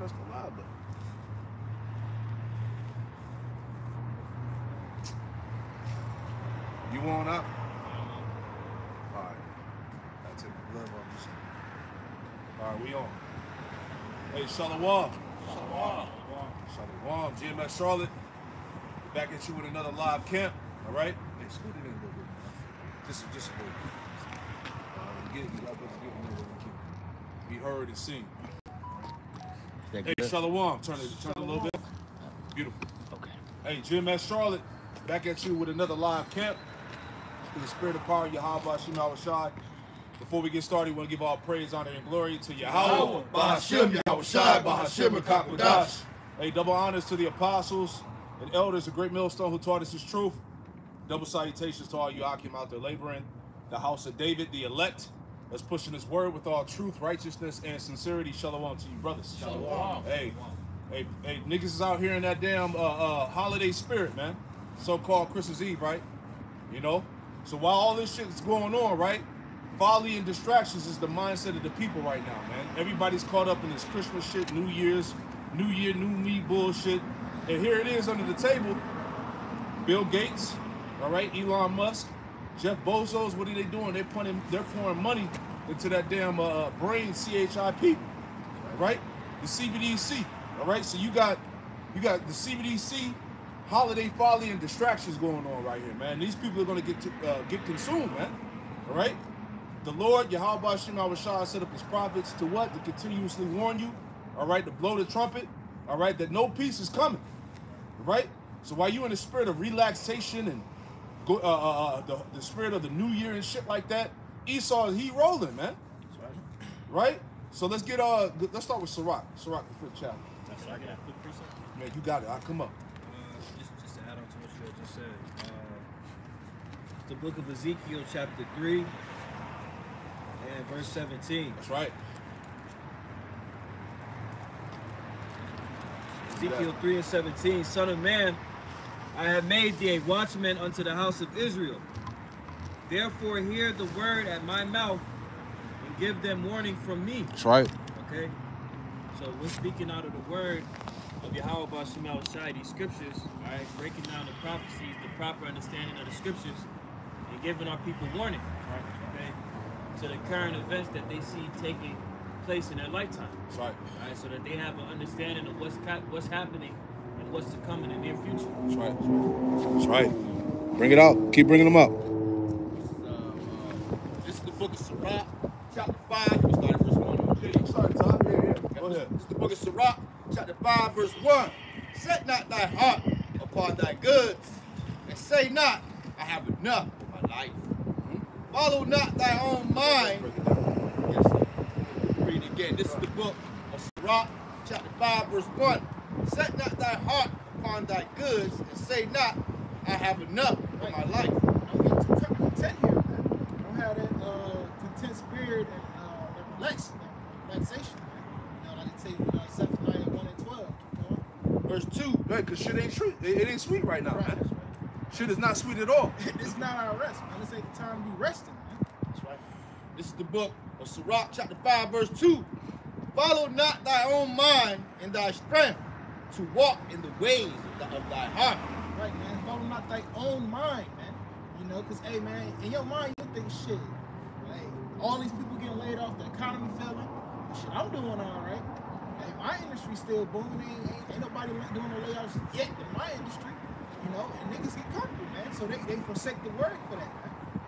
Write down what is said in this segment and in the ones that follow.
press the live button. You on up? All right. That's it. Blood on. All right, we on. Hey, Shalom. Shalom. GMS Charlotte. Back at you with another live camp. All right. Hey, scoot it in a little bit. Just a little bit. Be heard and seen. Hey, Shalom. Turn it a little bit. Beautiful. Okay. Hey, GMS Charlotte. Back at you with another live camp. In the spirit of power, Yahweh Shema Shai. Before we get started, we want to give all praise, honor, and glory to Yahweh, Bahashim, Yahweh Shai, Bahashim, and Kakwadash. Hey, double honors to the apostles and elders, the great millstone who taught us his truth. Double salutations to all you Akim out there laboring. The house of David, the elect, that's pushing his word with all truth, righteousness, and sincerity. Shalom to you, brothers. Shalom. Hey, niggas is out here in that damn holiday spirit, man. So-called Christmas Eve, right? You know? So while all this shit is going on, right? Folly and distractions is the mindset of the people right now, man. Everybody's caught up in this Christmas shit, New Year's, New Year, New Me bullshit. And here it is under the table. Bill Gates, all right, Elon Musk, Jeff Bezos, what are they doing? They're pouring money into that damn brain CHIP, right? The CBDC, all right? So you got the CBDC, holiday folly and distractions going on right here, man. These people are going to get consumed, man. All right? The Lord, Yahweh Shema Shai, set up his prophets to what? To continuously warn you, all right? To blow the trumpet, all right? That no peace is coming, all right? So while you in the spirit of relaxation and the spirit of the new year and shit like that, Esau, he rolling, man. That's right. Right? So let's let's start with Sirach. Sirach, the 5th chapter. That's right. Yeah, quick precept. Man, you got it. I'll come up. Just to add on to what you had just said, the book of Ezekiel, chapter 3, and verse 17. That's right. Ezekiel 3 and 17. Son of man, I have made thee a watchman unto the house of Israel. Therefore hear the word at my mouth and give them warning from me. That's right. Okay? So we're speaking out of the word of Yahweh Shema Shai, these scriptures, all right, breaking down the prophecies, the proper understanding of the scriptures, and giving our people warning, okay, to the current events that they see taking place in their lifetime. That's right. All right, so that they have an understanding of what's happening and what's to come in the near future. That's right. That's right. Bring it out. Keep bringing them up. This is the book of Sirach, chapter 5. We started verse 1. Yeah, you started, Tom. Yeah. Go ahead. This is the book of Sirach, chapter 5, verse 1. Set not thy heart upon thy goods, and say not, I have enough for my life. Follow not thy own mind. Yes, sir. Read it again. This is the book of Sirach, chapter 5, verse 1. Set not thy heart upon thy goods, and say not, I have enough for my life. Don't get too content here, man. Don't have that content spirit and that relaxation, man. You know, like it say Zephaniah 1 and 12. You know? Verse 2. Right, because shit ain't sweet. It ain't sweet right now, Right, man. that's right. Shit is not sweet at all. This is not our rest, man. This ain't the time to be resting, man. That's right. This is the book of Sirach, chapter 5, verse 2. Follow not thy own mind and thy strength to walk in the ways of thy heart. Right, man. Follow not thy own mind, man. You know, because, hey, man, in your mind, you think, shit, hey, all these people getting laid off, the economy failing, shit, I'm doing all right. Hey, my industry still booming. Ain't nobody doing no layoffs yet in my industry. You know, and niggas get comfortable, man. So they forsake the word for that,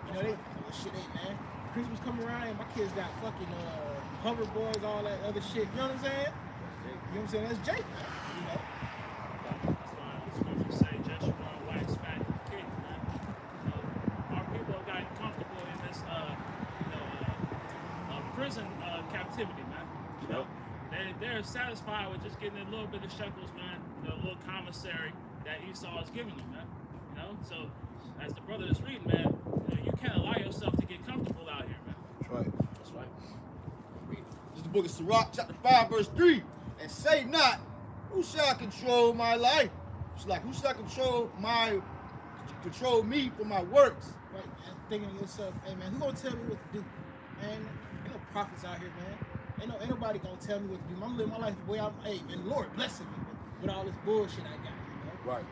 man. You know, shit ain't, man. Christmas come around and my kids got fucking hoverboards, all that other shit. You know what I'm saying? You know what I'm saying? That's Jake, man. You know? Scriptures say, Joshua wax fat kid, man. Our people have gotten comfortable in this, prison captivity, man. You know, they're satisfied with just getting a little bit of shekels, man. A little commissary that Esau is giving them, man. You know, so as the brother is reading, man, you can't allow yourself to get comfortable out here, man. That's right. That's right. This is the book of Sirach, chapter 5, verse 3. And say not, who shall control my life? It's like, who shall control me for my works? Right, man. Thinking to yourself, hey, man, who gonna tell me what to do? Man, you know prophets out here, man. Ain't nobody gonna tell me what to do. I'm living my life the way I'm. Hey, man, Lord blessing me with all this bullshit I got. Right.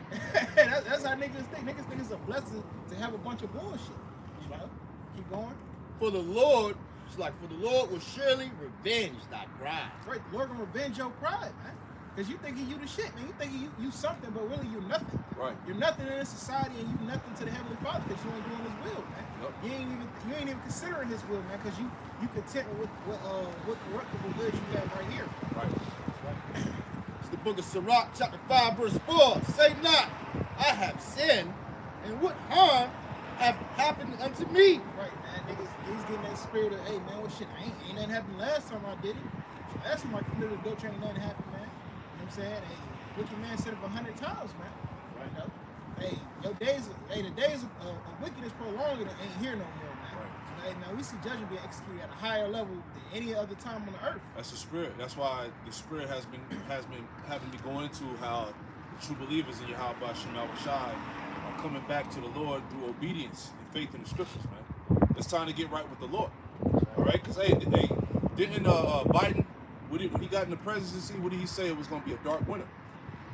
That's how niggas think. Niggas think it's a blessing to have a bunch of bullshit. You know? Keep going. For the Lord, it's like, for the Lord will surely revenge thy pride. Right, the Lord gonna revenge your pride, man. Because you thinking you the shit, man. You thinking you something, but really you're nothing. Right. You're nothing in this society, and you nothing to the Heavenly Father because you ain't doing His will, man. Yep. You ain't even considering His will, man, because you content with what corruptible goods you have right here. Right. It's the book of Sirach, chapter 5, verse 4. Say not, I have sinned, and what harm have happened unto me? Right, man. Niggas getting that spirit of, hey, man, what shit? Ain't nothing happened last time I did it. So last time I committed adultery, ain't nothing happened, man. You know what I'm saying? Hey, wicked man said it 100 times, man. Right. You know? Hey, the days of wickedness prolonged ain't here no more, man. Right. So, hey, man, we see judgment being executed at a higher level than any other time on the earth. That's the spirit. That's why the spirit has been having me go into how the true believers in Yahweh Hashem Shai are coming back to the Lord through obedience and faith in the scriptures, man. It's time to get right with the Lord. All right? Because, hey, didn't Biden, when he got in the presidency, what did he say? It was going to be a dark winter.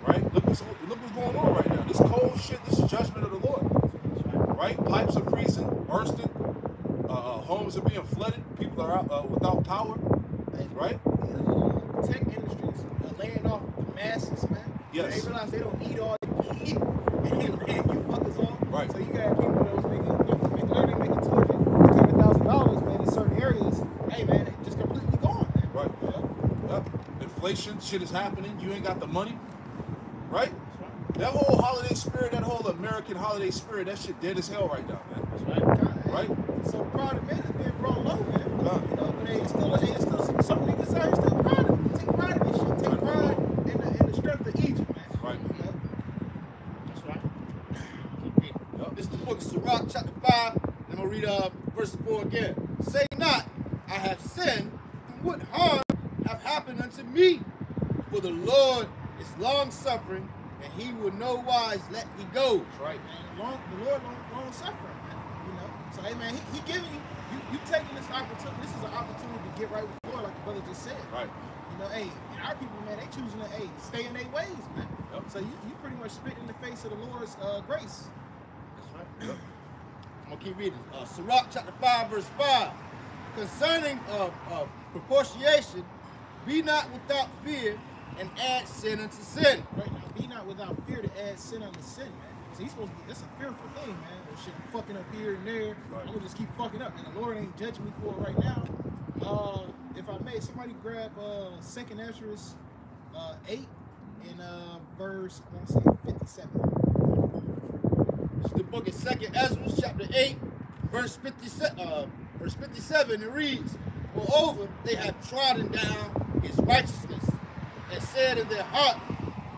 Right? Look what's going on right now. This cold shit, this is judgment of the Lord. Right? Pipes are freezing, bursting. Homes are being flooded. People are out without power. Right? The tech industries are laying off the masses, man. Yes. They realize they don't need all the heat, and they laying you fuckers off. Right. So you got people that was literally making $200,000, man, in certain areas. Hey, man, it just completely gone, man. Right. You know? Yep. Inflation, shit is happening. You ain't got the money. Right? That whole holiday spirit, that whole American holiday spirit, that shit dead as hell right now, man. That's right. Right? So proud of men is being brought low, man. God. You know, but they still some niggas out here still take pride in this shit. Take pride in the strength of Egypt, man. Right. You know? That's right. Yep. This is the book of Sirach, chapter 5. And I'm going to read verse 4 again. Say not, I have sinned, and what harm have happened unto me? For the Lord is long-suffering, and he will no wise let thee go. That's right, man. The Lord long suffering, man. You know? So, hey, man, he giving you taking this opportunity. This is an opportunity to get right with the Lord, like the brother just said. Right. You know, hey, and our people, man, they choosing to, stay in their ways, man. Yep. So you pretty much spit in the face of the Lord's grace. That's right. Yep. I'm going to keep reading. Sirach, chapter 5, verse 5. Concerning proportion, be not without fear, and add sin unto sin. Right now, be not without fear to add sin unto sin, man. So he's supposed to be, that's a fearful thing, man. That shit fucking up here and there. Right. I'm gonna just keep fucking up. And the Lord ain't judging me for it right now. If I may, somebody grab 2nd Ezra 8 and verse, I want to say 57. It's the book of 2nd Ezra, chapter 8, verse 57. It reads, moreover, they have trodden down his righteousness, and said in their heart,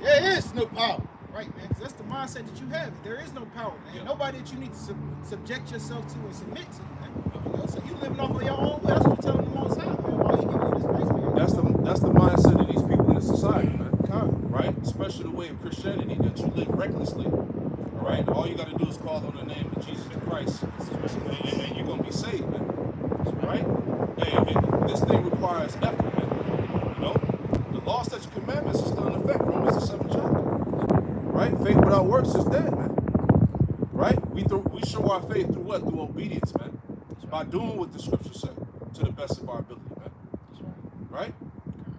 there is no power. Right, man, because that's the mindset that you have. There is no power, man. Yeah. Nobody that you need to subject yourself to and submit to, man. You know, so you living off of your own will. That's what you're telling the Most High, man. Why he giving you this grace, man? That's the mindset of these people in the society, man. God. Right? Especially the way of Christianity that you live recklessly. All right? All you got to do is call on the name of Jesus Christ, and you're gonna be saved, man. Right? Hey, this thing requires effort, man. You know, the law, statutes, and commandments are still in effect. Romans the 7th chapter. Right? Faith without works is dead, man. Right? We show our faith through what? Through obedience, man. By doing what the scriptures say to the best of our ability, man. Right?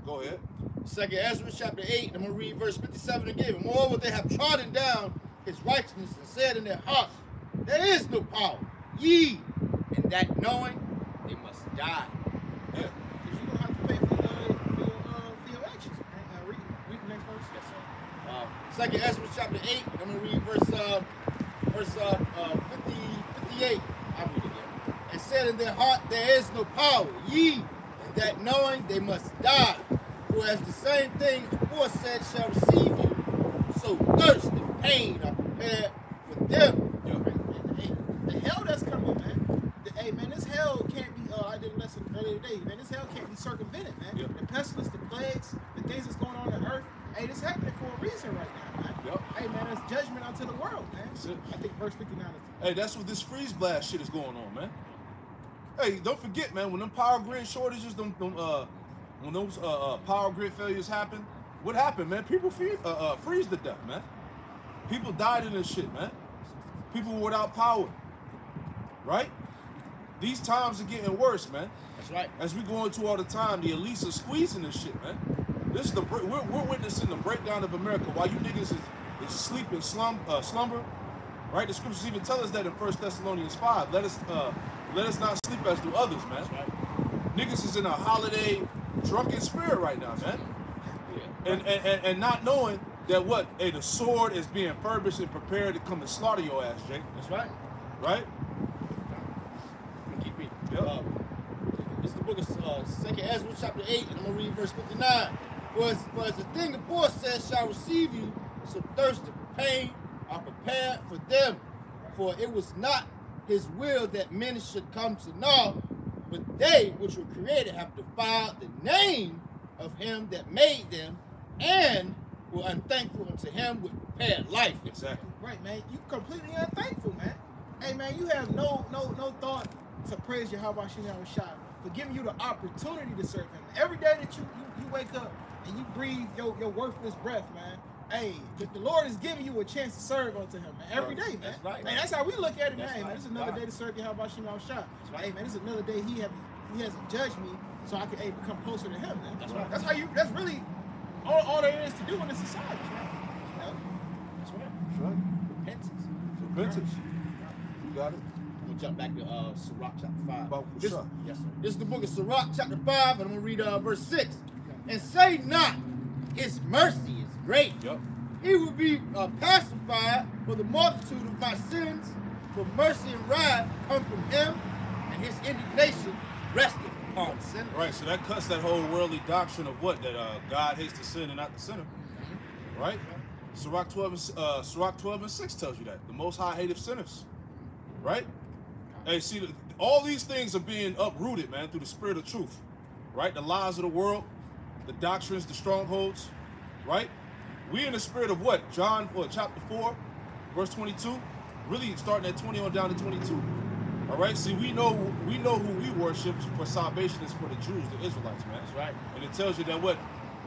Go ahead. 2nd Ezra, chapter 8, I'm going to read verse 57 again. Moreover, they have trodden down his righteousness and said in their hearts, there is no power. Ye, in that knowing, they must die. Yeah. Because you're going to have to pay for your actions, man. Read the next verse. Yes, sir. 2nd Ezra, chapter 8, I'm going to read verse 58. I'll read it again. And said in their heart, there is no power. Ye, in that knowing, they must die. For as the same thing aforesaid shall receive you, so thirst and pain are prepared for them. Yeah. Hey, the hell that's coming, man. Hey, man, this hell can't be, I did a lesson earlier today, man. This hell can't be circumvented, man. Yeah. The pestilence, the plagues, the things that's going on earth, hey, this happening for a reason right now, man. Yep. Hey, man, it's judgment unto the world, man. That's it. I think verse 59 is. Hey, that's what this freeze blast shit is going on, man. Hey, don't forget, man, when them power grid shortages, them when those power grid failures happen, what happened, man? People freeze to death, man. People died in this shit, man. People were without power, right? These times are getting worse, man. That's right. As we go into all the time, the elites are squeezing this shit, man. This is we're witnessing the breakdown of America while you niggas is sleeping, slumber, right? The scriptures even tell us that in 1 Thessalonians 5. Let us not sleep as do others, man. That's right. Niggas is in a holiday drunken spirit right now, man. Yeah. And not knowing that what, hey, the sword is being furbished and prepared to come and slaughter your ass, Jake. That's right. Right? I'm gonna keep reading. Yep. This is the book of 2nd Ezra, chapter 8, and I'm gonna read verse 59. For as the thing before says shall receive you, so thirst and pain are prepared for them. For it was not his will that men should come to know, but they which were created have defiled the name of him that made them, and were unthankful unto him with prepared life. Exactly. Right, man. You completely unthankful, man. Hey, man, you have no thought to praise Yahweh Shem Shai for giving you the opportunity to serve him. Every day that you wake up and you breathe your worthless breath, man. Hey, the Lord is giving you a chance to serve unto him, man. Every day, man. That's right. Man, that's how we look at it, That's man. right. This is another day to serve Yahweh Shem Shai. right. Hey, man, this is another day he hasn't judged me, so I can become closer to him, man. That's right. That's really all there is to do in this society, man. You know? That's right. That's right. Repentance. Repentance. You got it. I'm gonna jump back to Sirach chapter 5. About This, Sirach. yes, sir. This is the book of Sirach chapter 5, and I'm gonna read verse 6. And say not, his mercy is great. Yep. He will be pacified for the multitude of my sins. For mercy and wrath come from him, and his indignation resteth upon sinners. Right, so that cuts that whole worldly doctrine of what? That God hates the sin and not the sinner. Right? Sirach 12 and 6 tells you that. The Most High hateth sinners. Right? Hey, see, all these things are being uprooted, man, through the spirit of truth. Right? The lies of the world, the doctrines, the strongholds. Right? We in the spirit of what? John, chapter 4, verse 22. Really starting at 20 on down to 22. All right? See, we know who we worship for salvation is for the Jews, the Israelites, man. That's right. And it tells you that what?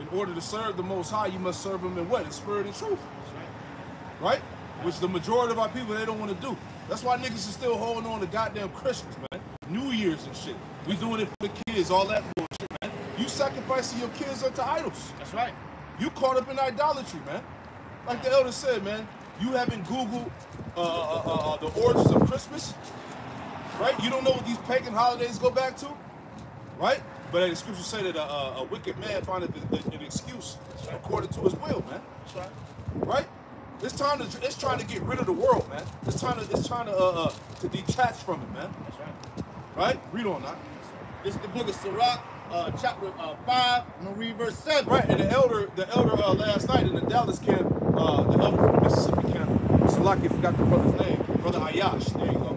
In order to serve the Most High, you must serve him in what? In spirit and truth. That's right. Right? Which the majority of our people, they don't want to do. That's why niggas is still holding on to goddamn Christmas, man. New Year's and shit. We doing it for the kids, all that bullshit, man. You sacrificing your kids unto idols. That's right. You caught up in idolatry, man. Like the elder said, man, you haven't Googled the origins of Christmas, right? You don't know what these pagan holidays go back to, right? But the scriptures say that a wicked man findeth an excuse according to his will, man. That's right. Right? It's trying to get rid of the world, man. It's trying to detach from it, man. That's right. Right? Read on that. This is the book of Sirach, chapter 5. I'm gonna read verse 7. Right, and the elder last night in the Dallas camp, the elder from the Mississippi camp, Salaki, forgot the brother's name, Brother Ayash. There you go.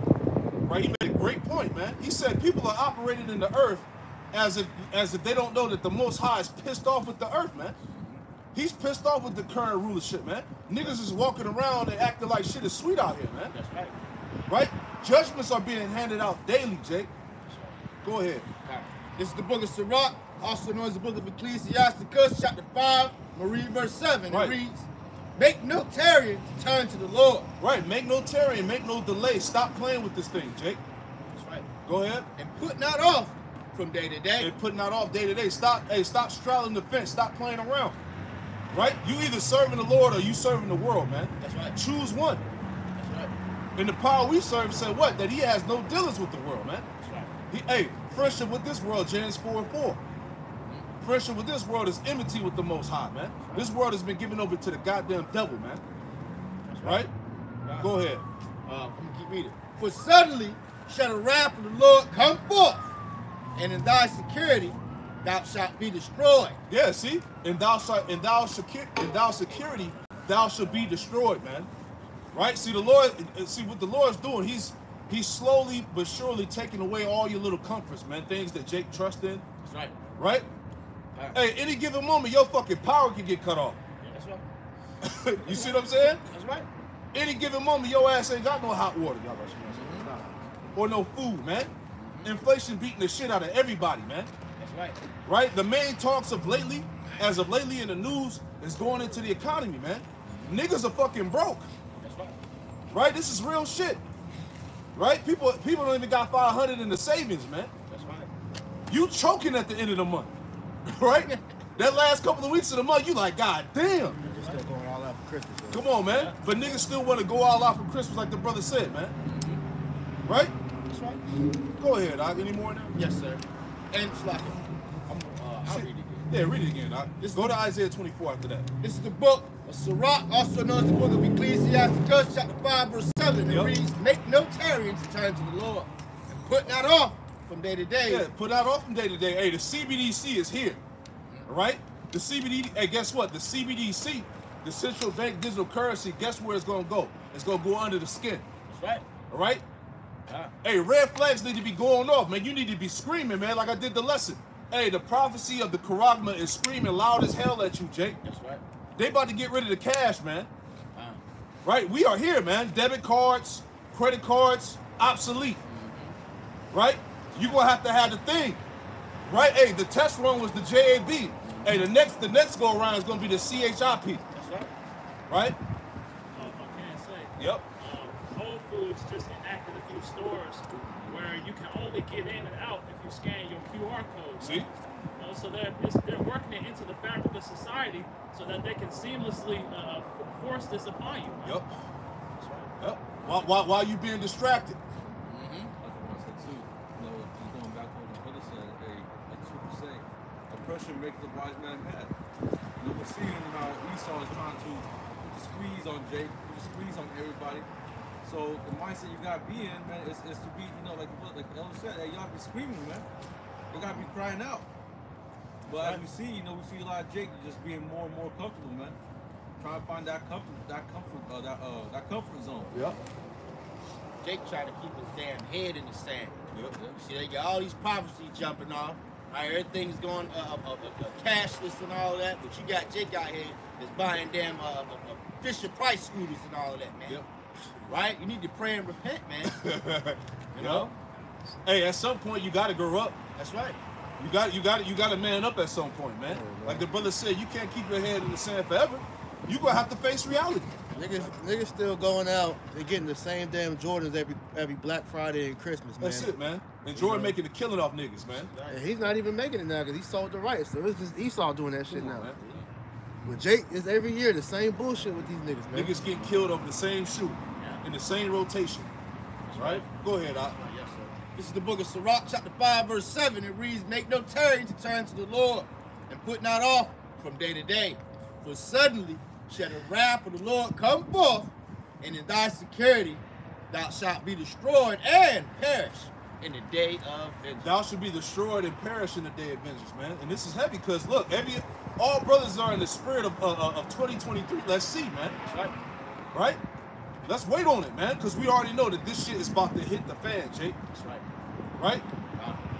Right, he made a great point, man. He said people are operating in the earth as if they don't know that the Most High is pissed off with the earth, man. He's pissed off with the current rulership, man. Niggas is walking around and acting like shit is sweet out here, man. That's right. Right? Judgments are being handed out daily, Jake. Go ahead. Right. This is the book of Sirach, also known as the book of Ecclesiasticus, chapter 5. I'm gonna read verse 7. Right. It reads, make no tarrying to turn to the Lord. Right, make no tarrying, make no delay. Stop playing with this thing, Jake. That's right. Go ahead. And put not off from day to day. And putting that off day to day. Stop straddling the fence. Stop playing around. Right? You either serving the Lord or you serving the world, man. That's right. Choose one. That's right. And the power we serve said what? That he has no dealings with the world, man. That's right. Friendship with this world, James 4:4. Friendship with this world is enmity with the Most High, man. This world has been given over to the goddamn devil, man. That's Right? Go ahead. I'm gonna keep reading. For suddenly shall the wrath of the Lord come forth, and in thy security thou shalt be destroyed. Yeah, see? In thou security, thou shalt be destroyed, man. Right? See what the Lord's doing, he's slowly but surely taking away all your little comforts, man. Things that Jake trusts in. That's right. Right? Right. Hey, any given moment, your fucking power can get cut off. That's right. You see what I'm saying? That's right. Any given moment, your ass ain't got no hot water, or no food, man. Inflation beating the shit out of everybody, man. That's right. Right? The main talks of lately, as of lately in the news, is going into the economy, man. Niggas are fucking broke. That's right. Right? This is real shit. Right? People don't even got 500 in the savings, man. That's right. You choking at the end of the month. Right? That last couple of weeks of the month, you like, God damn. You're still going all out for Christmas. Bro. Come on, man. But niggas still want to go all out for Christmas like the brother said, man. Right? That's right. Go ahead, Doc. Any more now? Yes, sir. And Slacker. I'll read it again. Yeah, read it again, Doc. Just go to Isaiah 24 after that. This is the book of Sirach, also known as the book of Ecclesiasticus, chapter 5, verse 7. It Yep. reads, make no tarrying to turn to the Lord, and put not off from day to day. Yeah, put that off from day to day. Hey, the CBDC is here. All right? The CBD, hey, guess what? The CBDC, the central bank digital currency, guess where it's going to go? It's going to go under the skin. That's right. All right? Yeah. Hey, red flags need to be going off, man. You need to be screaming, man, like I did the lesson. Hey, the prophecy of the Charagma is screaming loud as hell at you, Jake. That's right. They about to get rid of the cash, man. Wow. Right? We are here, man. Debit cards, credit cards, obsolete. Right? You're going to have the thing. Right? Hey, the test run was the JAB. Hey, the next go around is going to be the CHIP. That's right. Right? If I can say. Yep. Whole Foods just enacted a few stores where you can only get in and out if you scan your QR code. See? You know, so they're working it into the fabric of society so that they can seamlessly force this upon you. Yep. That's right. Yep. While you being distracted. That's what I said too. You know, just going back to what the brother said, like Super say, oppression makes the wise man mad. You know, we're seeing how Esau is trying to put the squeeze on Jake, put the squeeze on everybody. So the mindset you gotta be in, man, is to be, you know, like Elder said, hey, y'all be screaming, man. You gotta be crying out. But as we see, you know, we see a lot of Jake just being more and more comfortable, man. Trying to find that comfort zone. Yep. Jake trying to keep his damn head in the sand. Yep. You see, they got all these prophecies jumping off. All right, everything's going cashless and all that, but you got Jake out here that's buying damn Fisher Price scooters and all of that, man. Yep. Right? You need to pray and repent, man. You know? Hey, at some point you gotta grow up. That's right. You got to man up at some point, man. Like the brother said, you can't keep your head in the sand forever. You gonna have to face reality. Niggas still going out and getting the same damn Jordans every Black Friday and Christmas, man. That's it, man. And Jordan making a killing off niggas, man. And he's not even making it now because he sold the rights. So it's just Esau doing that shit Come on, now. man. With Jake, it's every year the same bullshit with these niggas, man. Niggas getting killed over the same shoe in the same rotation. Right? Go ahead, Doc. Yes, sir. This is the book of Sirach, chapter 5, verse 7. It reads, make no tarrying to turn to the Lord, and put not off from day to day. For suddenly shall the wrath of the Lord come forth, and in thy security thou shalt be destroyed and perish in the day of vengeance. Thou should be destroyed and perish in the day of vengeance, man. And this is heavy because look, all brothers are in the spirit of 2023. Let's see, man. That's right. Right? Let's wait on it, man, because we already know that this shit is about to hit the fan, Jake. That's right. Right?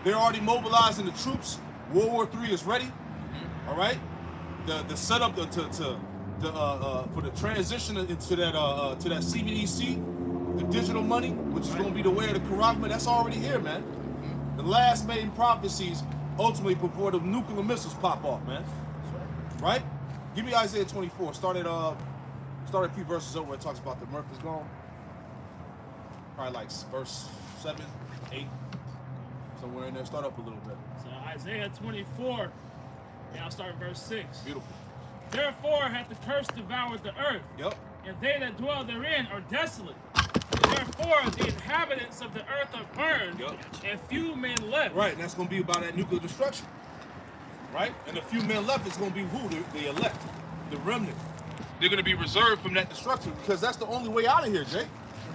They're already mobilizing the troops. World War III is ready. All right? The setup for the transition into that to that CBDC, the digital money, which is going to be the way of the Charagma, that's already here, man. The last main prophecies ultimately before the nuclear missiles pop off, man. Right? Give me Isaiah 24. Start a few verses over where it talks about the mirth is gone. Probably like verse 7, 8, somewhere in there. Start up a little bit. So Isaiah 24, and I'll start verse 6. Beautiful. Therefore hath the curse devoured the earth, Yep. and they that dwell therein are desolate. Therefore the inhabitants of the earth are burned, Yep. and few men left. Right, and that's going to be about that nuclear destruction. Right? And the few men left is going to be who? The elect, the remnant. They're going to be reserved from that destruction because that's the only way out of here, Jake.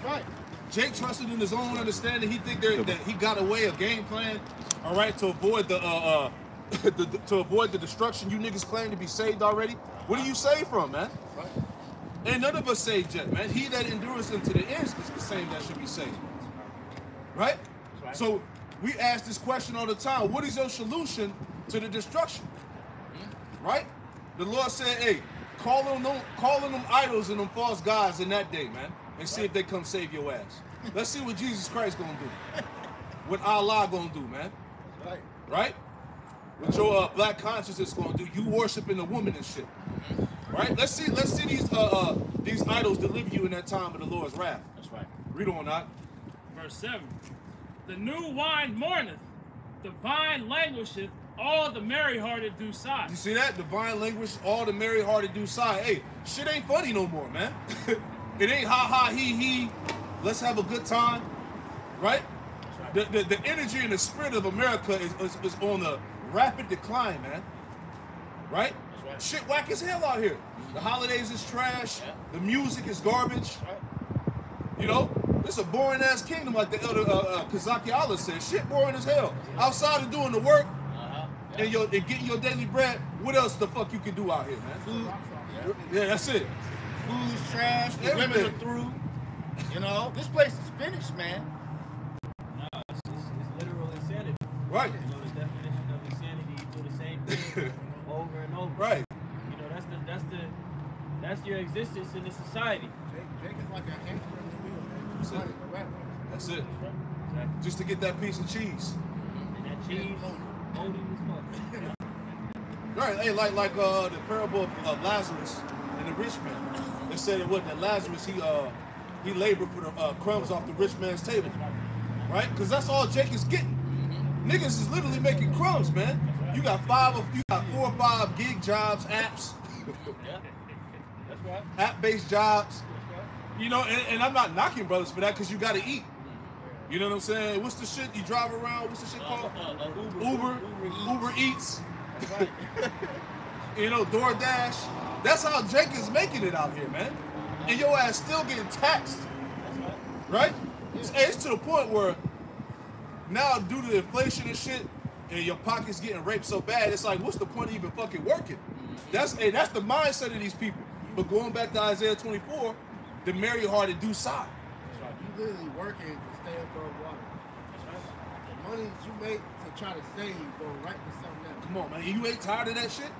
Right. Jake trusted in his own understanding. He think that he got away a game plan, all right, to avoid to avoid the destruction you niggas claim to be saved already. What are you saved from, man? Right. Ain't none of us saved yet, man. He that endures unto the end is the same that should be saved. Right? Right. So we ask this question all the time. What is your solution to the destruction? Right? The Lord said, hey, call on them idols and them false gods in that day, man, and see if they come save your ass. Let's see what Jesus Christ gonna do. What Allah gonna do, man. Right. Right? what your black consciousness gonna do. You worshiping a woman and shit, right? Let's see these idols deliver you in that time of the Lord's wrath. That's right. Read on that. Verse 7. The new wine mourneth, the vine languisheth, all the merry-hearted do sigh. You see that? Divine language, all the merry-hearted do sigh. Hey, shit ain't funny no more, man. It ain't ha ha he he. Let's have a good time, right? The energy and the spirit of America is on a rapid decline, man. Right? That's right. Shit whack as hell out here. The holidays is trash. Yeah. The music is garbage. Right. You know, it's a boring ass kingdom, like the elder Kazaki Allah said. Shit boring as hell. Outside of doing the work and getting your daily bread, what else the fuck you can do out here, man? Food, Yeah, that's it. food's trash, the women Everything. are through. You know, this place is finished, man. No, it's literal insanity. Right. You know, the definition of insanity, you do the same thing over and over. Right. You know, that's your existence in this society. Jake is like a hamster in the wheel, man. That's it. Running the rat race. That's it. Exactly. Just to get that piece of cheese. And that cheese, moldy as fuck. Right. Hey, like the parable of Lazarus and the rich man. They said it wasn't that Lazarus, he labored for the crumbs off the rich man's table. Right? Because that's all Jake is getting. Niggas is literally making crumbs, man. You got 4 or 5 gig jobs, apps, Yeah. That's right. app-based jobs. You know, and I'm not knocking brothers for that because you got to eat. You know what I'm saying? What's the shit you drive around? What's the shit called? Uber Eats. That's right. You know, DoorDash. That's how Jake is making it out here, man. And your ass still getting taxed. That's right. Right? It's to the point where now, due to the inflation and shit, and your pocket's getting raped so bad, it's like, what's the point of even fucking working? That's the mindset of these people. But going back to Isaiah 24, the merry-hearted do sigh. That's right. You literally working to stay above water. That's right. The money that you make to try to save go right to something else. Come on, man. You ain't tired of that shit?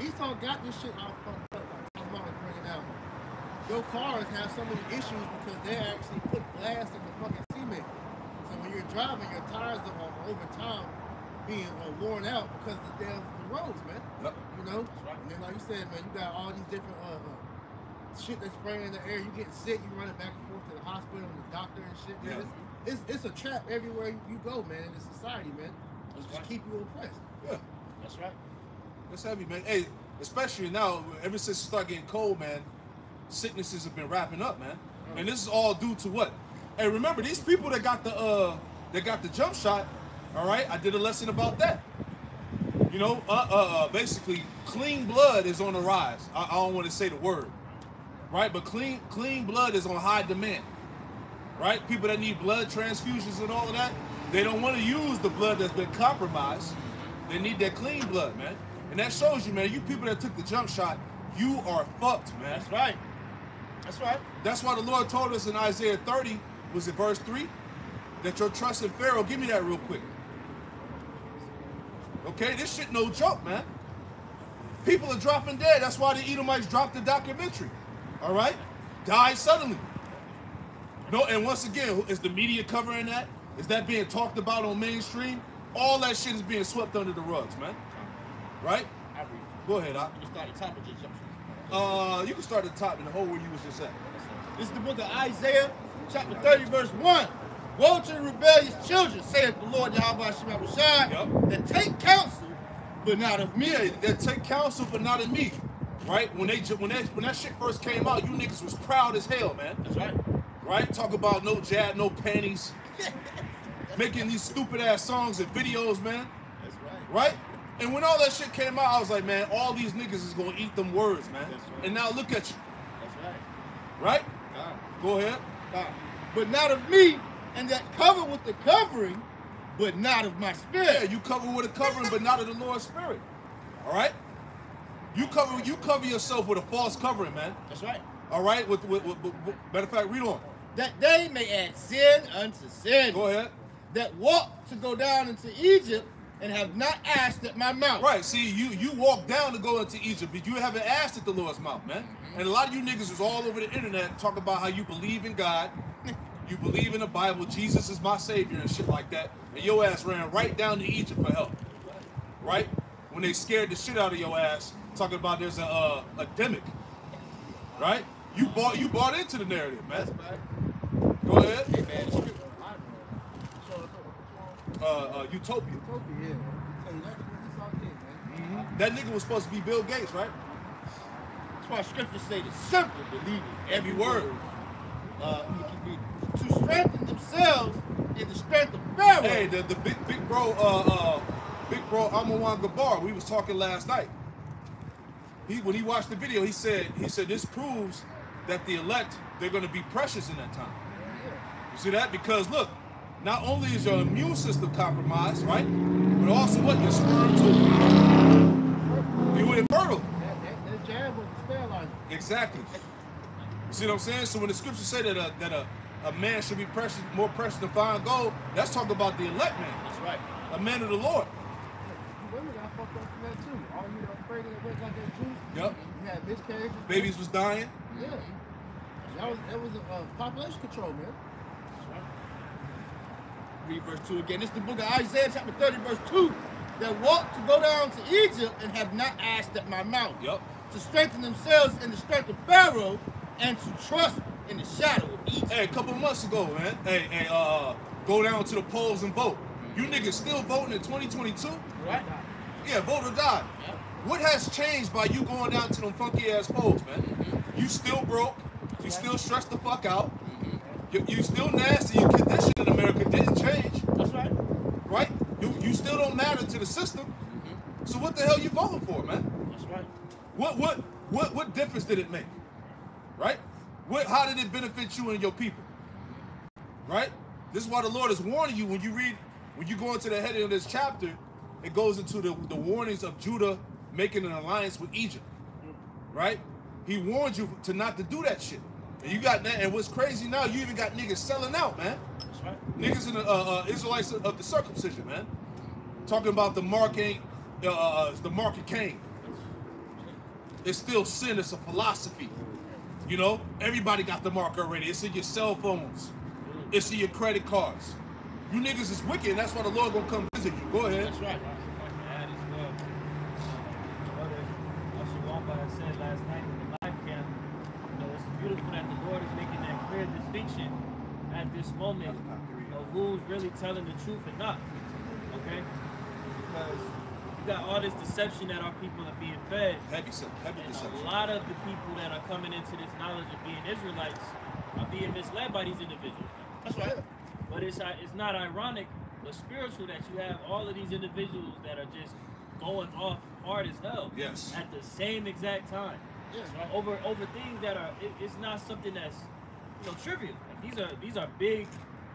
Esau got this shit all fucked up. Like, I'm about to bring it out. Your cars have so many issues because they actually put glass in the fucking cement. So when you're driving, your tires are over time being worn out because of the roads, man. Yep. You know? And then like you said, man, you got all these different shit that's spraying in the air. You getting sick, you running back and forth to the hospital and the doctor and shit, man. Yeah. It's a trap everywhere you go, man, in this society, man. It's just keep you oppressed. Yeah. That's right. That's heavy, man. Hey, especially now, ever since it started getting cold, man, sicknesses have been wrapping up, man. And this is all due to what? Hey, remember these people that got the jump shot, all right? I did a lesson about that. You know, basically, clean blood is on the rise. I don't want to say the word, right? But clean blood is on high demand, right? People that need blood transfusions and all of that, they don't want to use the blood that's been compromised. They need that clean blood, man. And that shows you, man, you people that took the jump shot, you are fucked, man. That's right. That's right. That's why the Lord told us in Isaiah 30, was it verse 3? That your trust in Pharaoh, give me that real quick. Okay, this shit no joke, man. People are dropping dead. That's why the Edomites dropped the documentary. All right? Died suddenly. No, and once again, is the media covering that? Is that being talked about on mainstream? All that shit is being swept under the rugs, man. Right? I read. Go ahead, Doc. You start at the top of just jump. You can start at the top in the whole where you was just at. This is the book of Isaiah, chapter 30, verse 1. Woe to the rebellious children, saith the Lord Yahweh Shema Rashad, Yep. that take counsel, but not of me. Yeah, that take counsel, but not in me. Right? When that shit first came out, you niggas was proud as hell, man. That's right. Right? Talk about no jab, no panties. Making these stupid ass songs and videos, man. That's right. Right? And when all that shit came out, I was like, man, all these niggas is gonna eat them words, man. That's right. And now look at you. That's right. Right? God. Go ahead. God. But not of me, and that covered with the covering, but not of my Yeah, spirit. you cover with a covering, but not of the Lord's Spirit. All right? You cover yourself with a false covering, man. That's right. All right? With matter of fact, read on. That they may add sin unto sin. Go ahead. That walk to go down into Egypt and have not asked at my mouth. Right, see, you walked down to go into Egypt, but you haven't asked at the Lord's mouth, man. And a lot of you niggas is all over the internet talking about how you believe in God, you believe in the Bible, Jesus is my savior and shit like that, and your ass ran right down to Egypt for help. Right? when they scared the shit out of your ass, talking about there's a demic, right? You bought into the narrative, man. Go ahead. Hey, man, the scripture. Utopia. Utopia, yeah. Tell you that's what Esau did, man. That nigga was supposed to be Bill Gates, right? That's why scripture say the simple believe it, every word. To strengthen themselves in the strength of Pharaoh. Hey, the big bro, Amawan Gabar, we was talking last night. When he watched the video, he said this proves that the elect, they're gonna be precious in that time. You see that? Because look, not only is your immune system compromised, right? But also what? Your sperm too. You were infertile. That jab was sterilized. Exactly. You see what I'm saying? So when the scriptures say that a man should be precious, more precious than fine gold, that's talking about the elect man. That's right. A man of the Lord. You women got fucked up from that too. All you pregnant with like that juice. Yep. You had miscarriages. Babies was dying. Yeah. That was population control, man. Read verse 2 again. This is the book of Isaiah, chapter 30, verse 2. That walk to go down to Egypt and have not asked at my mouth. Yep. To strengthen themselves in the strength of Pharaoh and to trust in the shadow of Egypt. Hey, a couple months ago, man. Hey, go down to the polls and vote. You niggas still voting in 2022? Right? Yeah, vote or die. Yep. What has changed by you going down to them funky ass polls, man? You still broke. You still stressed the fuck out. You still nasty. Your condition in America didn't change. That's right. Right? You still don't matter to the system. So what the hell you voting for, man? That's right. What difference did it make? Right? How did it benefit you and your people? Right? This is why the Lord is warning you when you go into the heading of this chapter, it goes into the warnings of Judah making an alliance with Egypt. Right? He warned you to not to do that shit. And you got that, and what's crazy now, you even got niggas selling out, man. That's right. Niggas in the Israelites of the circumcision, man. Talking about the mark ain't the mark of Cain. It's still sin, it's a philosophy. You know, everybody got the mark already. It's in your cell phones. It's in your credit cards. You niggas is wicked, and that's why the Lord gonna come visit you. Go ahead. That's right. Add as well. Brother Wamba said last night in the live camp, it's beautiful that the Lord is making that clear distinction at this moment of who's really telling the truth and not. Okay? Because you got all this deception that our people are being fed. Heavy And deception. a lot of the people that are coming into this knowledge of being Israelites are being misled by these individuals. That's right. But it's not ironic but spiritual that you have all of these individuals that are just going off hard as hell. Yes. At the same exact time. Yeah. Over things that are it's not something that's trivial. Like these are big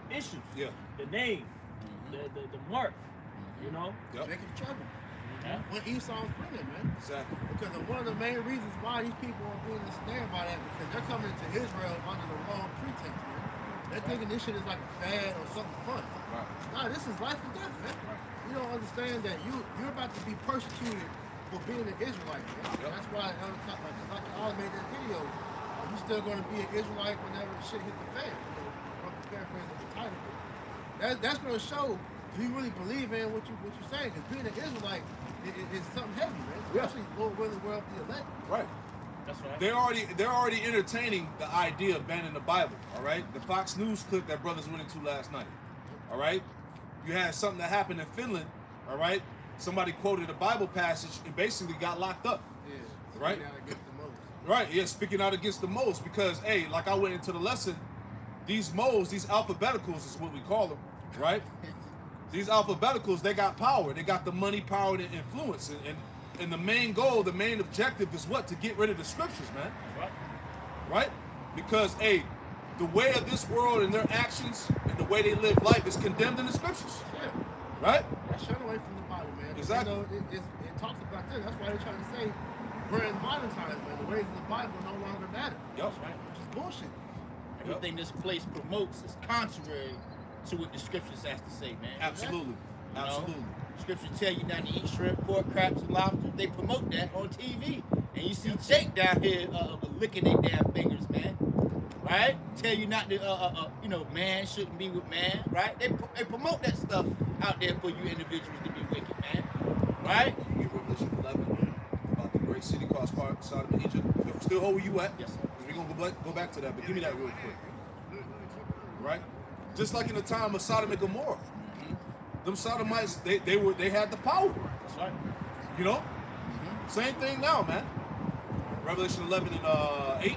issues. Yeah. The name, the mark, Yep. Making trouble. Yeah. When Esau's brilliant, man. Exactly. Because one of the main reasons why these people are being ensnared by that, because they're coming into Israel under the wrong pretense, man. They're thinking this shit is like a fad or something fun. Right. Nah, this is life and death, man. You don't understand that you're about to be persecuted for being an Israelite, man. Yep. That's why like I made that video. You still going to be an Israelite whenever the shit hit the fan. I'm paraphrasing the title. That's going to show do you really believe in what you're saying? Because being an Israelite is something heavy, man. Especially Lord willing, we're up the elect. Right. That's right. They're already entertaining the idea of banning the Bible. All right. The Fox News clip that brothers went into last night. All right. You had something that happened in Finland. All right. Somebody quoted a Bible passage and basically got locked up. Yeah. Right. Now against the most. Right. Yeah. Speaking out against the most because hey, like I went into the lesson, these modes, these alphabeticals is what we call them. Right. These alphabeticals, they got power. They got the money, power, and influence. And the main goal, the main objective is what? To get rid of the scriptures, man. Right. Right? Because, hey, the way of this world and their actions and the way they live life is condemned in the scriptures. Yeah. Right? That's shut away from the Bible, man. Exactly. You know, it talks about that. That's why they're trying to say we're in modern times, man. The ways of the Bible no longer matter. Yep. Right. Which is bullshit. Everything this place promotes is contrary to what the scriptures has to say, man. Absolutely. You know? Absolutely. Scripture tell you not to eat shrimp, pork, crabs, and lobsters. They promote that on TV. And you see Jake down here licking their damn fingers, man. Right? Tell you not to, man shouldn't be with man. Right? They promote that stuff out there for you individuals to be wicked, man. Right? Revelation 11 about the great city called Sodom and Egypt. Still hold where you at? Yes, sir. We're gonna go back to that, but give me that real quick. Right? Just like in the time of Sodom and Gomorrah, them Sodomites, they had the power. That's right. You know? Same thing now, man. Revelation 11 and 8.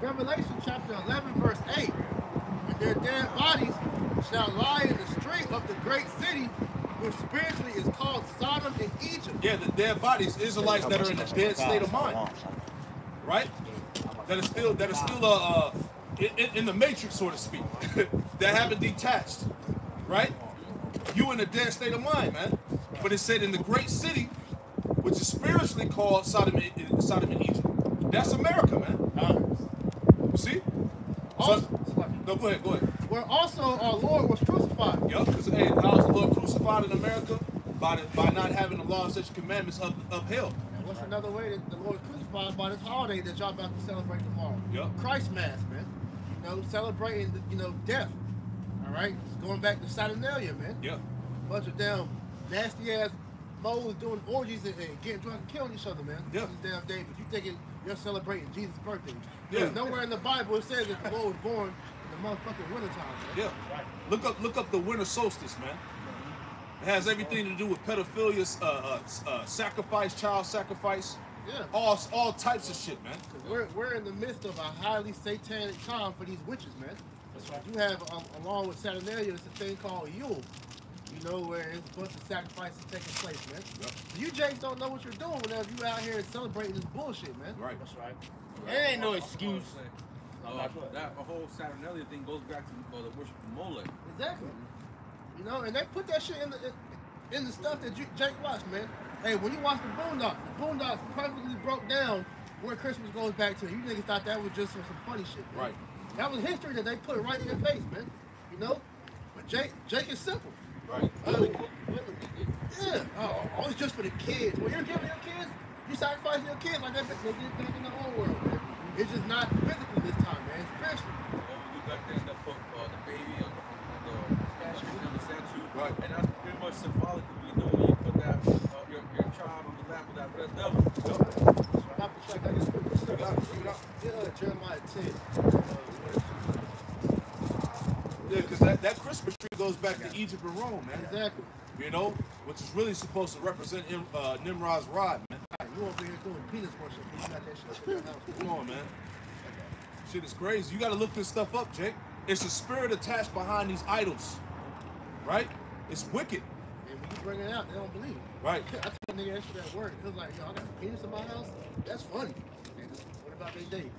Revelation chapter 11, verse 8. And their dead bodies shall lie in the street of the great city, which spiritually is called Sodom and Egypt. Yeah, the dead bodies, Israelites that are in a dead state of mind, right? That are still in the matrix, so to speak, that haven't detached, right? You in a dead state of mind, man. But it said in the great city, which is spiritually called Sodom and Egypt. That's America, man. See? Also, No, go ahead. where also our Lord was crucified. Yup, because hey, how's the Lord crucified in America? By not having the law and such commandments upheld. And what's another way that the Lord is crucified? By this holiday that y'all about to celebrate tomorrow. Yup. Christ Mass, man. You know, celebrating, death. All right? Going back to Saturnalia, man. Yep. Bunch of damn nasty ass moles doing orgies and getting drunk and killing each other, man. Yeah. These damn days, but you thinking you're celebrating Jesus' birthday. Yeah. There's nowhere in the Bible it says that the Lord was born in the motherfucking wintertime, man. Yeah. Look up the winter solstice, man. It has everything to do with pedophilia, sacrifice, child sacrifice, Yeah. all types of shit, man. We're in the midst of a highly satanic time for these witches, man. That's right. You have, along with Saturnalia, it's a thing called Yule. You know, where it's a bunch of sacrifices taking place, man. Yep. You Jakes don't know what you're doing whenever you out here celebrating this bullshit, man. Right. That's right. It ain't no excuse. That whole Saturnalia thing goes back to the worship of Molech. Exactly. You know, and they put that shit in the stuff that Jake watched, man. Hey, when you watch the Boondocks perfectly broke down where Christmas goes back to. You niggas thought that was just some funny shit, man. Right. That was history that they put right in your face, man. You know? But Jake is simple. Right. Yeah. Oh, it's just for the kids. When you're giving your kids, you sacrificing your kids like that they did back in the old world, man. It's just not physically this time, man. It's spiritually. What we do back then, that put the baby on the statue. Right. And that's pretty much symbolically, you know, when you put that your child on the lap of that red devil. Jeremiah 10. Yeah, because that Christmas tree goes back to Egypt and Rome, man. Exactly. You know, which is really supposed to represent Nimrod's rod, man. You over here doing penis worship. You got that shit in your house. Come on, man. Shit is crazy. You got to look this stuff up, Jake. It's a spirit attached behind these idols, right? It's wicked, And when you bring it out, they don't believe it. right? I told a nigga that shit at work. He was like, yo, I got a penis in my house? That's funny. What about their date?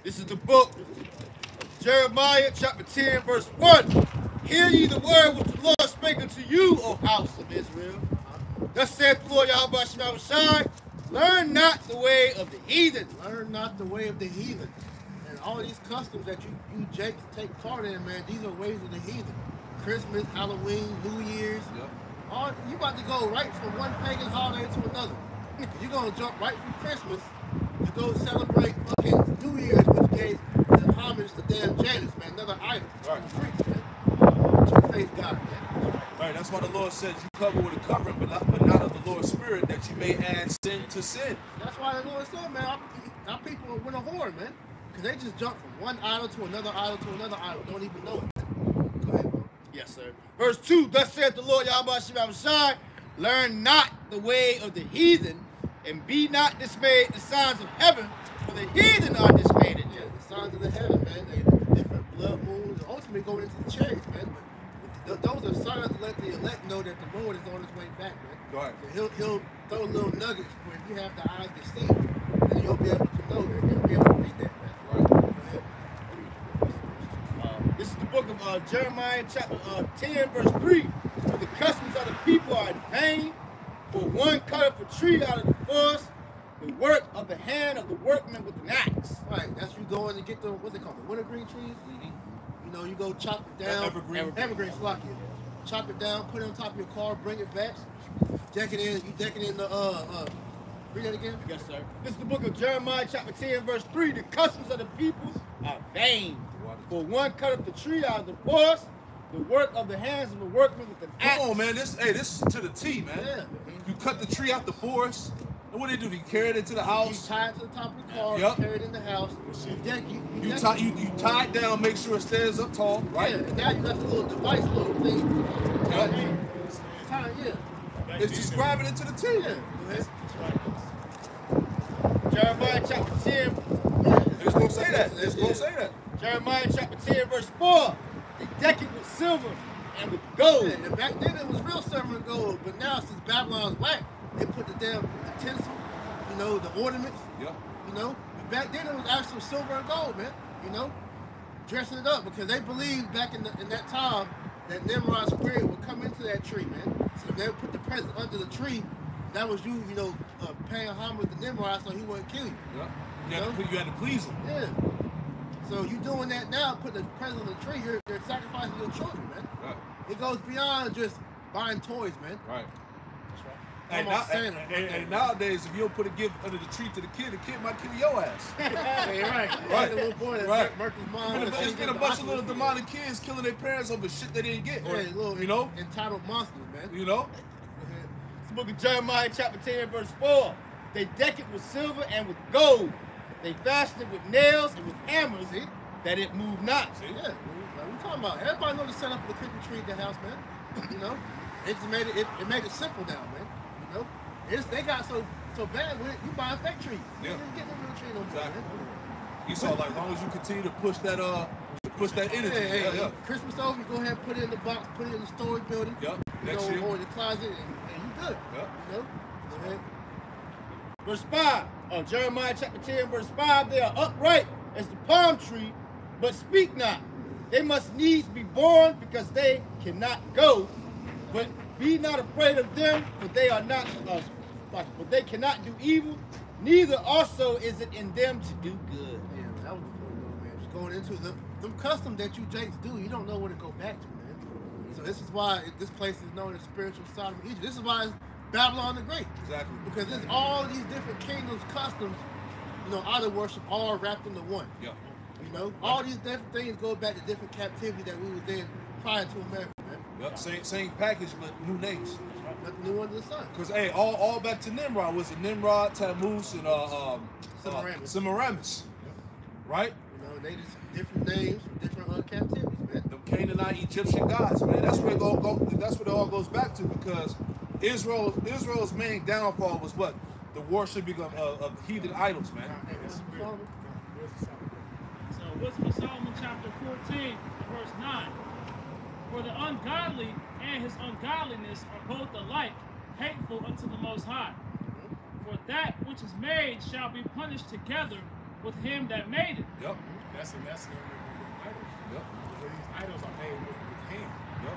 This is the book of Jeremiah, chapter 10, verse 1. Hear ye the word which the Lord spake unto you, O house of Israel. Thus saith the Lord Yahweh Shema Shai, learn not the way of the heathen. Learn not the way of the heathen. And all these customs that you Jakes take part in, man, these are ways of the heathen. Christmas, Halloween, New Year's. Yep. You about to go right from one pagan holiday to another. You're going to jump right from Christmas to go celebrate fucking New Year's, which gave homage to damn Janus, man, another idol. Right. Freaks, man. Two-faced God, man. Right. That's why the Lord says you cover with a covering, but not of the Lord's Spirit, that you may add sin to sin. That's why the Lord said, man, our people went a whore, man. Because they just jump from one idol to another idol to another idol. Don't even know it. Go ahead, bro. Yes, sir. Verse 2, thus saith the Lord Yahweh Shema Shai, learn not the way of the heathen, and be not dismayed at the signs of heaven, for the heathen are dismayed at Yeah, them. the signs of the heaven, man. The different blood moons, ultimately going into the chariots, man. But those are signs to let the elect know that the Lord is on his way back, man. Go ahead. So he'll throw little nuggets where you have the eyes to see, and you'll be able to know that. You'll be able to read that, man. Right. Go ahead. This is the book of Jeremiah, chapter 10, verse 3. For the customs of the people are in vain, for one cutteth a tree out of the forest, the work of the hand of the workman with an axe. Right, that's you going to get the, what's it called, the wintergreen trees? You know, you go chop it down. Evergreen flock it. Chop it down, put it on top of your car, bring it back, deck it in, the, read that again? Yes, sir. This is the book of Jeremiah, chapter 10, verse 3. The customs of the people are vain. For one cutteth the tree out of the forest, the work of the hands of the workman with an axe. Come on, man. This is to the T, man. Yeah. You cut the tree out the forest, and what do? You carry it into the You house. tie it to the top of the car, Yup. carry it in the house. You tie it down, make sure it stands up tall, right? Yeah, and now you got the little device, little thing. Yup. Tie, yeah. It's describing it to the T. Yeah. Go ahead. Jeremiah chapter 10. It's gonna say that. It's gonna say that. Jeremiah chapter 10, verse 4. They deck it with silver and with gold. Yeah, and back then it was real silver and gold, but now since Babylon's whack, they put the damn tinsel, you know, the ornaments, Yep. you know. But back then it was actual silver and gold, man, you know, dressing it up because they believed back in that time that Nimrod's spirit would come into that tree, man. So they would put the present under the tree. That was you know, paying homage to Nimrod so he wouldn't kill you. Yep. You had to please him. Yeah. So you doing that now, putting the present on the tree, you're sacrificing your children, man. Right. It goes beyond just buying toys, man. Right. I'm And, all saying and nowadays, if you don't put a gift under the tree to the kid might kill your ass. Hey, right. Right. The little boy that Right. murked his mom. It's been a bunch of little demonic kids killing their parents over shit they didn't get. Or, Yeah, little you know? entitled monsters, man. You know? It's the book of Jeremiah chapter 10, verse 4. They deck it with silver and with gold. They fasten it with nails and with hammers, that it move not. See? Yeah, what we talking about? Everybody knows the setup of the Christmas tree at the house, man. You know, it just made it made it simple now, man. You know, they got so bad with it. You buy a fake tree. You Yeah. didn't get no real tree no more, Exactly. man. You saw, like, as long as you continue to push that energy. Hey, Christmas over, you go ahead and put it in the box, put it in the storage building. Yep. You Next know, year. or in the closet, and you good. Yep. You know, go ahead. Verse 5 of Jeremiah chapter 10, verse 5. They are upright as the palm tree, but speak not. They must needs be born because they cannot go. But be not afraid of them, for they are not, but they cannot do evil. Neither also is it in them to do good. Yeah, that was going on, man. Just going into them custom that you Jakes do, you don't know where to go back to, man. So this is why this place is known as spiritual Sodom of Egypt. This is why it's Babylon the Great. Exactly. Because there's all these different kingdoms, customs, you know, idol worship, all wrapped into one. Yeah. You know, all these different things go back to different captivity that we was in prior to America, man. Yep. Same package, but new names. Nothing new under the sun. Because, hey, all back to Nimrod. Was it Nimrod, Tammuz, and Semiramis? Right? You know, they just different names for different captivities, man. The Canaanite Egyptian gods, man. That's where it all goes back to, because Israel's main downfall was what? The worshiping of heathen idols, man. So Wisdom of Solomon chapter 14, verse 9. For the ungodly and his ungodliness are both alike hateful unto the Most High. For that which is made shall be punished together with him that made it. Yep. That's the idols. Yep. These idols are made with hand. Yep.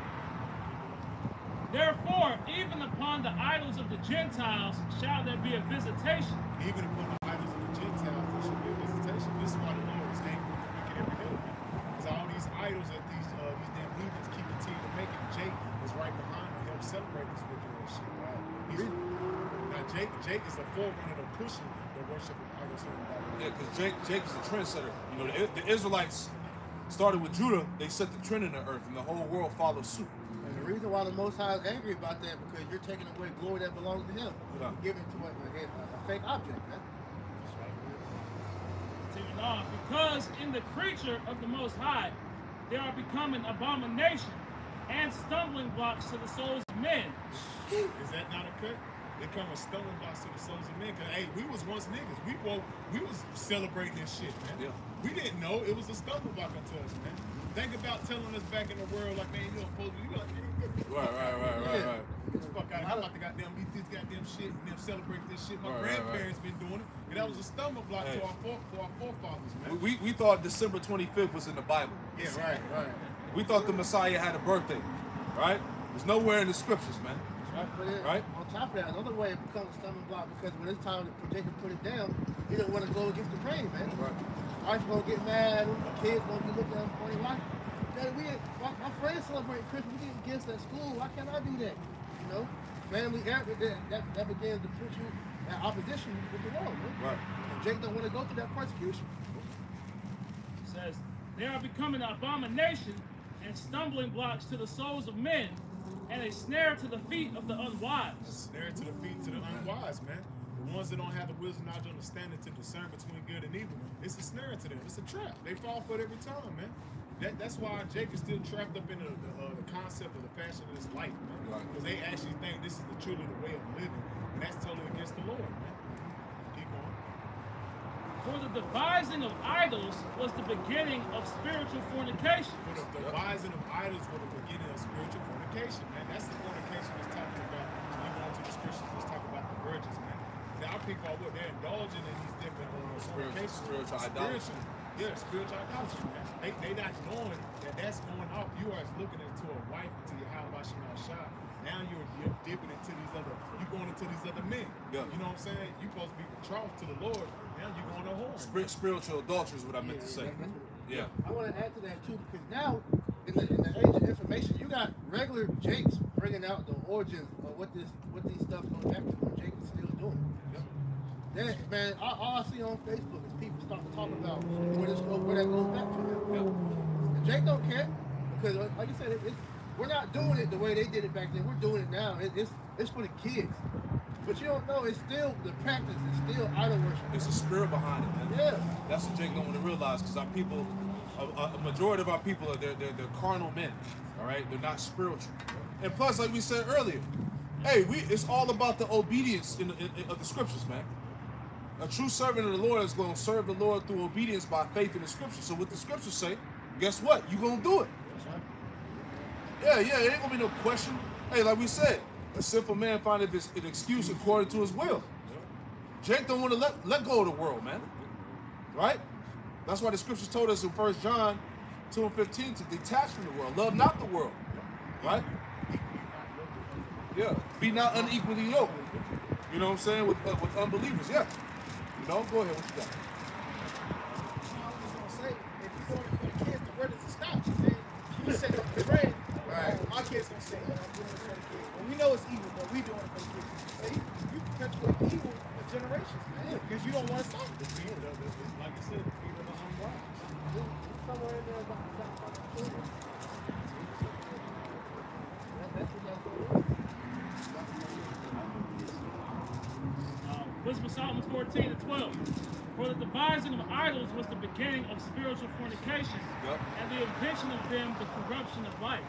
Therefore, even upon the idols of the Gentiles shall there be a visitation. Even upon the idols of the Gentiles, there should be a visitation. This is why the Lord is angry with the wicked every day. Because all these idols that these damn heathens keep continuing to make, and Jake is right behind them, help celebrate this wicked ass shit, right? Now Jake is the forerunner of pushing the worship of idols in the Bible. Yeah, because Jake is the trendsetter. You know, the Israelites started with Judah. They set the trend in the earth, and the whole world followed suit. And the reason why the Most High is angry about that because you're taking away glory that belongs to Him. Yeah. You're giving to a fake object, man. Continuing on, because in the creature of the Most High they are becoming abomination and stumbling blocks to the souls of men. Is that not a cut? They come with stumbling blocks to the souls of men. Cause hey, we was once niggas. We was celebrating this shit, man. Yeah. We didn't know it was a stumbling block unto us, man. Think about telling us back in the world like, man, you don't supposed to. You like, Right. get the fuck out of here. I'm about to goddamn eat this goddamn shit and then celebrate this shit. My Right. grandparents been doing it, and that was a stumbling block to our forefathers, man. We thought December 25th was in the Bible. Yeah, right. We thought the Messiah had a birthday, right? There's nowhere in the scriptures, man. But then, Right. on top of that, another way it becomes a stumbling block because when it's time for Jacob to put it down, he didn't want to go against the grain, man. Right. Wife's gonna get mad, the kids gonna be looking at us funny. Why? My friends celebrate Christmas. We getting gifts at school. Why can't I do that? You know, family that begins to put you at opposition with the world. Man. Right. And Jake don't want to go through that persecution. It says, they are becoming an abomination and stumbling blocks to the souls of men, and a snare to the feet of the unwise. Snare to the feet to the unwise, man. The ones that don't have the wisdom, knowledge, understanding to discern between good and evil. It's a snare to them. It's a trap. They fall for it every time, man. That's why Jake is still trapped up in the concept of the fashion of this life, man. Because they actually think this is truly the way of living, and that's totally against the Lord, man. Keep going. For the devising of idols was the beginning of spiritual fornication. For the devising of idols was the beginning of spiritual fornication, man. That's the fornication that's talking about. You go into the scriptures, let's talk about the virgins, man. Now, our people are what they're indulging in these different fornications. Spiritual idolatry. Yeah, spiritual idolatry, man. They not knowing that that's going off. You are looking into a wife, into your house, shot. Now you're dipping into these other, you're going into these other men. Yeah. You know what I'm saying? You're supposed to be betrothed to the Lord. Now you're going to whore. Spiritual adultery is what I meant to say. Yeah. I want to add to that too, because now in the age of information, you got regular Jakes bringing out the origins of what these stuff goes back to. What Jake is still doing. That, man, all I see on Facebook is people start to talk about where that goes back to. And Jake don't care because, like you said, we're not doing it the way they did it back then. We're doing it now. It's for the kids. But you don't know, it's still the practice. It's still idol worship. It's a spirit behind it, man. Yeah. That's what Jake don't want to realize, because our people, a majority of our people, they're carnal men. All right, they're not spiritual. And plus, like we said earlier, hey, it's all about the obedience of the scriptures, man. A true servant of the Lord is going to serve the Lord through obedience by faith in the scriptures. So what the scriptures say, guess what? You're going to do it. Yeah, it ain't going to be no question. Hey, like we said, a sinful man findeth an excuse according to his will. Jake don't want to let go of the world, man. Right? That's why the scriptures told us in 1 John 2:15 to detach from the world. Love not the world. Right? Yeah. Be not unequally yoked. You know what I'm saying? With unbelievers. Yeah. You know, go ahead. What you got? I was just gonna say, if you going for the kids, where does it stop? You set up the trend. Right. My kids gonna say, I'm doing it for the kids. Well, we know it's evil, but we doing it for the kids. So you perpetuate evil for generations, man. Because you don't want to stop it. Like I said, the feet of the unwise. Somewhere in there about the children. That's what y'all doing. Wisdom of Solomon 14:12. For the devising of idols was the beginning of spiritual fornication, and the invention of them the corruption of life.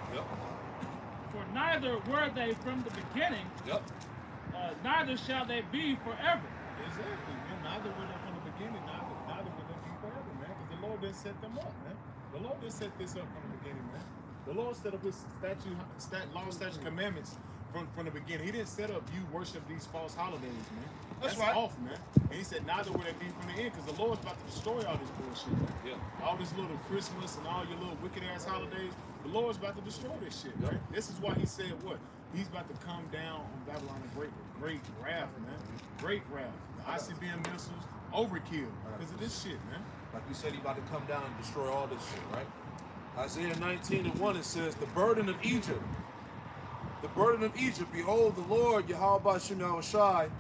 For neither were they from the beginning, neither shall they be forever. Exactly, man. Neither were they from the beginning, neither will they be forever, man. Because the Lord didn't set them up, man. The Lord didn't set this up from the beginning, man. The Lord set up his law, statute, commandments from the beginning. He didn't set up you worship these false holidays, man. That's right. off, man. And he said neither will they be from the end, because the Lord's about to destroy all this bullshit, man. Yeah. All this little Christmas and all your little wicked ass holidays. The Lord's about to destroy this shit, right? This is why he said what? He's about to come down on Babylon in great wrath, man. Great wrath. The ICBM missiles, overkill because of this shit, man. Like we said, he about to come down and destroy all this shit, right? Isaiah 19:1, it says, the burden of Egypt, behold, the Lord, Yahweh Shem Yahushai,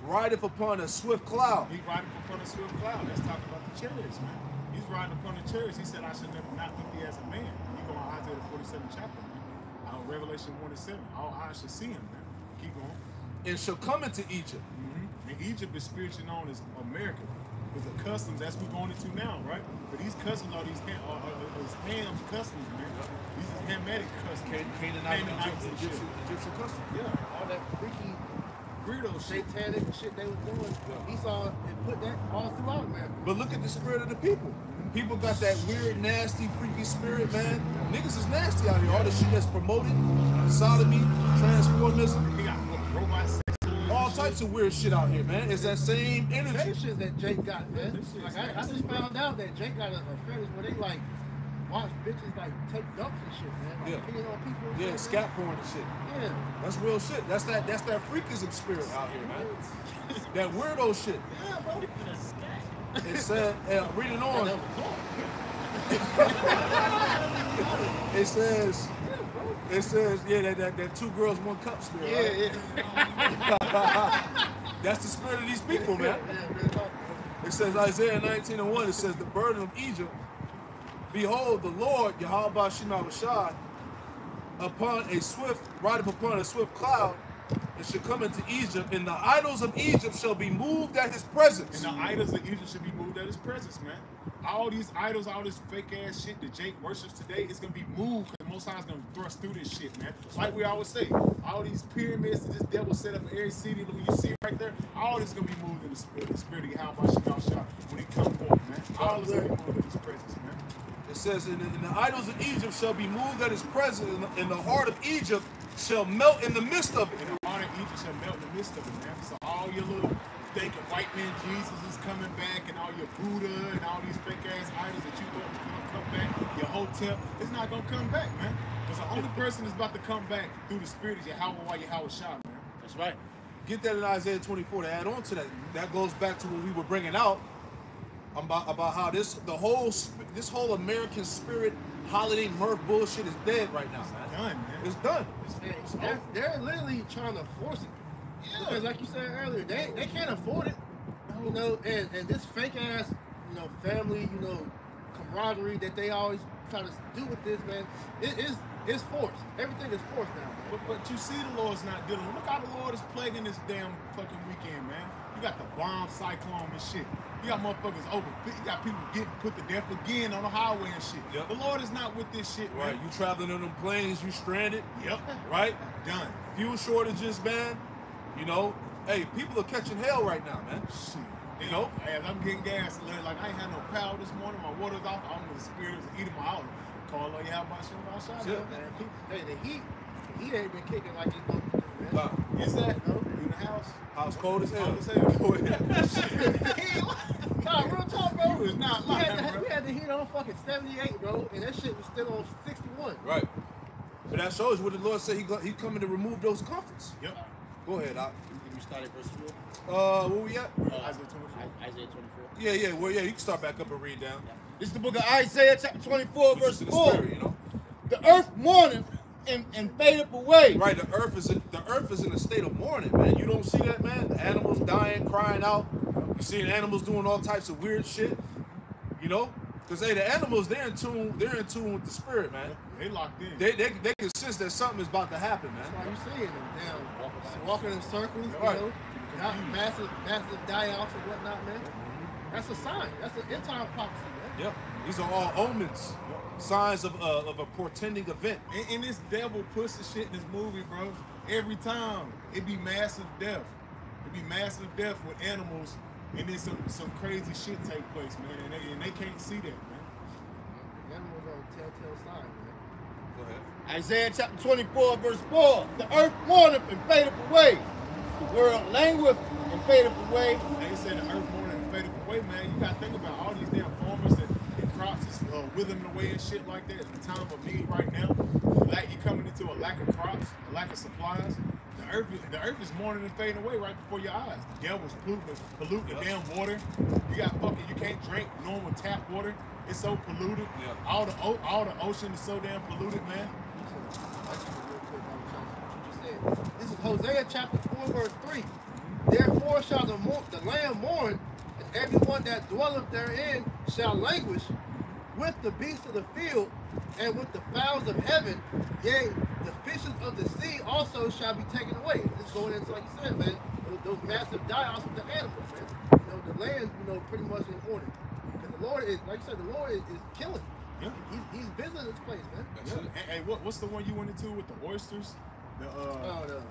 rideth upon a swift cloud. He riding upon a swift cloud. Let's talk about the chariots, man. He's riding upon the chariots. He said, I should never not look thee as a man. You go on Isaiah the 47th chapter, man. Revelation 1:7. All eyes should see him, man. Keep going. And shall come into Egypt. And Egypt is spiritually known as America. Because the customs, that's what we're going into now, right? But these customs are these Ham's customs, man. These is Hamitic customs. Canaanite, Egyptian customs. Yeah, all that freaky Greedo shit. satanic shit they was doing. Esau and put that all throughout, man. But look at the spirit of the people. People got that weird, nasty, freaky spirit, man. Niggas is nasty out here. All the shit that's promoted, sodomy, transformism. He got robot sex. All types of weird shit out here, man. It's that same That energy. shit that Jake got, man. Like I just found out that Jake got a fetish where they like watch bitches like take dumps and shit, man. Like, Yeah. peeing on people. and Yeah, shit, scat porn and shit. man. Yeah. That's real shit. That's that freakism spirit out here, man. That weirdo shit. Yeah, bro. It said, read it on. It says, yeah, that 2 girls, 1 cup spirit. Yeah, Right? That's the spirit of these people, man. Yeah, real talk. It says Isaiah 19:1. It says the burden of Egypt Behold, the Lord, Yahweh Shema Shai, riding upon a swift cloud, and shall come into Egypt, and the idols of Egypt shall be moved at his presence. And the idols of Egypt should be moved at his presence, man. All these idols, all this fake ass shit that Jake worships today, it's gonna be moved because Most High is gonna thrust through this shit, man. Like we always say, all these pyramids that this devil set up in every city that you see right there, all this is gonna be moved in the spirit of Yahweh Shema Shai when he comes forth, man. All this is gonna be moved in his presence, man. It says, and the idols of Egypt shall be moved at his presence, and the heart of Egypt shall melt in the midst of it. And the heart of Egypt shall melt in the midst of it, man. So all your little thinking white man Jesus is coming back, and all your Buddha and all these fake ass idols that you thought was gonna come back, your hotel, it's not gonna come back, man. Because the only person that's about to come back through the spirit is Yahweh Shai, man. That's right. Get that in Isaiah 24 to add on to that. That goes back to what we were bringing out about how this whole American spirit holiday mirth bullshit is dead right now, man. Done, man. It's done. They're literally trying to force it. Because like you said earlier, they can't afford it. You know, and this fake ass, you know, family, you know, camaraderie that they always try to do with this, man, it's forced. Everything is forced now, man. But you see the Lord's not dealing. Look how the Lord is plaguing this damn fucking weekend, man. You got the bomb cyclone and shit. You got motherfuckers over. You got people getting put to death again on the highway and shit. Yep. The Lord is not with this shit, man. Right, you traveling on them planes, you stranded. Yep. Right? Done. Fuel shortages, man. You know, hey, people are catching hell right now, man. Shit. You know? As I'm getting gas, like I ain't had no power this morning. My water's off. I'm in the spirit is eating my olive. Call on Yahweh Shai. Yeah, man. Hey, the heat ain't been kicking like it's supposed to do, man. Is that? No? In the house? House cold as hell. Cold as hell. Nah, real talk, bro. It's not we lying, had, bro. we had the heat on fucking 78, bro, and that shit was still on 61. Right. But that shows what the Lord said he coming to remove those comforts. Yep. Go ahead, Doc. You started verse 4? Where we at? Isaiah 24. Isaiah 24. Yeah, well, yeah, you can start back up and read down. This is the book of Isaiah, chapter 24, Which verse is in the 4. spirit, you know? The earth mourneth and fadeth away. Right, the earth is in a state of mourning, man. You don't see that, man? The animals dying, crying out. You see the animals doing all types of weird shit. You know? Because hey, the animals, they're in tune with the spirit, man. They locked in. They can sense that something is about to happen, That's man. why you seeing them down, walking in circles, Right. you know, not massive die-offs and whatnot, man. That's a sign. That's an end time prophecy, man. Yep. These are all omens, signs of a portending event. And this devil pussy shit in this movie, bro, every time it be massive death. It be massive death with animals, and then some crazy shit take place, man. And they can't see that, man. Animals are a telltale sign, man. Go ahead. Isaiah chapter 24, verse 4. The earth mourneth and fadeth away. The world langueth and fadeth away. They said the earth more than faded away, man. You gotta think about all these damn farmers and crops is withering away and shit like that. It's the time of need right now. Like you coming into a lack of crops, a lack of supplies. The earth is mourning and fading away right before your eyes. The devil's polluting the damn water. You can't drink normal tap water. It's so polluted. Yeah. All the ocean is so damn polluted, man. This is Hosea chapter 4, verse 3. Therefore shall the land mourn, and everyone that dwelleth therein shall languish with the beasts of the field and with the fowls of heaven. Yea, the fishes of the sea also shall be taken away. This is going into, like you said, man, those massive die-offs with the animals, man. You know, the land, you know, pretty much in order. Because the Lord is, like you said, the Lord is killing. Yeah. He's visiting this place, man. Yeah. Hey, what's the one you went into with the oysters? The Oh, no.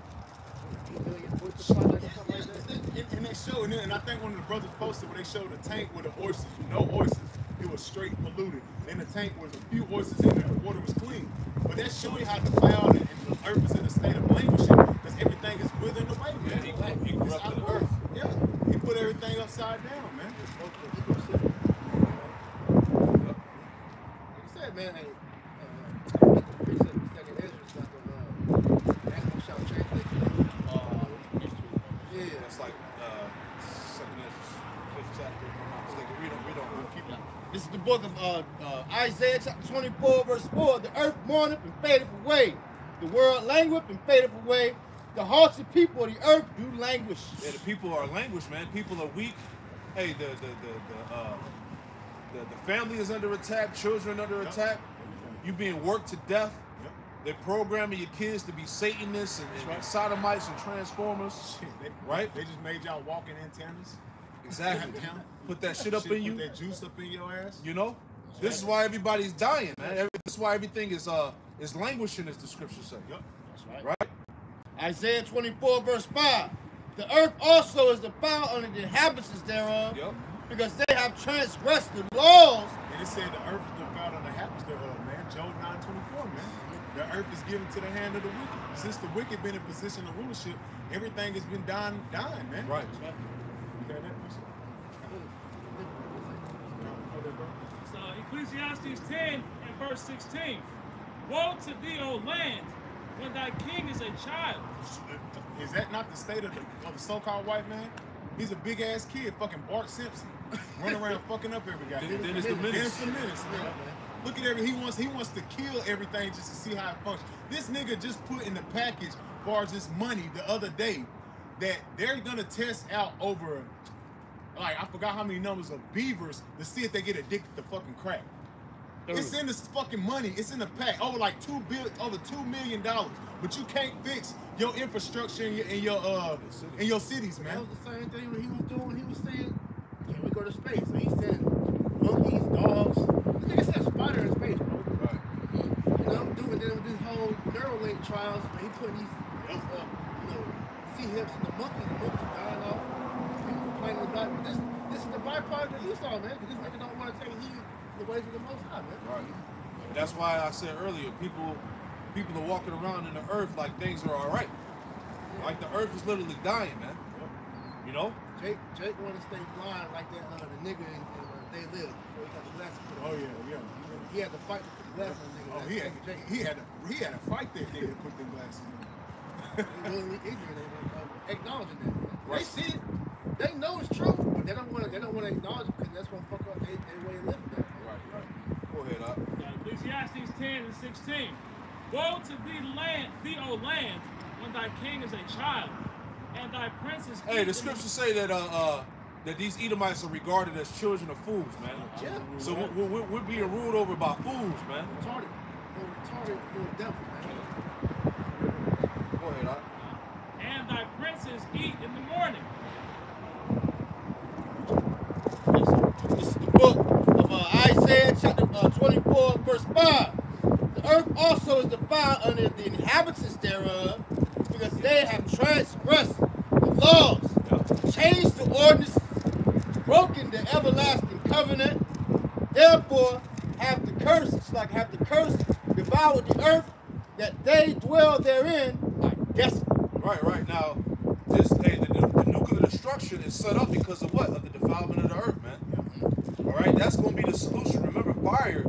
8 million oyster project or something like that. and they showed, and I think one of the brothers posted where they showed a tank with the oysters, with no oysters. It was straight polluted. In the tank was a few oysters in there. The water was clean. But that shows you how the cloud and the earth is in a state of languishing because everything is withering away, man. He corrupted the earth. Yeah. He put everything upside down, man. Like you said, man, hey, the precept in Second Ezra about the animal shall translate. Yeah. That's like second Ezra, 5th chapter. If I'm not mistaken. Read on. We'll keep it. This is the book of Isaiah chapter 24, verse 4. The earth mourneth and fadeth away. The world languisheth and fadeth away. The hearts of people of the earth do languish. Yeah, the people are languished, man. People are weak. Hey, the family is under attack, children under attack. You being worked to death. They're programming your kids to be Satanists and sodomites and transformers. Shit, right? They just made y'all walking antennas. Exactly. Put that shit up in you. Put that juice up in your ass. You know? This is why everybody's dying, man. This is why everything is languishing, as the scriptures say. Yep. That's Right? Isaiah 24 verse 5. The earth also is defiled under the inhabitants thereof, Yep. because they have transgressed the laws. And it said the earth is defiled on the habits thereof, man. Job 9:24, man. The earth is given to the hand of the wicked. Since the wicked been in position of rulership, everything has been dying, man. Right. You got that? So Ecclesiastes 10 and verse 16. Woe to thee, O land, when thy king is a child. Is that not the state of the so-called white man? He's a big ass kid, fucking Bart Simpson, running around fucking up every guy. Then it's the menace. Dennis the Menace, man. Look at he wants to kill everything just to see how it functions. This nigga just put in the package as far as this money the other day that they're gonna test out over, like, I forgot how many numbers of beavers to see if they get addicted to fucking crack. It's in this fucking money. It's in the pack. Over like $2 million. But you can't fix your infrastructure in your cities, That man. was the same thing when he was doing. He was saying, "Can we go to space?" So he said, "Monkeys, dogs." The nigga said spider in space, bro. Right. You know, doing then with this whole Neuralink trials, where he putting these, sea hips in the monkeys dying off. People complaining about it. This is the byproduct of Esau, man. Because this nigga don't want to take heed the ways of the Most High, man. Right. That's why I said earlier, people are walking around in the earth like things are all right. Like the earth is literally dying, man. You know? Jake wanted to stay blind like that the nigga in They Live. Before he got the glasses put on. Oh yeah. He had to fight with the glasses on the nigga. Oh, he had to fight that nigga to put them glasses on. He's really ignorant of acknowledging that. Right. They see it. They know it's true, but they don't want to acknowledge it because that's gonna fuck up their way of living. Right. Go ahead, up. Ecclesiastes 10 and 16. Woe to thee, O land, when thy king is a child, and thy princes. Hey, the scriptures say that that these Edomites are regarded as children of fools, man. Yeah. So we're being ruled over by fools, man. Retarded. They're retarded little devil, man. Go ahead, up. And thy princes eat in the morning. This is the book of Isaiah chapter 24 verse 5. The earth also is defiled under the inhabitants thereof, because they have transgressed the laws, changed the ordinance, broken the everlasting covenant. Therefore have the curse devoured the earth, that they dwell therein are desolate. Right. Now, the nuclear destruction is set up because of what? Of the defilement of the earth, man. All right, that's going to be the solution. Remember, fire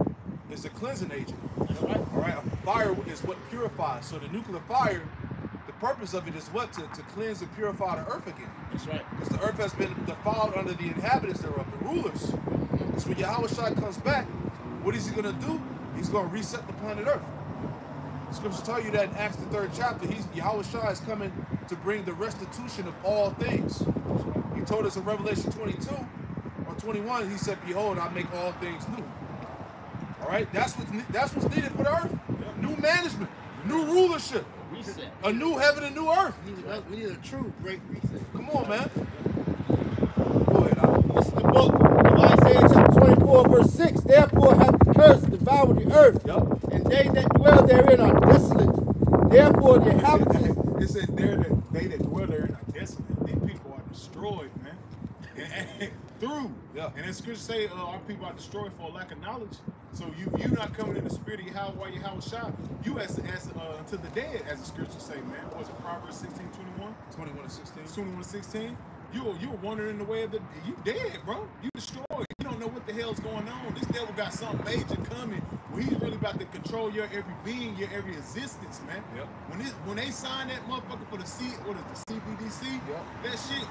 is a cleansing agent. That's right. All right, fire is what purifies. So the nuclear fire, the purpose of it is what? To cleanse and purify the earth again. That's right. Because the earth has been defiled under the inhabitants thereof, the rulers. So when Yahweh Shai comes back, what is he going to do? He's going to reset the planet Earth. The scriptures tell you that in Acts the 3rd chapter, Yahweh Shai is coming to bring the restitution of all things. He told us in Revelation 22 or 21, he said, "Behold, I make all things new." All right, that's what's needed for the earth. New management, new rulership, Reset. a new heaven and new earth. We need a true great reset. Come on, man. Go ahead, Al. This is the book of Isaiah chapter 24 verse 6. Therefore hath the curse devoured the earth, Yup. and they that dwell therein are desolate. Therefore the inhabitants. It said there that they that dwell therein are desolate. These people are destroyed, man. And through. Yeah. And the scriptures say our people are destroyed for lack of knowledge. So you not coming in the spirit of Yahweh Shai, you as unto the dead, as the scriptures say, man. What was it Proverbs 16:21? 21 to 16. 21:16. You're wandering the way of you dead, bro. You destroyed. You don't know what the hell's going on. This devil got something major coming where he's really about to control your every being, your every existence, man. Yep. When they signed that motherfucker for the CBDC, Yep. that shit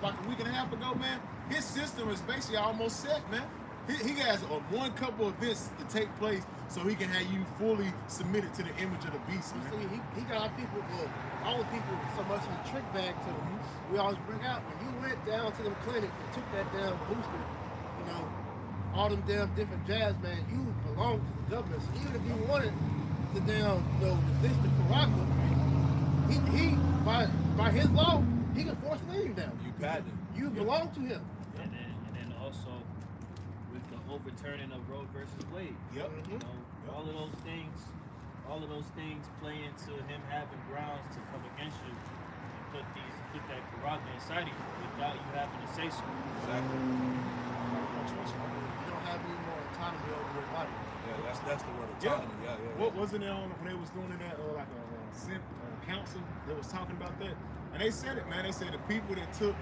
like a week and a half ago, man, his system is basically almost set, man. He has one couple events to take place so he can have you fully submitted to the image of the beast, You man. see, he got our people, all the people, so much of a trick bag to them. We always bring out, when you went down to the clinic and took that damn booster, all them damn different jazz, man, you belong to the government. So even if you wanted to damn, resist the Karaka, he by his law, he can force leave down. You patent. You belong to him. And then also with the overturning of Roe versus Wade. Yep. You know, all of those things play into him having grounds to come against you and put that Karaka inside of you without you having to say so. Exactly. You don't have any more autonomy over your body. Yeah, that's the word autonomy. Yeah. What wasn't it on when they was doing it at like a council that was talking about that? And they said it, man. They said the people that took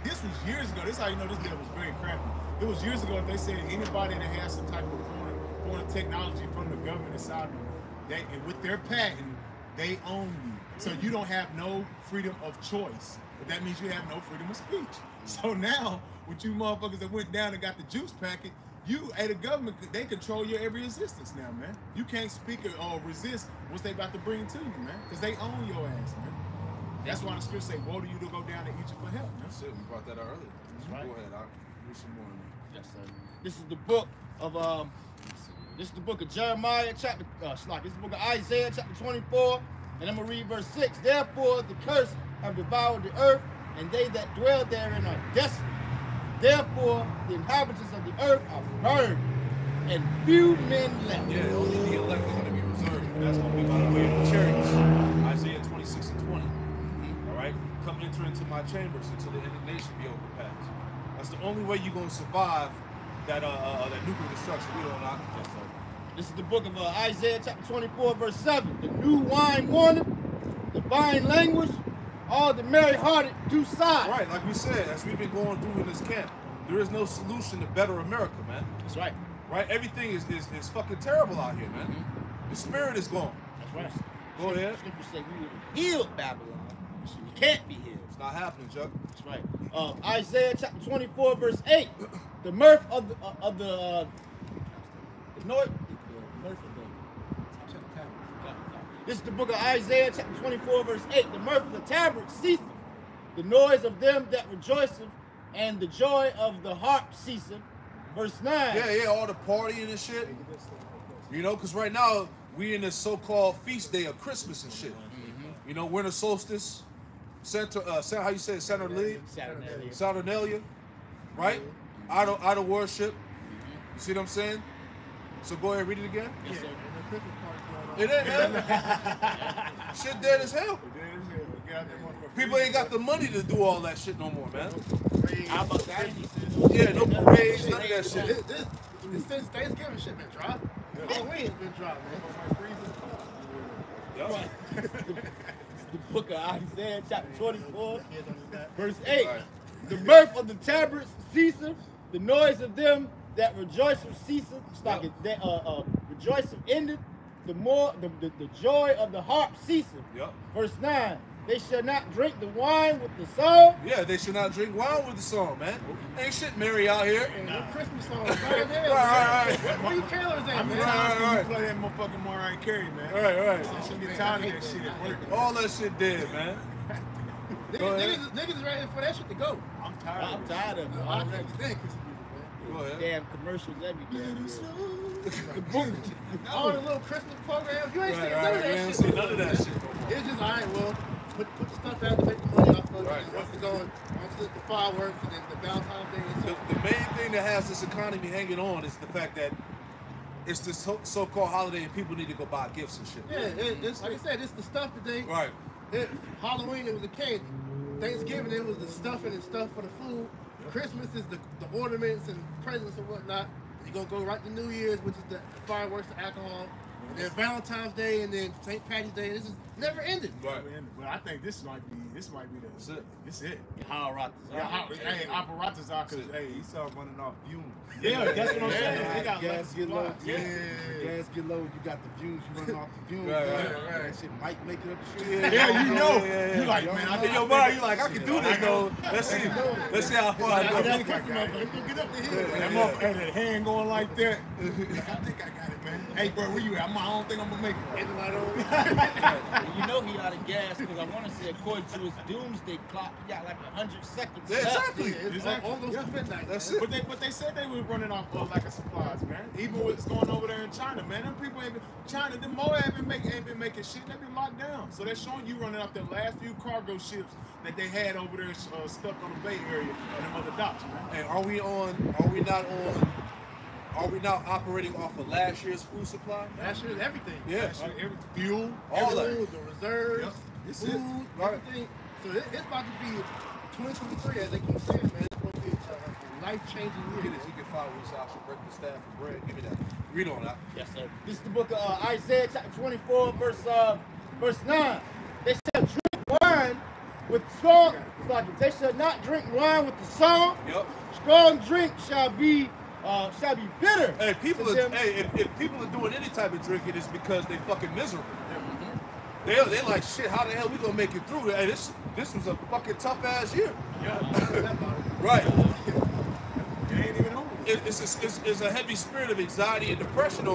this was years ago. This is how you know this bill was very crappy. It was years ago. They said anybody that has some type of foreign technology from the government inside them, and with their patent, they own you. So you don't have no freedom of choice. But that means you have no freedom of speech. So now, with you motherfuckers that went down and got the juice packet, you, the government, they control your every existence now, man. You can't speak or resist what they about to bring to you, man, because they own your ass, man. That's why the scripture say, woe to you to go down to Egypt for help, man. That's it. We brought that out earlier. That's right. Go ahead, I'll read some more in there. Yes, sir. This is the book of Jeremiah, this is the book of Isaiah, chapter 24, and I'm gonna read verse 6. Therefore, the curse have devoured the earth, and they that dwell therein are desolate. Therefore, the inhabitants of the earth are burned, and few men left. Yeah, only the elect are going to be reserved. That's going to be by the way of the chariots. Isaiah 26 and 20. All right? Come enter into my chambers until the indignation be overpassed. That's the only way you're going to survive that nuclear destruction. We don't know. Yes, sir. This is the book of Isaiah chapter 24, verse 7. The new wine warneth, the vine language, all the merry-hearted do sigh. Right, like we said, as we've been going through in this camp, there is no solution to better America, man. That's right. Right? Everything is fucking terrible out here, man. The spirit is gone. That's right. Go ahead. Scripture say we would have healed Babylon. You can't be healed. It's not happening, Chuck. That's right. Isaiah chapter 24, verse 8. The mirth of the north. This is the book of Isaiah chapter 24, verse 8. The mirth of the tabrets ceaseth, the noise of them that rejoiceth, and the joy of the harp ceaseth. Verse 9. Yeah, all the partying and shit. You know, because right now, we in this so-called feast day of Christmas and shit. You know, winter solstice, how you say it, Saturnalia? Saturnalia, right? Idol worship. You see what I'm saying? So go ahead, read it again. Yes, sir. It ain't, man. Shit dead as hell. People ain't got the money to do all that shit no more, man. How about that? Yeah, no parades, none of that shit. This since Thanksgiving shit been dry. Halloween's been dry, man. The book of Isaiah, chapter 24, verse 8. The mirth of the tabrets ceaseth, the noise of them that rejoiceth ceaseth. It's like rejoiceth endeth. The joy of the harp ceaseth. Yep. Verse 9. They shall not drink the wine with the song. Yeah, they should not drink wine with the song, man. Ain't shit merry out here. And no Christmas songs. Right. Right. Where you killers at, man? Right. Play that motherfucking Mariah Carey, man. Right. I should get tired of that shit at work. All that shit dead, man. Niggas is ready for that shit to go. I'm tired I'm of tired of it. I can't stand Christmas music, man. Go ahead. Damn commercials every damn year. All the little Christmas programs, you ain't seen none of You that ain't shit. seen none of that shit. It's just, all right, well, put the stuff out to make the money off of it. Right. Once it goes, once the fireworks and then the Valentine's Day and stuff. The main thing that has this economy hanging on is the fact that it's this so-called holiday and people need to go buy gifts and shit. Yeah, it's like I said, it's the stuff that they. Right. Halloween, it was the candy. Thanksgiving, it was the stuffing and stuff for the food. Christmas is the ornaments and presents and whatnot. You're going to go right to New Year's, which is the fireworks, the alcohol. And then Valentine's Day and then St. Patty's Day. This is never ended. Right. But I think this might be the. That's it. This it. How rock Hey, apparatus are because hey, He saw running off fumes. yeah, that's what I'm saying. Yeah, They got gas get low. Yeah. Gas get low. You got the fumes. You running off the fumes. Right. That shit might make it up the street. Yeah, you know. Yeah. You like, man, I In think your mind, you like, I can do this though. Let's see how far I I go. think I got it. Get up the hill. That motherfucker had that hand going like that. I think I got it, man. Hey, bro, where you at? I don't think I'm gonna make it. You know he out of gas because I want to say according to his doomsday clock, You got like 100 seconds. Yeah, left. exactly. Yeah, it's Exactly. almost Yeah. midnight. That's man. it. But they said they were running off lack of supplies, man. Even what's going over there in China, man. Them people ain't been, China, the Moab ain't been making shit. They've been locked down. So they're showing you running off the last few cargo ships that they had over there stuck on the Bay Area and them other docks, man. Hey, are we not operating off of last year's food supply? Last year's everything. Yeah. Every fuel, All Fuel, that. the reserves, Yep. This food, it. Right. everything. So it's about to be 2023, as they keep saying, man. It's going to be a life-changing Get year. it. You can follow us out. Should break the staff of bread. Give me that. Read on that. Yes, sir. This is the book of Isaiah, chapter 24, verse 9. They shall drink wine with strong. They shall not drink wine with the song. Yep. Strong drink shall be bitter. Hey, people to are, them. hey, if people are doing any type of drinking, it's because they fucking miserable. They like, shit, how the hell we gonna make it through? Hey, this was a fucking tough ass year. Right. It ain't even over. It's a heavy spirit of anxiety and depression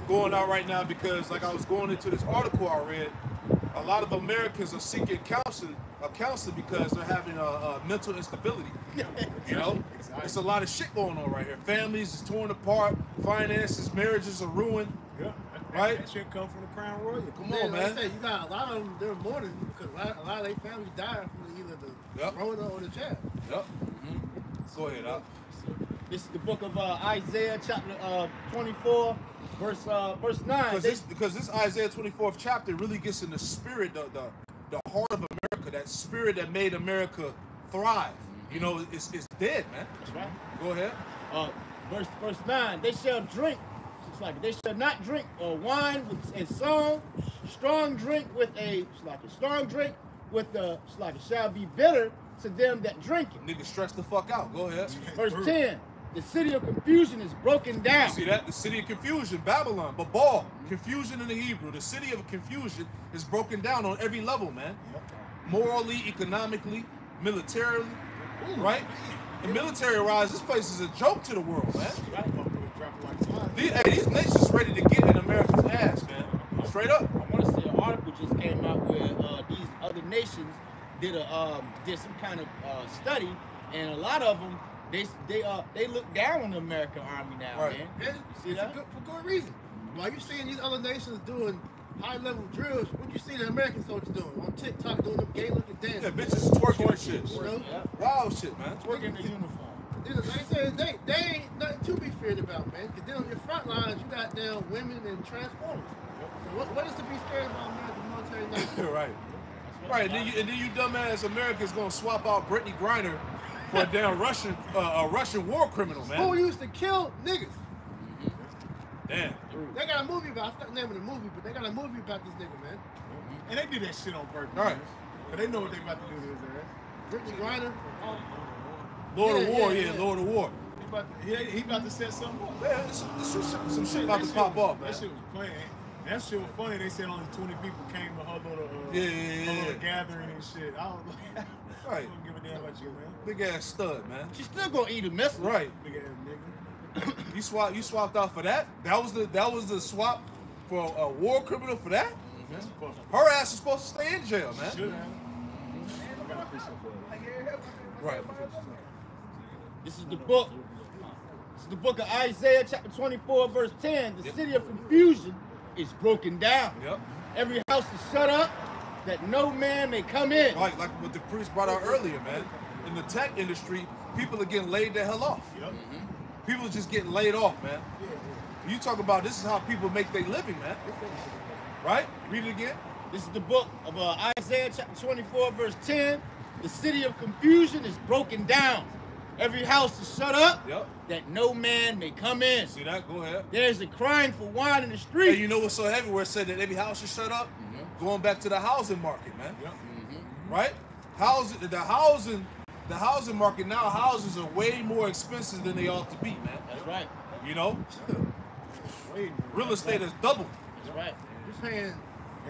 going on right now because, like, I was going into this article I read, a lot of Americans are seeking counseling because they're having a mental instability. You know, it's a lot of shit going on right here. Families is torn apart, finances, marriages are ruined. Yeah. Right? That shit come from the Crown Royal. Come Yeah, on, like man. I said, you got a lot of them, they're mourning because a lot of their families died from either the Yep. corona or the jab. Yep. Go ahead, Al. This is the book of Isaiah, chapter 24, verse 9. Because this Isaiah 24th chapter really gets in the spirit, the heart of America, that spirit that made America thrive. You know, it's dead, man. That's right. Go ahead. Verse 9. They shall drink. It's like they shall not drink wine with a song. Strong drink with a shall be bitter to them that drink it. Nigga, stress the fuck out. Go ahead. Verse 10. The city of confusion is broken down. See that? The city of confusion, Babylon, Babal, confusion in the Hebrew. The city of confusion is broken down on every level, man. Morally, economically, militarily, right? The military rise, this place is a joke to the world, man. These nations ready to get in America's ass, man. Straight up. I want to say an article just came out where these other nations did some kind of study, and a lot of them they look down on the American army now, Right. man. Yeah, See it's that? for good reason. While you're seeing these other nations doing high-level drills, what you see the American soldiers doing on TikTok, doing them gay-looking dances. Yeah, bitches twerking and shit. You know? Yeah. Wild shit, man. Working in the uniform. Like I said, they ain't nothing to be feared about, man. Because then on your front lines, you got down women and transformers. So what is to be scared about American military now? Right. Right, and then you dumbass Americans gonna swap out Brittany Griner for a damn Russian war criminal, Who man. used to kill niggas? Damn. They got a movie about, I forgot the name of the movie, but they got a movie about this nigga, man. And they did that shit on purpose. Right. But they know what they about to do to his ass. Brittany Griner. Lord of Yeah, War, yeah, yeah, yeah. Lord of War. He about to set something up. Yeah, some shit about to pop off, man. That shit was playing. That shit was funny. They said only 20 people came to her little, her Yeah. little gathering and shit. I was like, Right. I don't give a damn about you, man. Big ass stud, man. She's still gonna eat a missile. Right. Big ass nigga. You swapped out for that? That was the swap for a war criminal for that? That's fucking Her ass is supposed to stay in jail, man. should have. I got a picture for it. Right. This is the book. This is the book of Isaiah, chapter 24, verse 10. The city of confusion is broken down. Yep. Every house is shut up, that no man may come in. Like what the priest brought out earlier, man. In the tech industry, people are getting laid the hell off. Yep. People are just getting laid off, man. You talk about this is how people make their living, man. Right? Read it again. This is the book of Isaiah, chapter 24, verse 10. The city of confusion is broken down. Every house is shut up, Yep. that no man may come in. See that? Go ahead. There's a crying for wine in the streets. Hey, you know what's so heavy where it said that every house is shut up? Going back to the housing market, man. Yep. Right? The housing market now, houses are way more expensive than they ought to be, man. That's right. You know? Wait. Real estate has doubled. That's right. You're paying,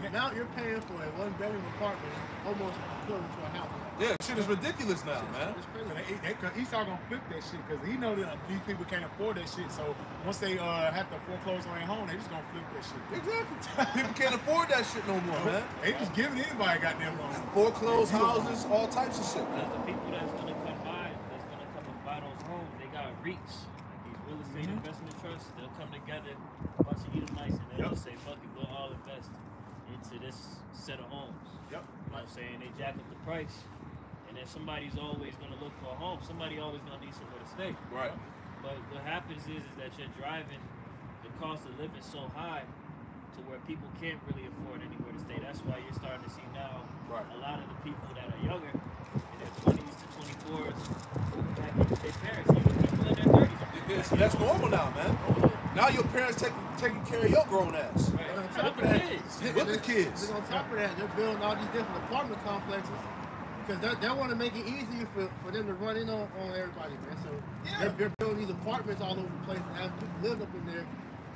the amount you're paying for a one-bedroom apartment is almost equivalent to a house. Yeah, shit is ridiculous now, man. It's crazy. Esau gonna flip that shit because he know that these people can't afford that shit. So once they have to foreclose on their home, they just gonna flip that shit. Exactly. People can't afford that shit no more, man. They just giving anybody goddamn loan. Foreclosed houses, all types of shit, Because man. the people that's gonna come and buy those homes, they got reach. Like these real estate investment trusts, they'll come together, a bunch of Edomites, and they'll just say, fuck it, we'll all invest into this set of homes. Yep. You know what I'm saying? They jack up the price, and then somebody's always gonna look for a home. Somebody always gonna need somewhere to stay. Right. But what happens is that you're driving the cost of living so high to where people can't really afford anywhere to stay. That's why you're starting to see now a lot of the people that are younger, in their 20s to 24s, moving back in with their parents, even people in their 30s. That's normal now, man. Now your parents taking care of your grown ass. Right. On With top the of that, kids. With the kids. Then on top of that, they're building all these different apartment complexes because they want to make it easier for them to run in on everybody, man. So they're building these apartments all over the place and having people live up in there.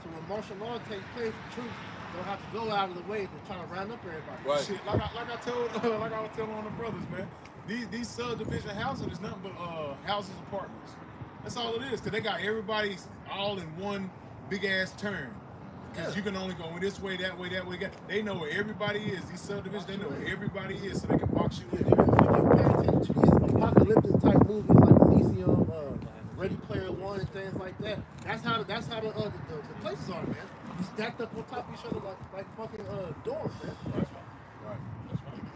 So when martial law takes place, the troops don't have to go out of the way to try to round up everybody. Right. Shit, like I told, like I was telling on the brothers, man. These subdivision housing is nothing but houses, apartments. That's all it is, cause they got everybody all in one big ass turn. Cause you can only go this way, that way, that way. They know where everybody is. These subdivisions, they know where everybody is, so they can box you in. If you pay attention to these apocalyptic type movies like Elysium, Ready Player One, and things like that, that's how the places are, man. You stacked up on top of each other like fucking dorms, man. Right.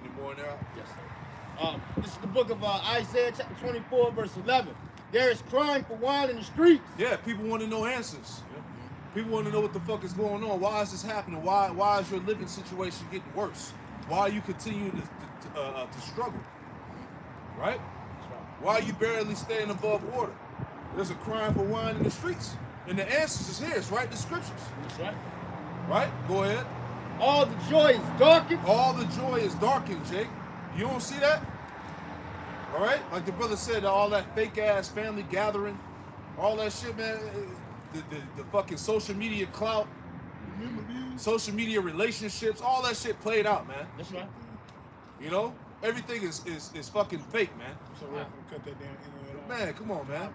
Any more in there? Yes, sir. This is the book of Isaiah chapter 24, verse 11. There is crime for wine in the streets. Yeah, people want to know answers. People want to know what the fuck is going on. Why is this happening? Why is your living situation getting worse? Why are you continuing to struggle? Right? Why are you barely staying above water? There's a crime for wine in the streets. And the answers is here. It's right in the scriptures. That's right. Right? Go ahead. All the joy is darkened. All the joy is darkened, Jake. You don't see that? All right? Like the brother said, all that fake ass family gathering, all that shit, man. The fucking social media clout, social media relationships, all that shit played out, man. That's right. You know? Everything is fucking fake, man. I'm so ready to cut that damn internet off. Man, come on, man.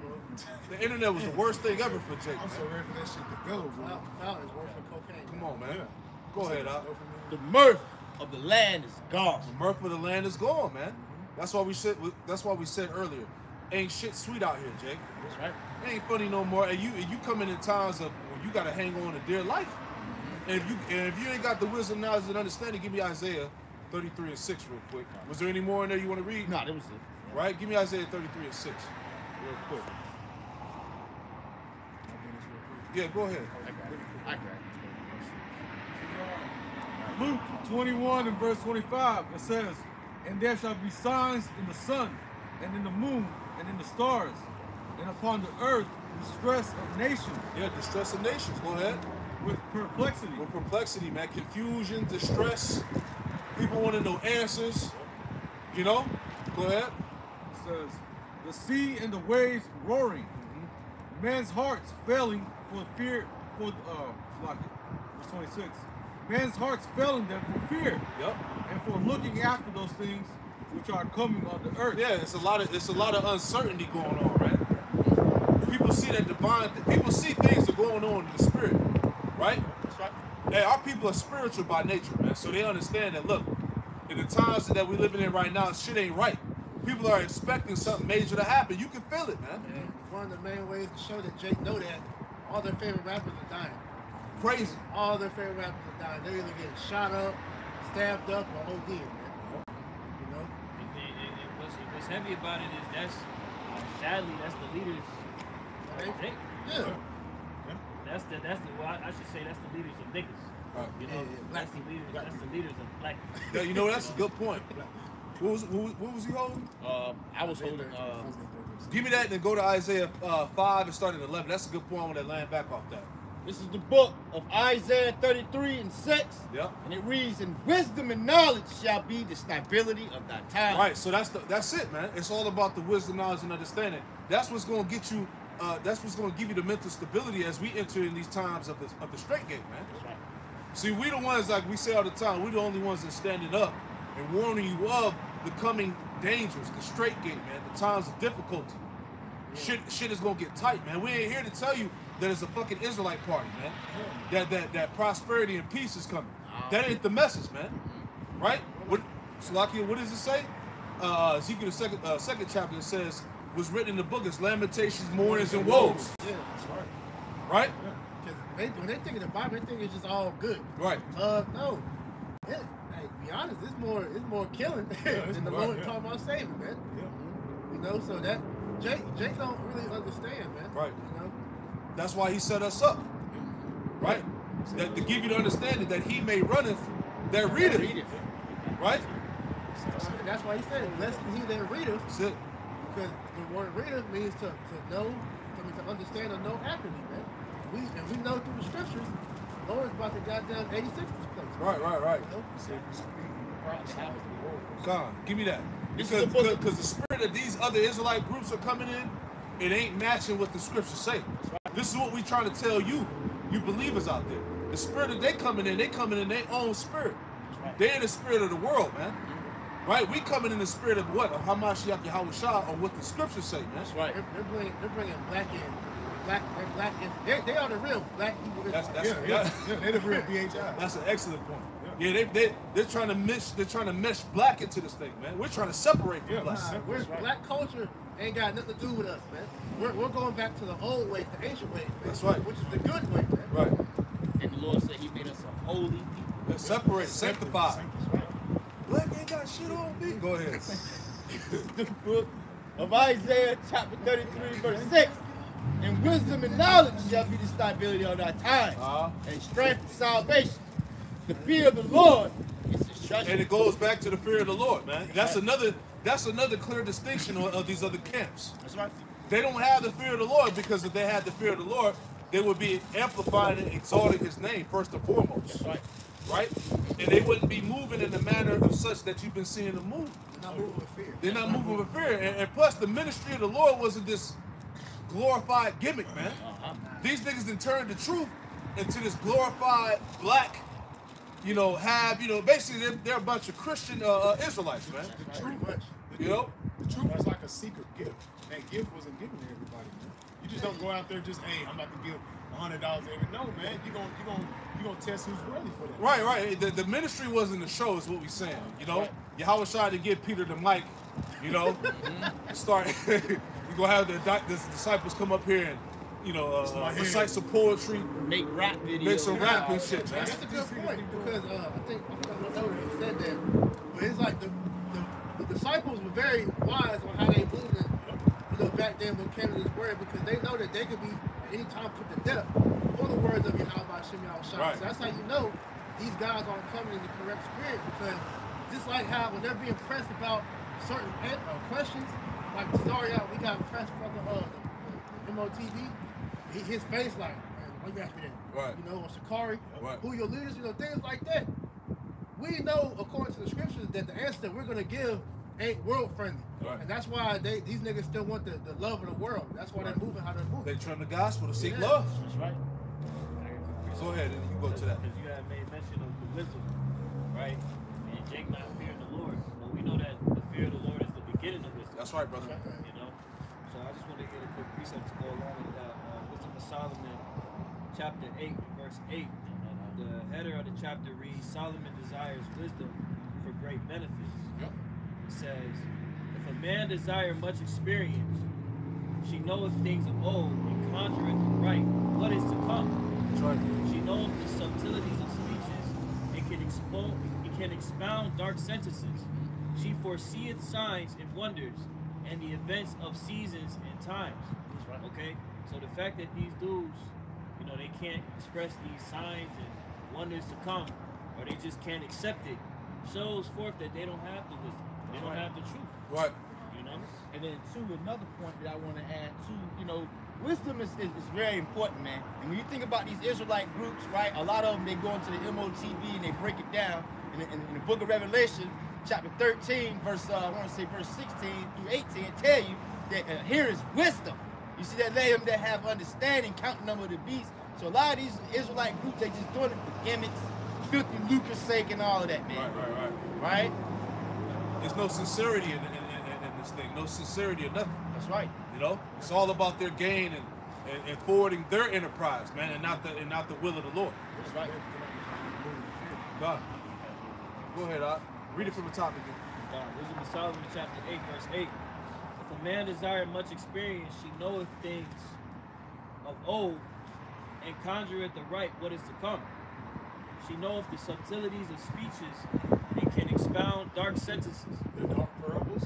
The internet was the worst thing ever for Jake, I'm man. so ready for that shit to go, bro. Clout is worse than cocaine. Come on, man. Go ahead, Al. The mirth of the land is gone. The mirth of the land is gone, man. That's why we said earlier, ain't shit sweet out here, Jake. That's right. It ain't funny no more. And you coming in times of when you gotta hang on to dear life. And if you ain't got the wisdom, knowledge, and understanding, give me Isaiah 33 and 6 real quick. Was there any more in there you want to read? No, that was it. Right? Give me Isaiah 33 and 6 real quick. Yeah, go ahead. I got it. Luke 21 and verse 25, it says, and there shall be signs in the sun, and in the moon, and in the stars, and upon the earth distress of nations. Yeah, distress of nations. Go ahead. With perplexity. With perplexity, man. Confusion, distress. People want to know answers. You know? Go ahead. It says, the sea and the waves roaring, men's hearts failing for fear, verse 26. Men's hearts failing them for fear. Yep. And for looking after those things which are coming on the earth. Yeah, it's a lot of uncertainty going on, right? People see that people see things that are going on in the spirit, right? That's right. Hey, our people are spiritual by nature, man. So they understand that, look, in the times that we're living in right now, shit ain't right. People are expecting something major to happen. You can feel it, man. And one of the main ways to show that Jake know that all their favorite rappers are dying. Crazy. All their favorite rappers are dying. They're either getting shot up, stabbed up, or OD, man. You know? What's heavy about it is sadly that's the leaders. Right? Yeah. Yeah. Well, I should say that's the leaders of niggas. Right. You know, Black that's the leaders of black. Yeah, you know, that's a good point. What was he holding? I was holding. Give me that and then go to Isaiah 5 and start at 11. That's a good point. I want to land back off that. This is the book of Isaiah 33 and 6. Yep. And it reads, and wisdom and knowledge shall be the stability of thy time. Right, so that's it, man. It's all about the wisdom, knowledge, and understanding. That's what's going to get you. That's what's going to give you the mental stability as we enter in these times of the straight gate, man. That's right. See, we the ones, like we say all the time, we the only ones that's standing up and warning you of the coming dangers, the straight gate, man, the times of difficulty. Shit is gonna get tight, man. We ain't here to tell you that it's a fucking Israelite party, man. That prosperity and peace is coming. That ain't the message, man. Right? What, Salakia, what does it say? Ezekiel the second chapter, it says, was written in the book as lamentations, mournings, and woes. Yeah, that's right. Right? Because when they think of the Bible, they think it's just all good. Right. No. Hey, to be honest, it's more killing than the Lord talking about saving, man. You know, so that Jake don't really understand, man. Right. You know? That's why he set us up. Right? That, to give you the understanding that he may runneth that readeth. Right? And that's why he said, blessed is he that readeth. That's it. Because the word readeth means to know, to understand or know accurately, man. We know through the scriptures, the Lord's about to goddamn 86 this place. Right. You know? God, give me that. Because the spirit of these other Israelite groups are coming in, it ain't matching what the scriptures say. This is what we trying to tell you believers out there. The spirit that they coming in their own spirit. They're in the spirit of the world, man. Right? We coming in the spirit of what? Of Hamashiach Yahushua, or what the scriptures say, man. That's right. They're bringing black in. They are the real black people. They're the real BHI. That's an excellent point. Yeah, they're trying to mesh black into this thing, man. We're trying to separate from black. Black culture ain't got nothing to do with us, man. We're going back to the old ways, the ancient ways, man. That's right. Which is the good way, man. Right. And the Lord said he made us a holy people. They're separated, sanctified. Black ain't got shit on me. Go ahead. The book of Isaiah, chapter 33, verse 6. And wisdom and knowledge shall be the stability of our time, and strength and salvation. The fear of the Lord is instruction. And it goes back to the fear of the Lord, man. That's another clear distinction of these other camps. That's right. They don't have the fear of the Lord, because if they had the fear of the Lord, they would be amplifying and exalting his name first and foremost. That's right. Right? And they wouldn't be moving in the manner of such that you've been seeing them move. They're not moving with fear. They're not moving with fear. And plus, the ministry of the Lord wasn't this glorified gimmick, man. These niggas done turned the truth into this glorified black, basically they're a bunch of Christian Israelites, man. The truth, the truth is like a secret gift. That gift wasn't given to everybody, man. You just don't go out there just, hey, I'm about to give $100 every. No, man, you gonna test who's worthy for that. Right. The ministry wasn't the show, is what we saying. Yahweh tried to give Peter the mic, start. You gonna have the disciples come up here and recite some poetry, Make rap videos. make some rap and shit, man. That's a good point, because I think he said that. But it's like the disciples were very wise on how they moved it, back then when came to this word, because they know that they could be at any time put to death for the words of Yahweh Shem Yahushua. Right. So that's how you know these guys aren't coming in the correct spirit, because just like how when they're being pressed about certain questions, like Cesario, we got pressed from the MOTV, his face like, man, why you ask me that? Right. Or Shakari, Right. who your leaders, things like that. We know, according to the scriptures, that the answer that we're going to give ain't world friendly. Right. And that's why these niggas still want the love of the world. That's why they're moving how they're moving. They turn the gospel to seek Yeah. love. That's right. Go ahead, and you go to that. Because you had made mention of the wisdom, right? And Jake not fearing the Lord. But we know that the fear of the Lord is the beginning of wisdom. That's right, brother. So I just want to get a quick precept to go along with that. Wisdom of Solomon, chapter 8, verse 8. The header of the chapter reads, Solomon desires wisdom for great benefits. It says, if a man desire much experience, she knoweth things of old, and conjureth right what is to come. That's right. She knoweth the subtleties of speeches, and can expound dark sentences. She foreseeth signs and wonders, and the events of seasons and times. Okay, so the fact that these dudes, they can't express these signs and wonders to come, or they just can't accept it, shows forth that they don't have the wisdom. They don't have the truth. Right. And then another point that I want to add too, wisdom is very important, man. And when you think about these Israelite groups, right, a lot of them, they go into the MOTV and they break it down. In the book of Revelation, chapter 13, verse 16 through 18, tell you that here is wisdom. You see that they that have understanding, count the number of the beasts. So a lot of these Israelite groups, they just doing it for gimmicks, filthy lucre's sake and all of that, man. Right. Right? there's no sincerity in this thing. No sincerity or nothing. That's right. You know, it's all about their gain and forwarding their enterprise, man, and not the will of the Lord. That's right. God. Go ahead, Doc. Read it from the top again. Wisdom of Solomon, chapter 8, verse 8. If a man desire much experience, she knoweth things of old, and conjureth aright what is to come. She knoweth the subtleties of speeches, and can expound dark sentences. The dark parables,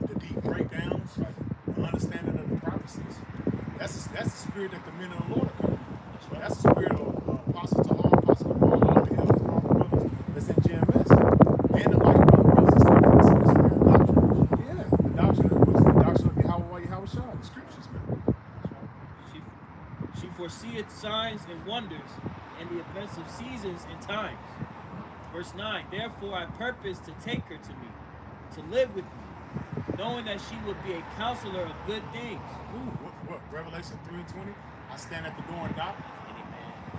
the deep breakdowns, the understanding of the prophecies. That's the spirit that the men of the Lord are coming. That's the spirit of Apostle Tahar, Apostle Paul, all the elders, all the brothers that's in GMS. And the light brothers and sisters. That's the spirit of doctrine. Yeah, the doctrine of Yahweh Shah, the scriptures, man. She foreseeth signs and wonders, and the events of seasons and times. Verse 9, therefore I purpose to take her to me, to live with me, knowing that she will be a counselor of good things. Ooh, what? Revelation 3:20? I stand at the door and knock.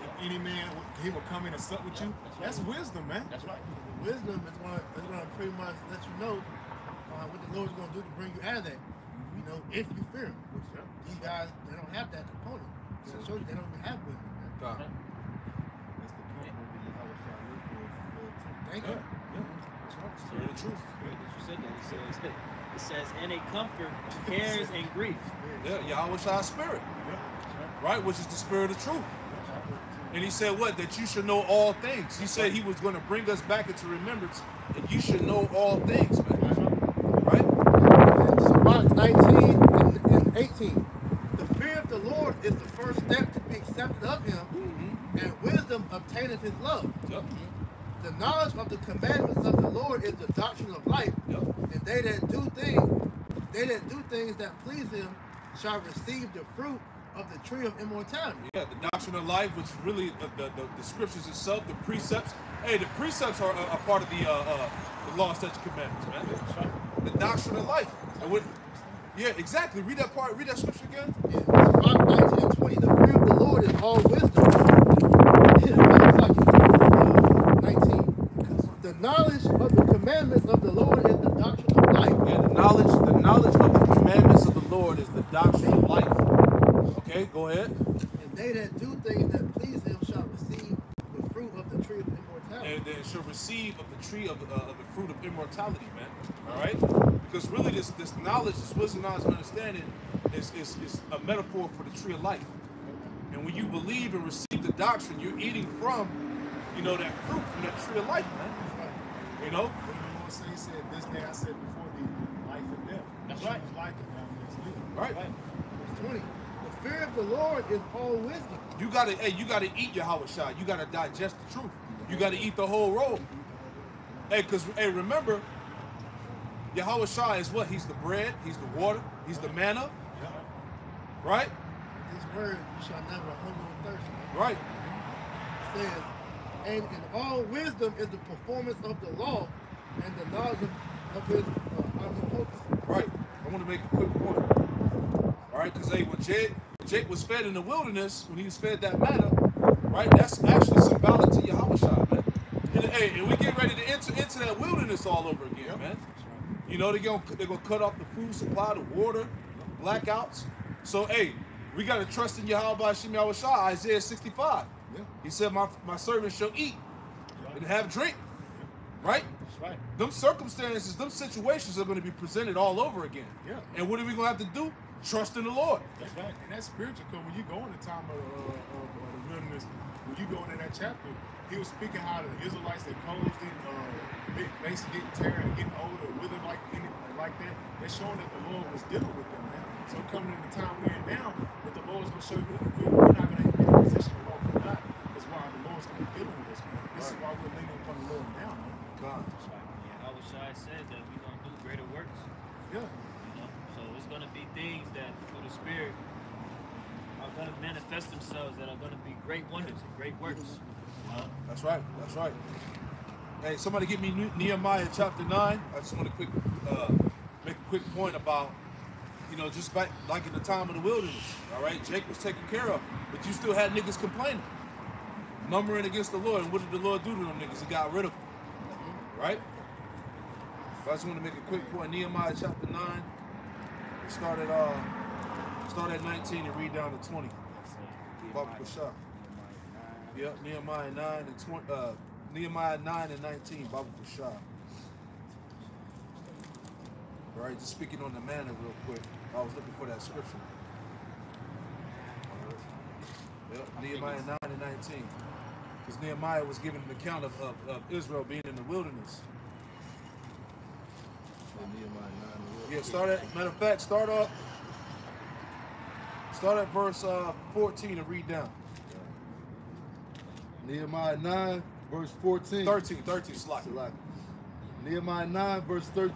If any man, he will come in and sup with you. That's wisdom, man. That's right. Wisdom is going to pretty much let you know what the Lord's going to do to bring you out of that. You know, if you fear Him. Which these guys, they don't have that component. So it shows you they don't even have wisdom. God. That's the point where Yahweh Shah looked for us to build to. Thank you. That's right. Spirit of truth. You said that. It says, and a comfort, cares, and grief. Yeah, Yahweh Shah's spirit. Right, which is the spirit of truth. And he said what? That you should know all things. He said he was going to bring us back into remembrance, and you should know all things, man. Right? Sirach 19 and 18. The fear of the Lord is the first step to be accepted of Him, and wisdom obtaineth His love. Yep. The knowledge of the commandments of the Lord is the doctrine of life, Yep. and they that do things that please Him shall receive the fruit of the tree of immortality. Yeah, the doctrine of life, which is really the scriptures itself, the precepts. Hey, the precepts are a part of the law, statutes, commandments, man. The doctrine of life. And what, yeah, exactly. Read that part. Read that scripture again. Yeah, Sirach 19 and 20. The fear of the Lord is all wisdom. Yeah, 19. The knowledge of the commandments of the Lord is the doctrine of life. Yeah, the knowledge of the commandments of the Lord is the doctrine of life. Okay, go ahead. And they that do things that please Him shall receive the fruit of the tree of immortality. And they shall receive of the tree of the fruit of immortality, man. All right? Because really this knowledge, this wisdom, knowledge, and understanding is a metaphor for the tree of life. And when you believe and receive the doctrine, you're eating from, that fruit from that tree of life, man. You know? What the Lord said, He said, this day I said before thee, life and death. That's right. Choose life and thou mayest live. Right? Verse 20. The fear of the Lord is all wisdom. You gotta eat Yahweh Shah. You gotta digest the truth. You gotta eat the whole roll. Remember, Yahweh Shah is what? He's the bread, He's the water, He's the manna. Right? This word you shall never hunger or thirst. Right. It says, and in all wisdom is the performance of the law and the knowledge of His omnipotence. Right. I want to make a quick point. All right, because when Jake was fed in the wilderness, when he was fed that manna, right? That's actually symbolic to Yahweh Shah, man. And we get ready to enter into that wilderness all over again, man. You know, they're gonna cut off the food supply, the water, blackouts. So we gotta trust in Yahweh Hashem Yahweh Shah, Isaiah 65. He said, my servants shall eat and have drink. Right? That's right. Them circumstances, them situations are going to be presented all over again. Yeah. And what are we going to have to do? Trust in the Lord. That's right. And that's spiritual, because when you go in the time of the wilderness, when you go into that chapter, he was speaking how the Israelites that closed in, basically getting tired and getting older, withered like that. They're showing that the Lord was dealing with them, man. So coming in the time we're in now, that the Lord's going to show you we're not going to be in a position to walk with God. That's why the Lord's going to be dealing with us, man. This is why we're leaning upon the Lord now, man. God. Yahweh Shai said that we're going to do greater works. Yeah. So it's going to be things that through the Spirit are going to manifest themselves that are going to be great wonders and great works. That's right. That's right. Hey, somebody give me Nehemiah chapter 9. I just want to make a quick point about, just back like in the time of the wilderness. All right, Jake was taken care of, but you still had niggas complaining, murmuring against the Lord. And what did the Lord do to them niggas? He got rid of them. Right? I just want to make a quick point. Nehemiah chapter 9. We start at 19 and read down to 20. Baruch Shah. Yep, Nehemiah 9 and 20. Nehemiah 9 and 19. Baruch Shah. All right, just speaking on the manna real quick. I was looking for that scripture. Yep, Nehemiah 9 and 19. Because Nehemiah was giving an account of Israel being in the wilderness. Yeah, matter of fact, start at verse 14 and read down. Nehemiah 9, verse 14. 13, slide. Nehemiah 9, verse 13.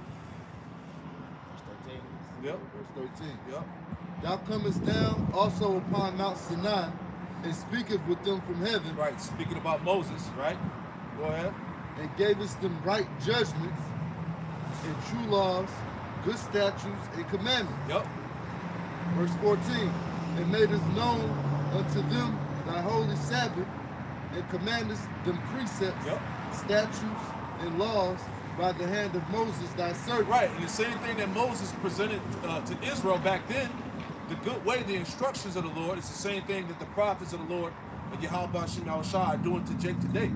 Yep. Verse 13. Yep. Thou comest down also upon Mount Sinai, and speaketh with them from heaven. Right, speaking about Moses, right? Go ahead. And gavest them right judgments, and true laws, good statutes, and commandments. Yep. Verse 14. And madest known unto them thy holy Sabbath, and commandest them precepts, Yep. statutes, and laws by the hand of Moses thy servant. Right, and the same thing that Moses presented to Israel back then, the good way, the instructions of the Lord, it's the same thing that the prophets of the Lord and Yahweh Shem Yahushua are doing to Jake today.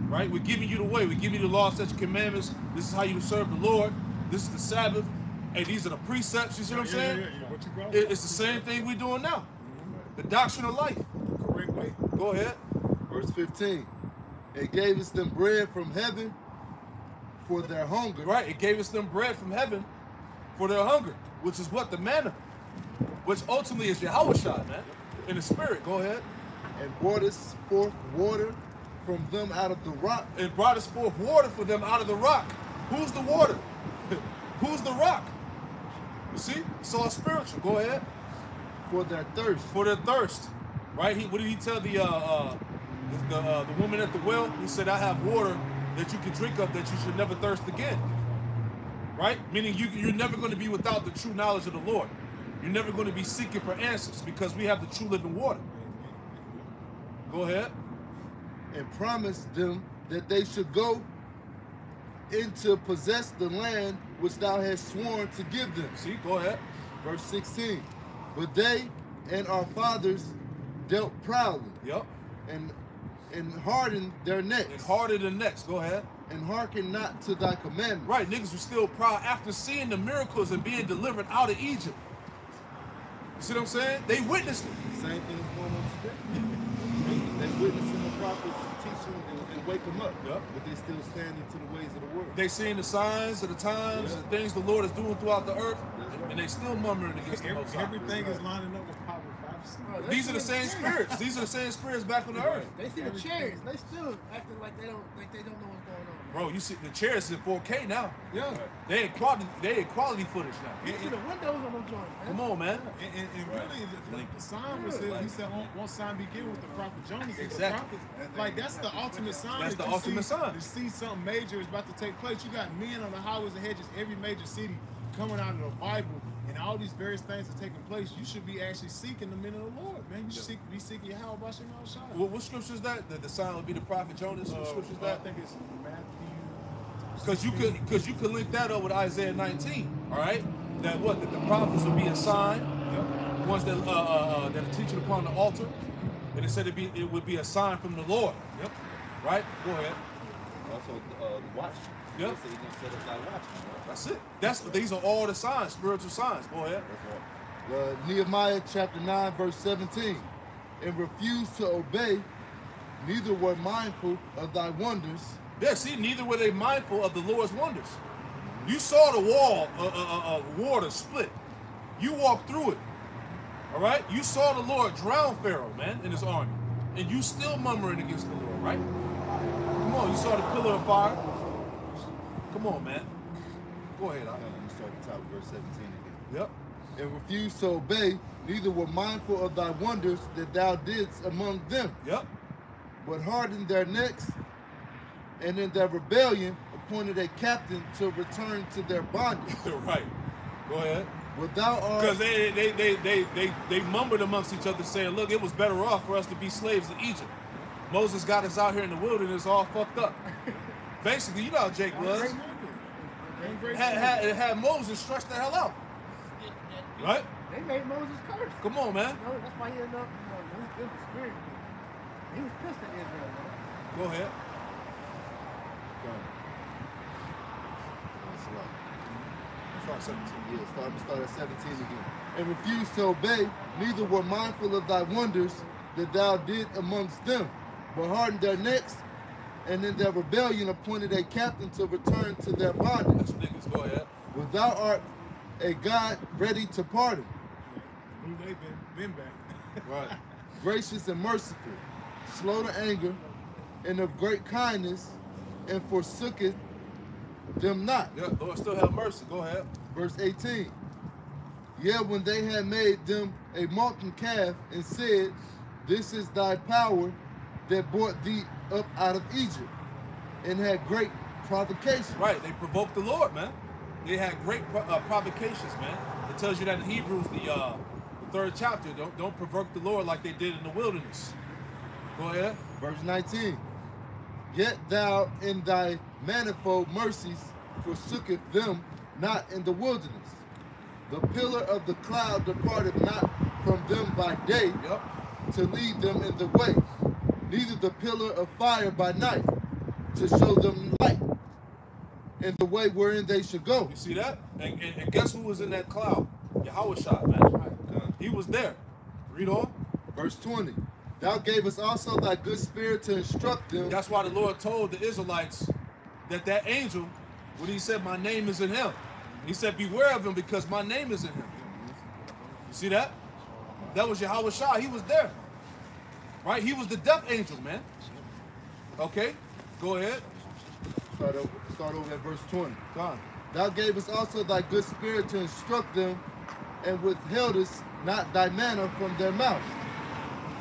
Right? We're giving you the way. We're giving you the law, statutes, commandments. This is how you serve the Lord. This is the Sabbath. Hey, these are the precepts. You see what I'm saying? Yeah. What you brought? It's the same thing we're doing now. The doctrine of life. Correct way. Go ahead. Verse 15. And gavest them bread from heaven for their hunger. Right, it gave us them bread from heaven for their hunger, which is what? The manna, which ultimately is Yahushua, man, in the spirit. Go ahead. And brought us forth water from them out of the rock. And brought us forth water for them out of the rock. Who's the water? Who's the rock? You see? It's all spiritual. Go ahead. For their thirst. For their thirst. Right? What did he tell the woman at the well? He said, I have water that you can drink of that you should never thirst again. Right? Meaning you're never going to be without the true knowledge of the Lord. You're never going to be seeking for answers because we have the true living water. Go ahead. And promised them that they should go into possess the land which thou hast sworn to give them. See, go ahead. Verse 16. But they and our fathers dealt proudly. Yep. And hardened their necks. And hardened their necks. Go ahead. And hearkened not to thy commandments. Right, niggas were still proud after seeing the miracles and being delivered out of Egypt. You see what I'm saying? They witnessed it. Same thing is going on today. They witnessing the prophets teaching and wake them up. Yep. But they still standing to the ways of the world. They seeing the signs of the times and things the Lord is doing throughout the earth, and they still murmuring against the Most High. Everything is lining up with power prophecy. These are the same spirits. These are the same spirits back on the earth. They see the chairs. They still acting like they don't know what's going on. Bro, you see the chairs in 4K now. Yeah. They ain't quality footage now. You see the windows on them joints, man. Come on, man. And really, the sign was he said, "Won't sign be given with the prophet Jonas?" Exactly. Like that's the ultimate sign. That's that the you ultimate see, sign. To see something major is about to take place. You got men on the highways and hedges, every major city coming out of the Bible, and all these various things are taking place. You should be actually seeking the men of the Lord, man. You should be seeking Yahweh Shem Yahushua. What scripture is that? The sign would be the prophet Jonas. What scripture is I that? think it's Matthew. Because you could link that up with Isaiah 19, all right? That the prophets would be a sign, the ones that are teaching upon the altar, and it said it would be a sign from the Lord. Yep. Right? Go ahead. Also, the watch. Yep. They say he's gonna set up that watch. That's it. These are all the signs, spiritual signs. Go ahead. Nehemiah chapter 9, verse 17. And refused to obey, neither were mindful of thy wonders. Yeah, see, neither were they mindful of the Lord's wonders. You saw the wall of water split. You walked through it. All right? You saw the Lord drown Pharaoh, man, in his army. And you still murmuring against the Lord, right? Come on, you saw the pillar of fire. Come on, man. Go ahead, Al. You start at the top of verse 17 again. Yep. And refused to obey, neither were mindful of thy wonders that thou didst among them. Yep. But hardened their necks, and in their rebellion appointed a captain to return to their bondage. Right. Go ahead. But thou art... Because they mumbled amongst each other saying, look, it was better off for us to be slaves in Egypt. Moses got us out here in the wilderness all fucked up. Basically, you know how Jake was. had Moses stretch the hell out. Right? They made Moses curse. Come on, man. You know, that's why he ended up, he was the spirit. He was pissed at Israel, man. Go ahead. Start 17. Yeah, start at 17 again. And refused to obey, neither were mindful of thy wonders that thou did amongst them, but hardened their necks, and in their rebellion appointed a captain to return to their bondage. That's niggas. Go ahead. But thou art a God ready to pardon, They've been back. Right. gracious and merciful, slow to anger, and of great kindness, and forsooketh them not. Yeah, Lord still have mercy. Go ahead. Verse 18. Yeah, when they had made them a molten calf and said, this is thy power that brought thee up out of Egypt, and had great provocation. Right. They provoked the Lord, man. They had great provocations, man. It tells you that in Hebrews, the 3rd chapter, don't provoke the Lord like they did in the wilderness. Go ahead. Verse 19. Yet thou in thy manifold mercies forsooketh them not in the wilderness. The pillar of the cloud departed not from them by day to lead them in the way, neither the pillar of fire by night to show them light in the way wherein they should go. You see that? And guess who was in that cloud? Yahushua, man. He was there. Read on. Verse 20. Thou gavest also thy good spirit to instruct them. That's why the Lord told the Israelites that angel, when he said, my name is in him, he said, beware of him because my name is in him. You see that? That was Yahushua. He was there. Right? He was the death angel, man. Okay? Go ahead. Start over at verse 20. Go on. Thou gavest also thy good spirit to instruct them, and withheldest not thy manna from their mouth,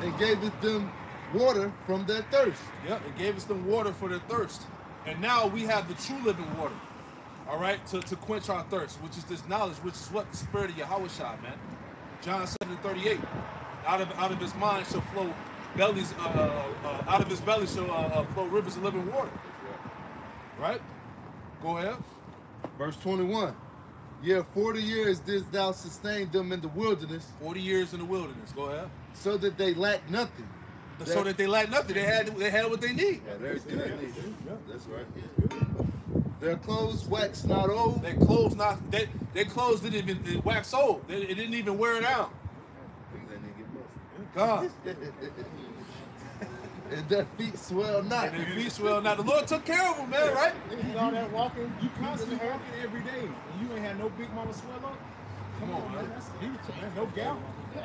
and gavest them water from their thirst. Yep, it gave us them water for their thirst. And now we have the true living water, all right, to quench our thirst, which is this knowledge, which is what the spirit of Yahushua, man. John 7:38. Out of his mind shall flow bellies, out of his belly shall flow rivers of living water. Right? Go ahead. Verse 21. Yeah, 40 years didst thou sustain them in the wilderness. 40 years in the wilderness. Go ahead. So that they lack nothing. So that they lack nothing. They had what they need. Yeah, that's good. That's right. Their clothes wax not old. Their clothes didn't even wax old. It didn't even wear it out. God. And their feet swell not. And their feet swell not. The Lord took care of them, man, right? All that walking, You constantly walking every day, and you ain't had no big mama swell up. Come on, man. That's no gout.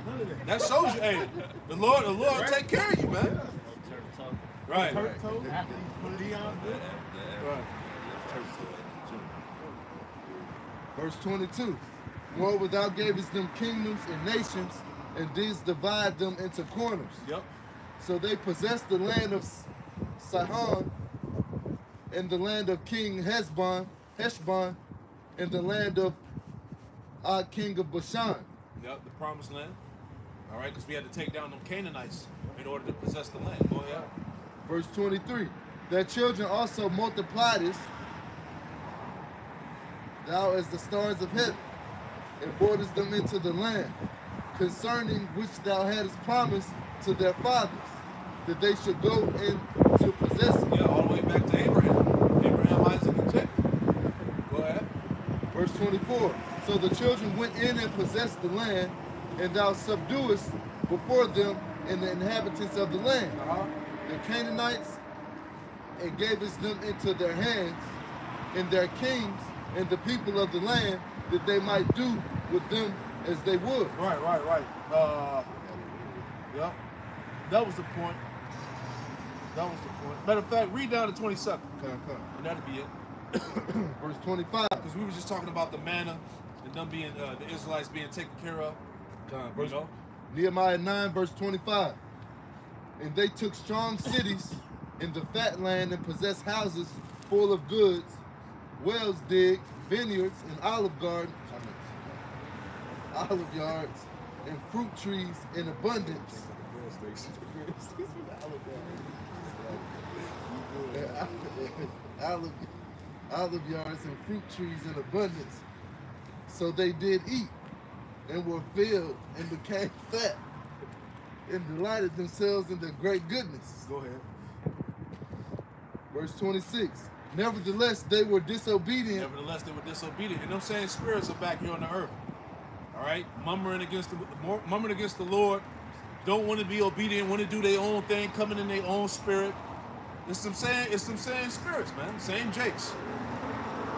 None of that. That shows you, hey, the Lord take care of you, man. Right. Turf toe, Leon good. Right. Verse 22. Moreover, thou gavest them kingdoms and nations, and didst divide them into corners. Yep. So they possessed the land of Sihon, and the land of King Heshbon, and the land of Og, king of Bashan. Yep, the promised land. All right, because we had to take down them Canaanites in order to possess the land. Go ahead. Verse 23. Their children also multipliedest thou as the stars of heaven, and broughtest them into the land, concerning which thou hadst promised to their fathers, that they should go in to possess it. Yeah, all the way back to Abraham, Isaac, and Jacob. Go ahead. Verse 24. So the children went in and possessed the land, and thou subduest before them and the inhabitants of the land, the Canaanites, and gavest them into their hands, and their kings, and the people of the land, that they might do with them as they would. Right. Yep. That was the point. Matter of fact, read down to 27. And that'll be it. Verse 25. Because we were just talking about the manna and them being, the Israelites being taken care of. Verse, Nehemiah 9, verse 25. And they took strong cities in the fat land and possessed houses full of goods, wells digged, vineyards, and olive yards, and fruit trees in abundance. olive yards and fruit trees in abundance. So they did eat and were filled and became fat and delighted themselves in their great goodness. Go ahead. Verse 26. Nevertheless, they were disobedient. Nevertheless, they were disobedient. And them same spirits are back here on the earth. All right, murmuring against the Lord, don't want to be obedient, want to do their own thing, coming in their own spirit. It's some same spirits, man. Same Jakes.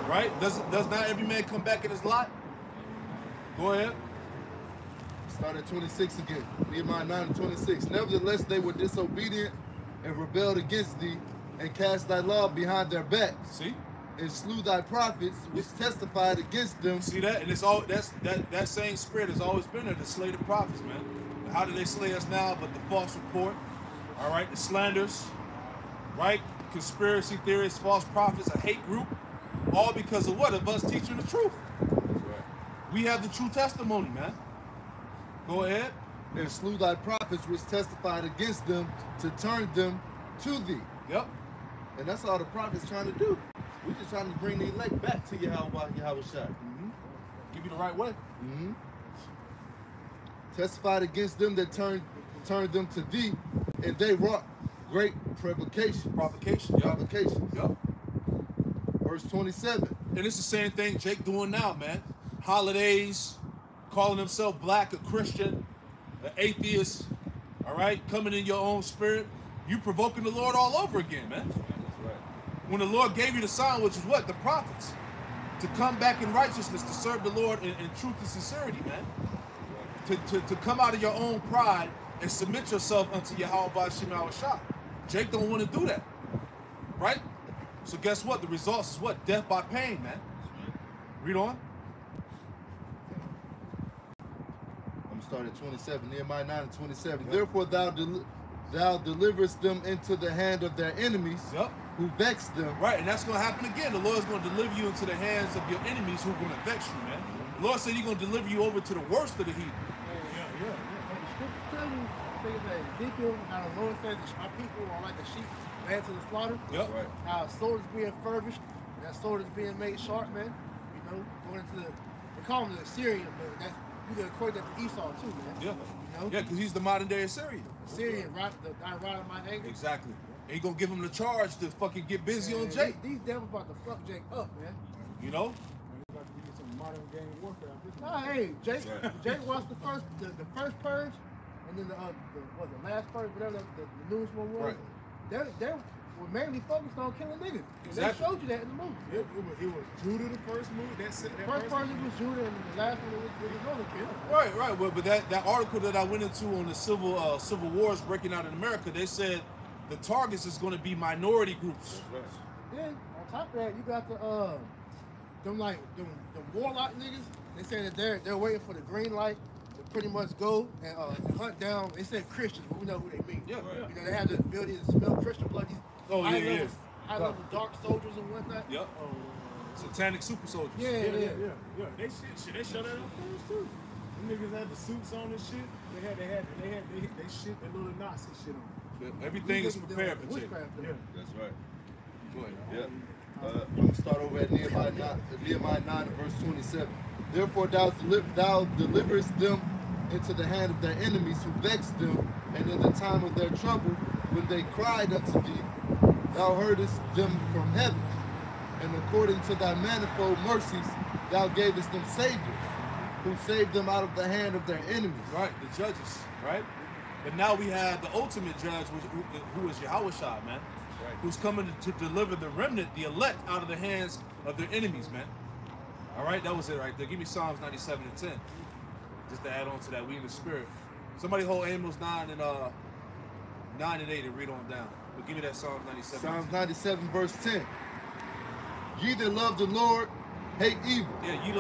Right? Does not every man come back in his lot? Go ahead. Start at 26 again. Nehemiah 9 and 26. Nevertheless, they were disobedient and rebelled against thee, and cast thy law behind their backs. See? And slew thy prophets, which testified against them. See that? And it's all that same spirit has always been there to slay the prophets, man. How do they slay us now? But the false report, all right, the slanders, right? Conspiracy theorists, false prophets, a hate group, all because of what? Of us teaching the truth. That's right. We have the true testimony, man. Go ahead. And slew thy prophets, which testified against them, to turn them to thee. Yep. And that's all the prophets trying to do. We're just trying to bring the elect back to Yahweh Shai. Give you the right way. Testified against them that turned them to thee, and they wrought great provocation. Provocation. Yep. Verse 27. And it's the same thing Jake doing now, man. Holidays, calling himself black, a Christian, an atheist, all right, coming in your own spirit. You provoking the Lord all over again, man. That's right. When the Lord gave you the sign, which is what? The prophets. To come back in righteousness, to serve the Lord in truth and sincerity, man. To come out of your own pride and submit yourself unto Yahweh Shema Shah. Jake don't want to do that. Right? So guess what? The results is what? Death by pain, man. Read on. I'm starting at 27. Nehemiah 9 and 27. Yep. Therefore thou deliverest them into the hand of their enemies, who vex them. Right, and that's going to happen again. The Lord's going to deliver you into the hands of your enemies who are going to vex you, man. The Lord said he's going to deliver you over to the worst of the heathen. And the scripture tell you, things that Ezekiel, how the Lord says our people are like a sheep led to the slaughter. Yep. Right. How a sword is being furbished, and that sword is being made sharp, man. You know, going into they call him the Assyrian, but that's, you can equate that to Esau too, man. Yeah. You know? Yeah, because he's the modern day Assyrian. Assyrian, right? The guy right of my anger. Exactly. And he going to give him the charge to fucking get busy on Jake. These devils about to fuck Jake up, man. You know? About to be some modern game warfare. Nah, hey, Jake was the first purge, and then the last purge, whatever the newest one was. Right. They were mainly focused on killing niggas. Exactly. They showed you that in the movie. It was Judah the first movie. That's it. The first purge was Judah, and the last one was Northern Kid. Right. Well, but that article that I went into on the civil wars breaking out in America, they said the targets is going to be minority groups. Then on top of that, you got them warlock niggas. They say that they're waiting for the green light to pretty much go and hunt down. They said Christians, but we know who they mean. Yeah. Right. You know, they have the ability to smell Christian blood. These high level dark soldiers and whatnot. Yep. Satanic super soldiers. Yeah. They show that on film too. Them niggas had the suits on and shit. They shit that little Nazi shit on. Everything is prepared for Jake. Yeah. That's right. Go ahead. Yeah. I'm going to start over at Nehemiah 9 verse 27. Therefore thou deliverest them into the hand of their enemies who vexed them, and in the time of their trouble, when they cried unto thee, thou heardest them from heaven, and according to thy manifold mercies, thou gavest them saviors, who saved them out of the hand of their enemies. Right, the judges, right? But now we have the ultimate judge, who is Yahweh Shai, man. Right. Who's coming to deliver the remnant, the elect, out of the hands of their enemies, man. All right, that was it right there. Give me Psalms 97 and 10. Just to add on to that, we in the spirit. Somebody hold Amos 9 and 8 and read on down. But give me that Psalms 97. Psalms 97 verse 10. Ye that love the Lord, hate evil. Yeah, you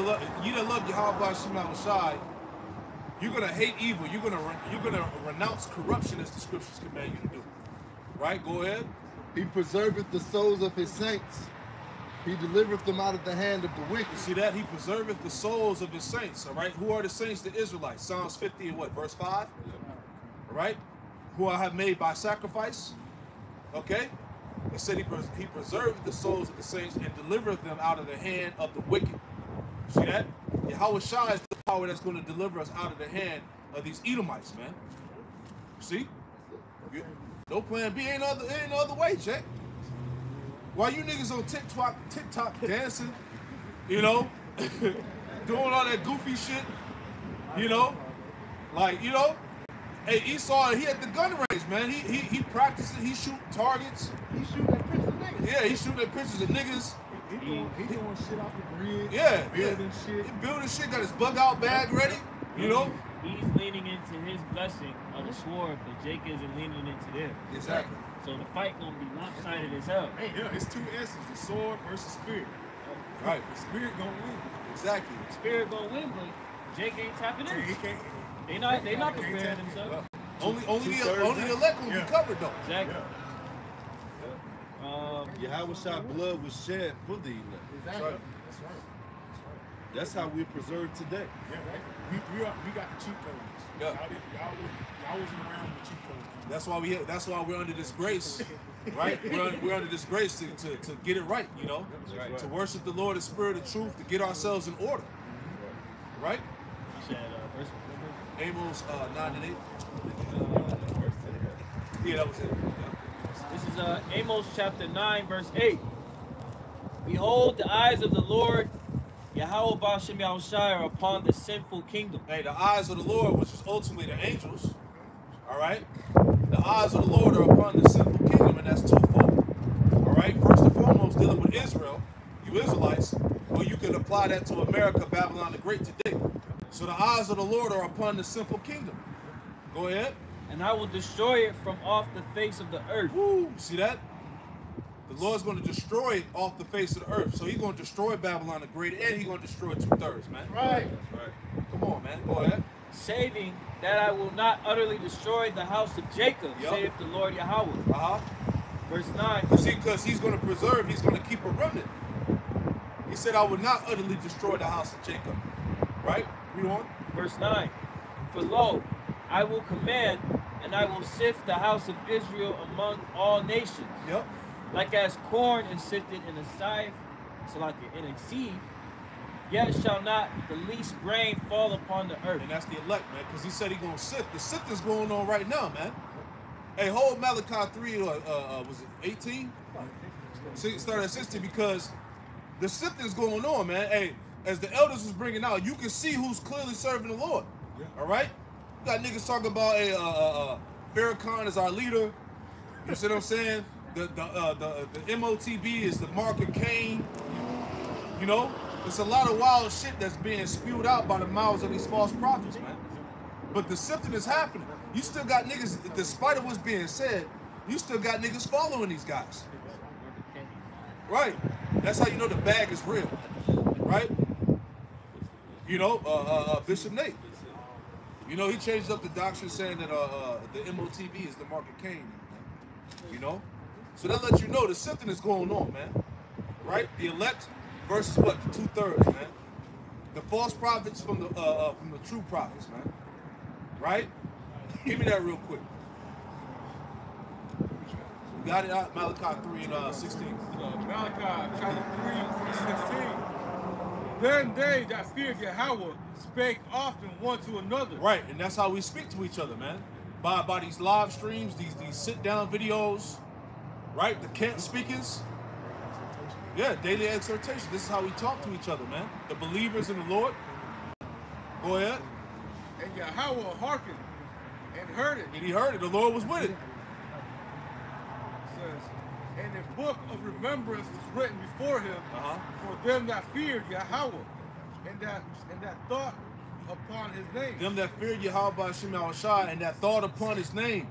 that love Yahweh Shema Shai, you're gonna hate evil. You're gonna renounce corruption as the scriptures command you to do. Right? Go ahead. He preserveth the souls of his saints. He delivereth them out of the hand of the wicked. You see that? He preserveth the souls of his saints. All right? Who are the saints? The Israelites. Psalms 50 and what? Verse 5? All right? Who I have made by sacrifice. Okay? It said he preserved the souls of the saints and delivered them out of the hand of the wicked. See that? Yahweh Shai is the power that's going to deliver us out of the hand of these Edomites, man. See? No plan B, ain't no other way, Jack. While you niggas on TikTok dancing, you know, doing all that goofy shit, you know, like, you know, hey, Esau, he at the gun range, man. He practicing, he shooting targets. He shooting at pictures of niggas. Yeah, he shooting at pictures of niggas. He doing shit off the grid. Yeah, building shit. He building shit, got his bug out bag ready, you know. He's leaning into his blessing of the sword, but Jacob isn't leaning into theirs. Exactly. So the fight gonna be lopsided as hell. Yeah, it's two S's, the sword versus spirit. Right. The spirit gonna win. Exactly. Spirit gonna win, but Jake ain't tapping in. He can't. They not He can't preparing tap themselves. Only Two-thirds, the elect will be covered though. Exactly. Yahweh Shai blood was shed for the elect. Exactly. That's right. That's how we're preserved today. Yeah, right. We got the cheat codes. Yeah. Y'all wasn't around with cheat codes. That's why we're under this grace, right? We're under this grace to get it right, you know, to worship the Lord in spirit and truth, to get ourselves in order, right? You said verse one. Amos 9 and 8. Yeah, that was it. Yeah. This is Amos chapter 9, verse 8. Behold, the eyes of the Lord, Yahweh Ba'ashem Yahushai, are upon the sinful kingdom. Hey, the eyes of the Lord, which is ultimately the angels, all right? The eyes of the Lord are upon the sinful kingdom, and that's twofold. All right? First and foremost, dealing with Israel, you Israelites, well, you can apply that to America, Babylon the Great today. So the eyes of the Lord are upon the sinful kingdom. Go ahead. And I will destroy it from off the face of the earth. Woo, see that? The Lord's going to destroy it off the face of the earth. So he's going to destroy Babylon the Great, and he's going to destroy 2/3, man. Right. That's right. Come on, man. Go ahead. Saving that I will not utterly destroy the house of Jacob, Yup. saith the Lord Yahweh. Uh-huh. Verse 9. You see, because he's going to preserve, he's going to keep a remnant. He said, I will not utterly destroy the house of Jacob. Right? Read on. Verse 9. For lo, I will command, and I will sift the house of Israel among all nations. Yep. Like as corn is sifted in a sieve, so like in a sieve, yet shall not the least grain fall upon the earth. And that's the elect, man, because he said he's going to sift. The sifting's going on right now, man. Hey, hold Malachi 3, was it 18? Start at 16, because the sifting's going on, man. Hey, as the elders was bringing out, you can see who's clearly serving the Lord. All right? You got niggas talking about, Farrakhan is our leader. You see what I'm saying? The MOTB is the mark of Cain. You know? It's a lot of wild shit that's being spewed out by the mouths of these false prophets, man. But the sifting is happening. You still got niggas, despite of what's being said, you still got niggas following these guys. Right. That's how you know the bag is real. Right? You know, Bishop Nate. You know, he changed up the doctrine saying that the MOTB is the mark of Cain. You know? So that lets you know the sifting is going on, man. Right? The elect versus what? The 2/3, man. The false prophets from the true prophets, man. Right? Give me that real quick. You got it out, Malachi 3 and 16. Malachi chapter 3, verse 16. Then they that feared Yahweh spake often one to another. Right, and that's how we speak to each other, man. By these live streams, these sit-down videos, right? The Kent speakers. Yeah, daily exhortation. This is how we talk to each other, man. The believers in the Lord. Go ahead. And Yahweh hearkened and heard it. And he heard it. The Lord was with it. Says, and a book of remembrance was written before him for them that feared Yahweh, and that thought upon his name. Them that feared Yahweh Ba'ashem Yahushai and that thought upon his name.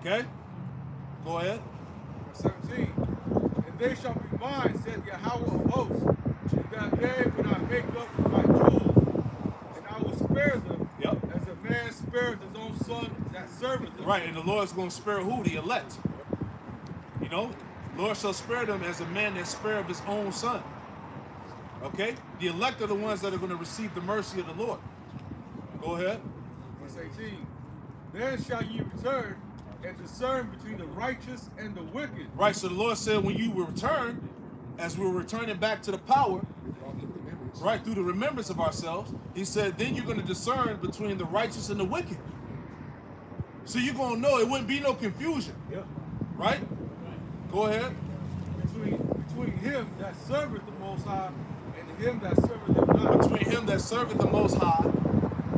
Okay? Go ahead. Verse 17. And they shall be mine, said Yahweh of hosts, in that day when I make up my jewels, and I will spare them, as a man spares his own son that serveth him. Right, and the Lord's going to spare who? The elect. You know? The Lord shall spare them as a man that spare of his own son. Okay? The elect are the ones that are going to receive the mercy of the Lord. Go ahead. Verse 18. Then shall ye return and discern between the righteous and the wicked. Right, so the Lord said when you will return, as we're returning back to the power, right, through the remembrance of ourselves, he said, then you're going to discern between the righteous and the wicked. So you're going to know, it wouldn't be no confusion. Yeah. Right? Go ahead. Between him that serveth the Most High and him that serveth him not. Between him that serveth the Most High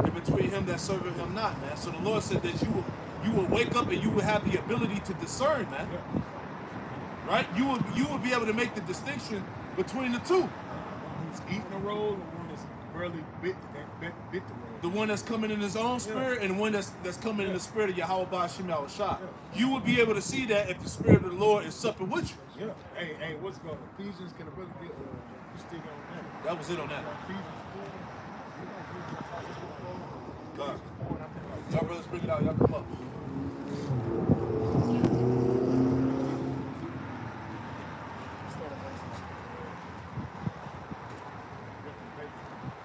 and between him that serveth him not, man. So the Lord said that you will wake up and you will have the ability to discern, man. Right? You will be able to make the distinction between the two. Who's eating the roll and one that's barely bit the roll. The one that's coming in his own spirit and one that's coming in the spirit of Yahweh Ba'ashim Yahushua. You will be able to see that if the spirit of the Lord is supping with you. Yeah. Hey, what's going on? Ephesians, can a brother get stick on that? That was it on that. Ephesians 4. God. Y'all brothers bring it out. Y'all come up.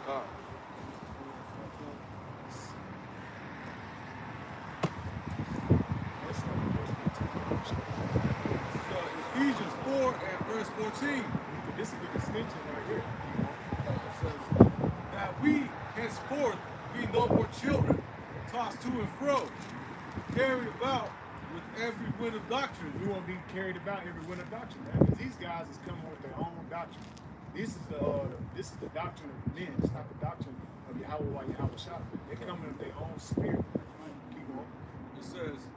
God. So Ephesians 4 and verse 14. This is the distinction right here. It says that we henceforth be no more children, tossed to and fro, carried about with every wind of doctrine. We won't be carried about every wind of doctrine, man. Because these guys is coming with their own doctrine. This is the doctrine of men. It's not the doctrine of Yahweh Yahushua. They're coming with their own spirit. Keep going. It says,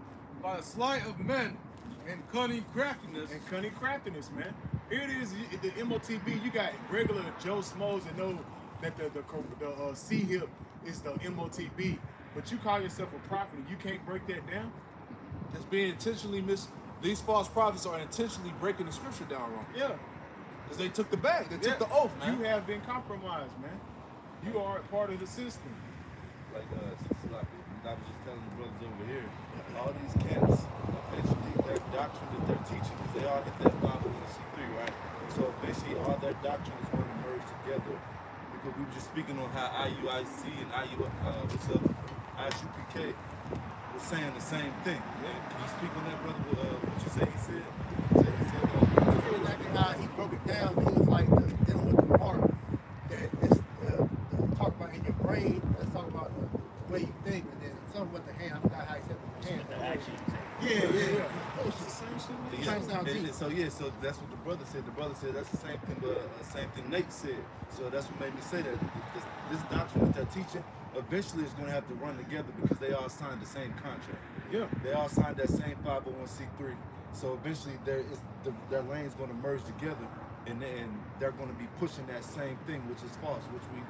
by the sleight of men and cunning craftiness. And cunning craftiness, man. Here it is, the MOTB. You got regular Joe Smoes that know that the C-hip is the MOTB. But you call yourself a prophet and you can't break that down? It's being intentionally these false prophets are intentionally breaking the scripture down wrong. Yeah. Because they took the bag. They took the oath, man. You have been compromised, man. You are part of the system. Like, I was just telling the brothers over here, all these camps, eventually their doctrine that they're teaching, they all get that 501c3, right? So eventually all their doctrine is going to merge together. Because we were just speaking on how IUIC and ISUPK was saying the same thing. Can you speak on that, brother? What you say he said? Exactly how he broke it down. He was like dealing with the part that it's talk about in your brain. Let's talk about the way you think, and then something with the hand. I forgot how he said with the hand. The action. Yeah. It's the same shit. So that's what the brother said. The brother said that's the same thing, same thing Nate said. So that's what made me say that this doctrine that they're teaching eventually is going to have to run together because they all signed the same contract. Yeah. They all signed that same 501c3. So eventually their lane's going to merge together, and they're going to be pushing that same thing, which is false, which we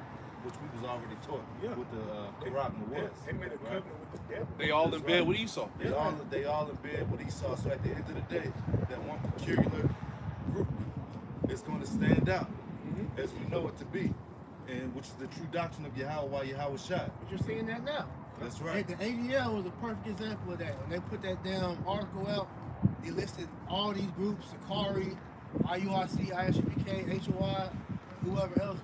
was already taught with the Quran and the They made a covenant with the devil. They all in bed with Esau. They all in bed with Esau. So at the end of the day, that one peculiar group is going to stand out as we know it to be, and which is the true doctrine of Yahweh Shai. But you're seeing that now. That's right. The ADL was a perfect example of that. When they put that damn article out, they listed all these groups: Sakari, IUIC, ISUPK, HOI, whoever else.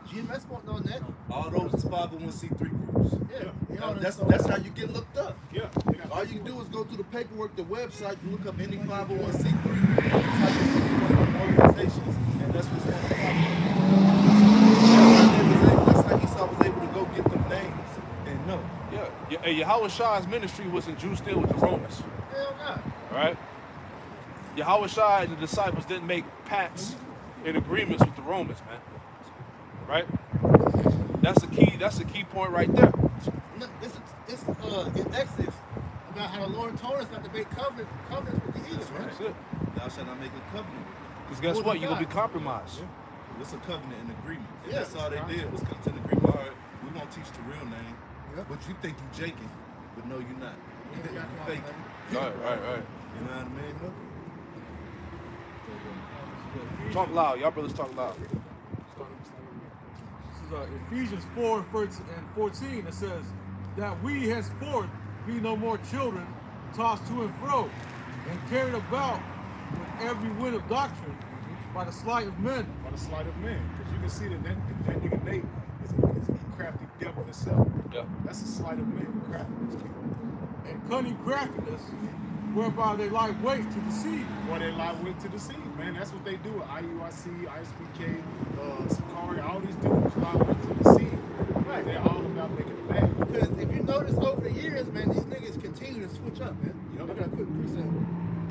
GMS won't know that. All those is 501c3 groups. Yeah. That's how you get looked up. Yeah. All you can do is go through the paperwork, the website, you look up any 501c3, type in organizations, and that's what's going to happen. That's how Esau was able to go get them names and know. Yeah. Yahweh Shai's ministry was in Jew still with the Romans. Hell no. Right? Yahweh Shai and the disciples didn't make pacts and agreements with the Romans, man. Right? That's a key point right there. No, it's in Exodus about how the Lord told us not to make covenants with the heathen, right? That's it. Thou shalt not make a covenant. Because guess what? You're going to be compromised. It's a covenant and agreement. And Yeah, that's all they it's did was come to an agreement. All right, we won't teach the real name, Yep. but you think you Jacob, but no, you're not. You Yeah, fake. Right. You know what I mean? Talk loud. Y'all brothers talk loud. This is Ephesians 4 and 14. It says that we henceforth be no more children, tossed to and fro, and carried about with every wind of doctrine by the sleight of men. By the sleight of men. Because you can see that nigga Nate is a crafty devil himself. Yeah. That's a sleight of men, craftiness. And cunning craftiness, whereby they lie wait to deceive. Or they lie with to deceive, man. That's what they do at IUIC, ISPK, Sakari, all these dudes lie with to deceive. Right. They're all about making it bad. Because if you notice over the years, man, these niggas continue to switch up, man. Yep. I got a quick precept.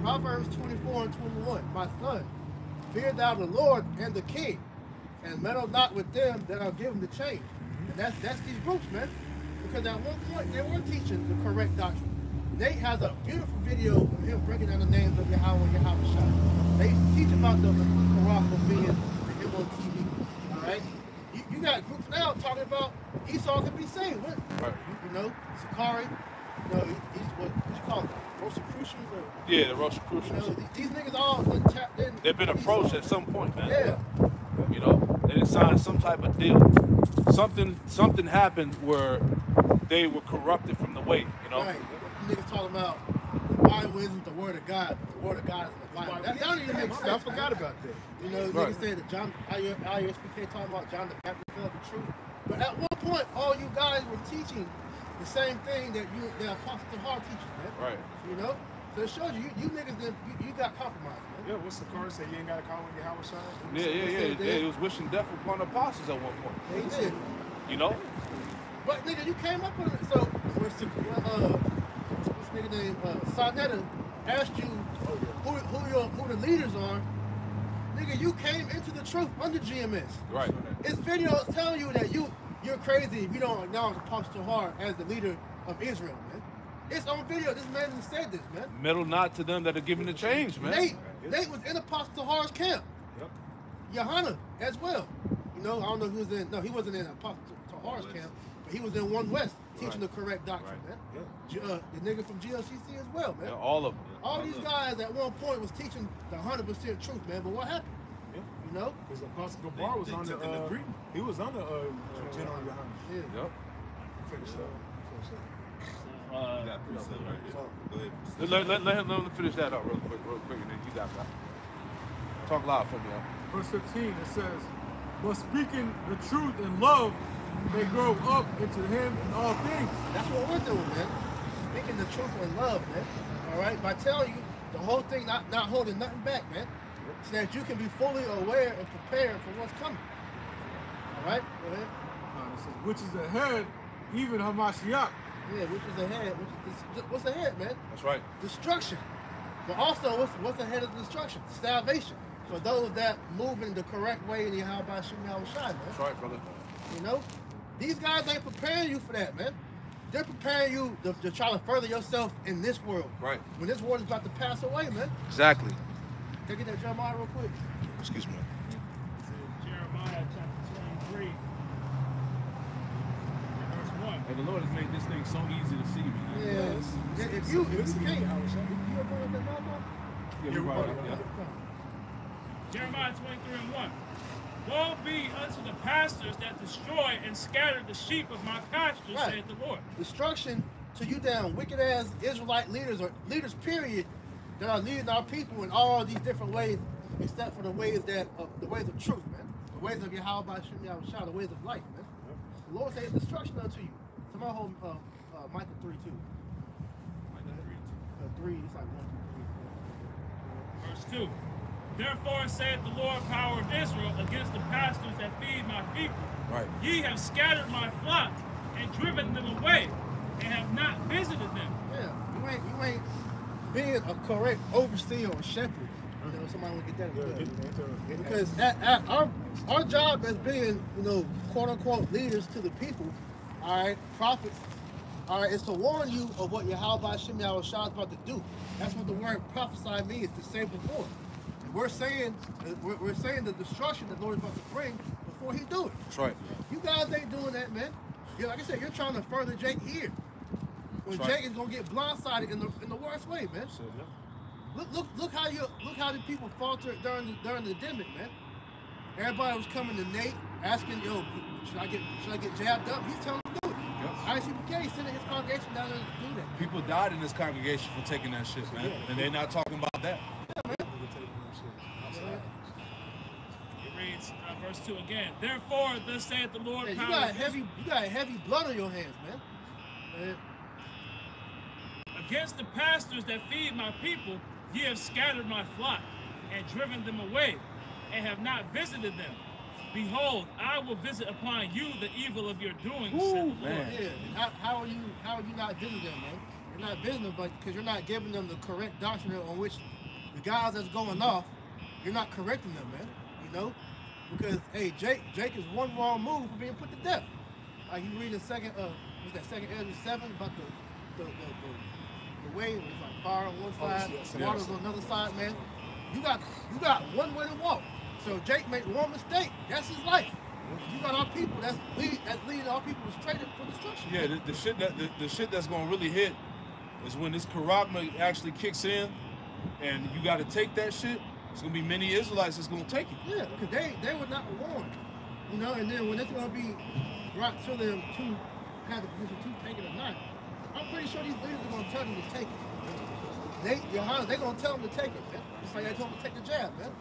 Proverbs 24 and 21. My son, fear thou the Lord and the king, and meddle not with them that are given the change. And that's these groups, man. Because at one point they were teaching the correct doctrine. Nate has a beautiful video of him breaking down the names of Yahweh and Yahweh Shai. They used to teach about the Quran being the MOTV. All right? You got groups now talking about Esau can be saved. What? Right. You know, Sakari, you know, he's what you call it? Rosicrucians or Yeah, the you Rosicrucians. know, these niggas all been tapped in. They've been approached at some point, man. Yeah. You know, they didn't sign some type of deal. Something happened where they were corrupted from the way, you know. Right. Niggas talking about the Bible isn't the word of God. The word of God is the Bible. That don't even make sense. I forgot about that. You know, Right. niggas say that John, ISPK talking about John the Baptist fell the truth. But at one point, all you guys were teaching the same thing that the Apostle Hart teaches, man. Right. You know? So it shows you niggas, you got compromised, man. Yeah, what's Sakari say? You ain't got to call on Yahweh Shai? Yeah. He was wishing death upon the apostles at one point. They did. You know? But nigga, you came up with it. So what's this nigga named Sarnetta asked you who the leaders are. Nigga, you came into the truth under GMS. Right. It's videos telling you that you're crazy if you don't acknowledge Apostle Hart as the leader of Israel, man. It's on video. This man said this, man. Meddle not to them that are given the change, man. Nate was in Apostle Hart's camp. Yep. Johanna as well. You know, I don't know who was in. No, he wasn't in Apostle Hart's camp, but he was in One West teaching the correct doctrine, man. The nigga from GLCC as well, man. Yeah, all of them. All these guys at one point was teaching the 100% truth, man. But what happened? Yeah. You know? Because Apostle Gabar was they under, took an agreement. he was under General Yohana. Yeah. Yep. Finish up. You got precept right here. Go ahead. Let him finish that up real quick, and then you got that. Talk loud for me, y'all. Verse 15, it says, but speaking the truth in love, they grow up into him in all things. That's what we're doing, man. Speaking the truth in love, man. All right? By telling you the whole thing, not holding nothing back, man. So that you can be fully aware and prepared for what's coming. All right? Go ahead. It says, which is ahead, even Hamashiach. Yeah, which is ahead? What's ahead, man? That's right. Destruction. But also, what's ahead of destruction? Salvation. For those that move in the correct way in the Yahweh Shem Yahweh Shai, man. That's right, brother. You know? These guys ain't preparing you for that, man. They're preparing you to try to further yourself in this world. Right. When this world is about to pass away, man. Exactly. Can I get that Jeremiah real quick? Excuse me. Jeremiah chapter 23, verse 1. And the Lord has made this thing so easy to see, man. Yes. If you can't, you ever heard that Bible? Yeah, we brought it up, yeah. Jeremiah 23 and 1. Woe be unto the pastors that destroy and scatter the sheep of my pastures, Right. saith the Lord. Destruction to you damn wicked ass Israelite leaders or leaders period that are leading our people in all these different ways, except for the ways of truth, man. The ways of Yahweh Shem Yahweh Shai, the ways of life, man. The Lord says destruction unto you. Somebody hold Micah 3 2. Micah 3, it's like 1, 2, 3, 4. Verse 2. Therefore saith the Lord power of Israel against the pastors that feed my people. Right. Ye have scattered my flock and driven them away, and have not visited them. Yeah, you ain't being a correct overseer or shepherd. You know, somebody will get that. Because our job as being, you know, quote unquote leaders to the people, all right, prophets, all right, is to warn you of what Yahweh Shem Yahweh Shai is about to do. That's what the word prophesy means, to say before. We're saying the destruction that the Lord is about to bring before He do it. That's right. You guys ain't doing that, man. Yeah, like I said, you're trying to further Jake here. When That's right. Jake is gonna get blindsided in the worst way, man. Look how the people faltered during the endemic, man. Everybody was coming to Nate asking, yo, should I get jabbed up? He's telling them to do it. ICPK sending his congregation down there to do that. People died in this congregation for taking that shit, man. And they're not talking about that. It reads verse 2 again. Therefore, thus saith the Lord Man, power you got of Israel heavy blood on your hands, man. Against the pastors that feed my people, ye have scattered my flock, and driven them away, and have not visited them. Behold, I will visit upon you the evil of your doings, said the Lord. man. Yeah. How are you not visiting them, man? You're not visiting them, but because you're not giving them the correct doctrine on which the guys that's going off, you're not correcting them, man. You know, because hey, Jake is one wrong move for being put to death. Like you read the second, what's that second Ezra 7 about the way it's like fire on one side, water's on another side, man. You got one way to walk. So Jake made one mistake. That's his life. You got our people that's leading our people straight for destruction. Yeah, the shit that's gonna really hit is when this charagma actually kicks in, and you got to take that shit. It's gonna be many Israelites that's gonna take it. Yeah, because they were not warned, you know. And then when it's gonna be brought to them to have the position to take it or not, I'm pretty sure these leaders are gonna tell them to take it. They're gonna tell them to take it, man. Just like they told them to take the jab, man.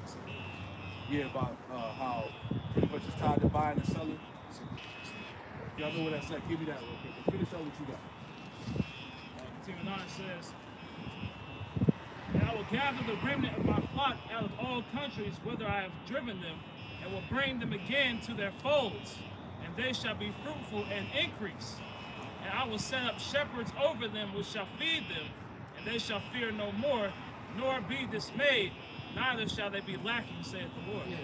Yeah, about how pretty much it's tied to buying and selling. Y'all know what that's at. Give me that real quick. Finish out what you got. Continue on, it says, and I will gather the remnant of my flock out of all countries whither I have driven them, and will bring them again to their folds, and they shall be fruitful and increase. And I will set up shepherds over them which shall feed them, and they shall fear no more, nor be dismayed, neither shall they be lacking, saith the Lord. Yeah,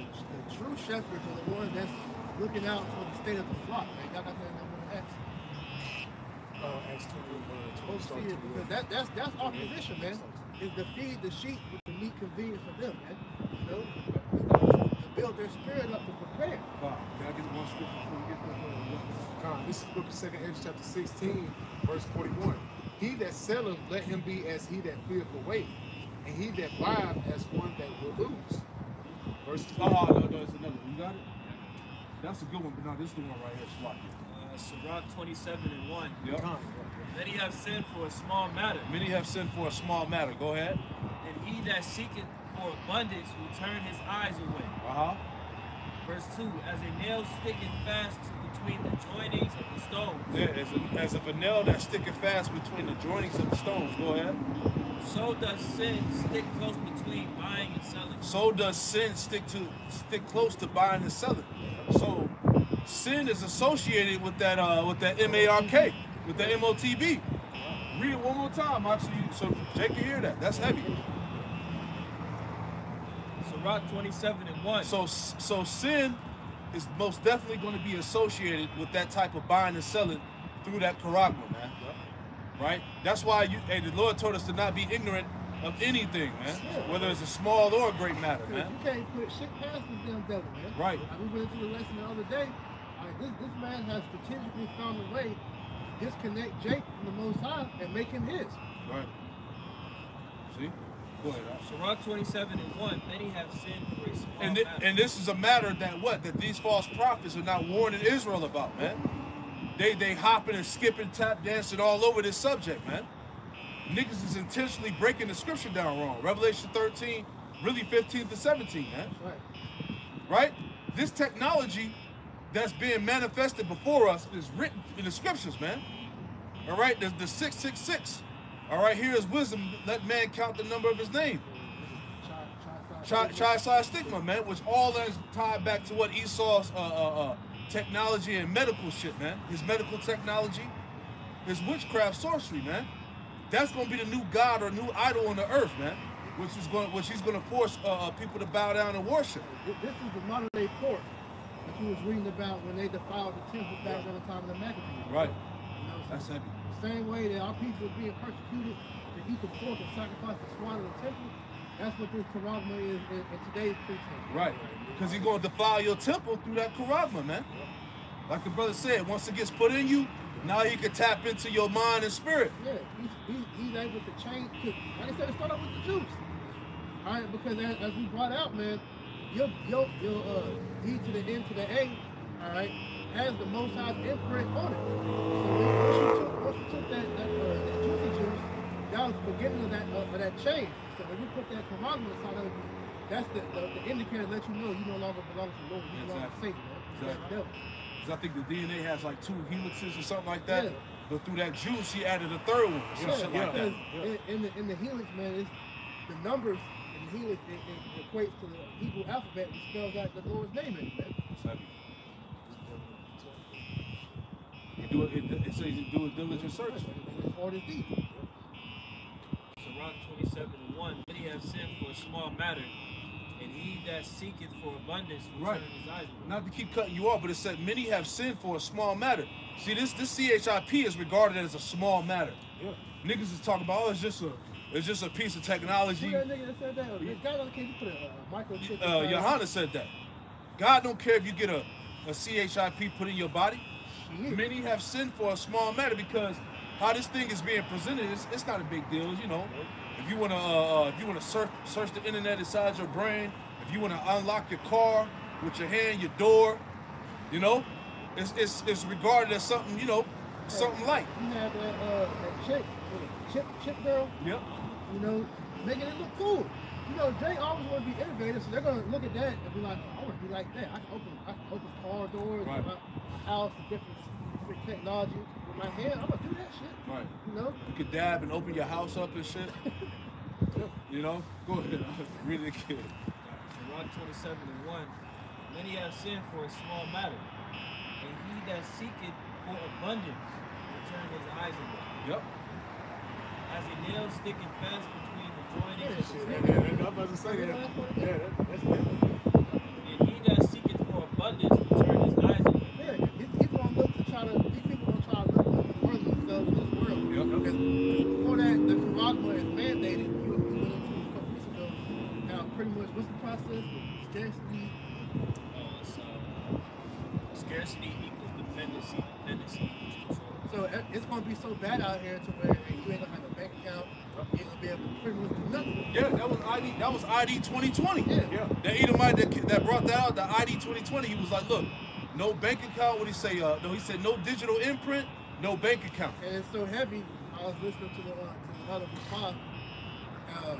the true shepherds are the ones that's looking out for the state of the flock, man. Y'all got that in the Acts. Acts 20, Because that's our position, man. Is to feed the sheep with the meat convenient for them, man. You know, to build their spirit up to prepare. Wow. Can I get one scripture before we get there? This is book of 2 Ezra chapter 16, verse 41. He that selleth, let him be as he that feareth away, and he that buyeth as one that will lose. Verse 2. No, it's another one. You got it? That's a good one, but no, this is the one right here. Swat it. Sirach 27:1. Yep. Many have sinned for a small matter, Many have sinned for a small matter. Go ahead. and he that seeketh for abundance will turn his eyes away. Verse 2, as a nail sticketh fast between the joinings of the stones, Yeah, as a nail that's sticking fast between the joinings of the stones. Go ahead. so does sin stick close between buying and selling. So does sin stick close to buying and selling. So sin is associated with that MARK, with that MOTB. Read it one more time, actually, so Jake can hear that. That's heavy. Sirach 27:1. So sin is most definitely going to be associated with that type of buying and selling through that charagma, man. Right? That's why the Lord told us to not be ignorant of anything, man. Whether it's a small or a great matter, man. You can't put shit past this damn devil, man. Right. Like we went into the lesson the other day. This man has strategically found a way to disconnect Jake from the Most High and make him his. Right. See? Go ahead. Sirach 27:1. Many have sinned for a small matter. And this is a matter that these false prophets are not warning Israel about, man. They hopping and skipping, tap dancing all over this subject, man. Niggas is intentionally breaking the scripture down wrong. Revelation 13, really 15 to 17, man. Right? This technology that's being manifested before us is written in the scriptures, man. All right, the 666. All right, here is wisdom. Let man count the number of his name. Chi-Psi Stigma, man, which all that is tied back to what Esau's technology and medical shit, man. His medical technology, his witchcraft sorcery, man. That's gonna be the new god or new idol on the earth, man. Which he's gonna force people to bow down and worship. This is the modern day pork that you was reading about when they defiled the temple back in the time of the Maccabees. Right. You know, That's heavy. The same way that our people are being persecuted to eat the pork and sacrifice the swine in the temple, that's what this charagma is in today's pretense. Right. Because he's gonna defile your temple through that charagma, man. Like the brother said, once it gets put in you, now he can tap into your mind and spirit. Yeah, he's able to change. Like I said, it started out with the Jews. All right, because as we brought out, man, your D to the N to the A, all right, has the Most High's imprint on it. So once you took that juicy juice, that was the beginning of that change. So when you put that charagma inside of it, that's the indicator to let you know you no longer belong to the Lord. You no longer Satan, man. That's the devil. Because I think the DNA has like 2 helixes or something like that. Yeah. but through that juice, he added a third one. Some shit like that. because in the helix, man, it's the numbers in the helix. It equates to the Hebrew alphabet, which spells out the Lord's name in it, man. It's heavy. It says you do a diligent search. It's hard as deep. Sirach 27:1. Many have sinned for a small matter, and he that seeketh for abundance will Right. turn his eyes away. Not to keep cutting you off, but it said many have sinned for a small matter. See, this CHIP is regarded as a small matter. Yeah. Niggas is talking about, oh, it's just a piece of technology. Who that nigga that said that? This guy don't care if you put a microchip inside. Johanna said that. God don't care if you get a CHIP put in your body. Shit. Many have sinned for a small matter because how this thing is being presented, it's not a big deal, you know. If you wanna search the internet inside your brain, if you wanna unlock your car with your hand, your door, you know, it's regarded as something, you know, something light. You had that chick, chip girl, Yep. you know, making it look cool. You know, they always want to be innovative, so they're gonna look at that and be like, oh, I want to be like that. I can open car doors, Right. my house, different technology. With my hand, I'm gonna do that shit. Right. You know? You could dab and open your house up and shit. You know? Go ahead. Read it again. Sirach 27:1. Many have sinned for a small matter, and he that seeketh for abundance will turn his eyes away. Yep. As a nail sticking fast between the joinings of the Yeah, fingers, I'm about to say that. Yeah, that's good. and he that seeketh for abundance will turn his eyes away. Yeah, these gonna look to try to. These people gonna try to look to further themselves in this world. Yep. Because before that, the Karagma is mandated. You went into a couple weeks ago. Now, pretty much, what's the process? Scarcity. Scarcity equals dependency. Dependency equals control. So it's gonna be so bad out here to where you ain't gonna have a bank account. You ain't gonna be able to pretty much do nothing. Yeah, that was ID 2020. Yeah. That Edomite that brought that out, the ID 2020, he was like, look, no bank account. What did he say? No, he said no digital imprint, no bank account. And it's so heavy. I was listening to another response, and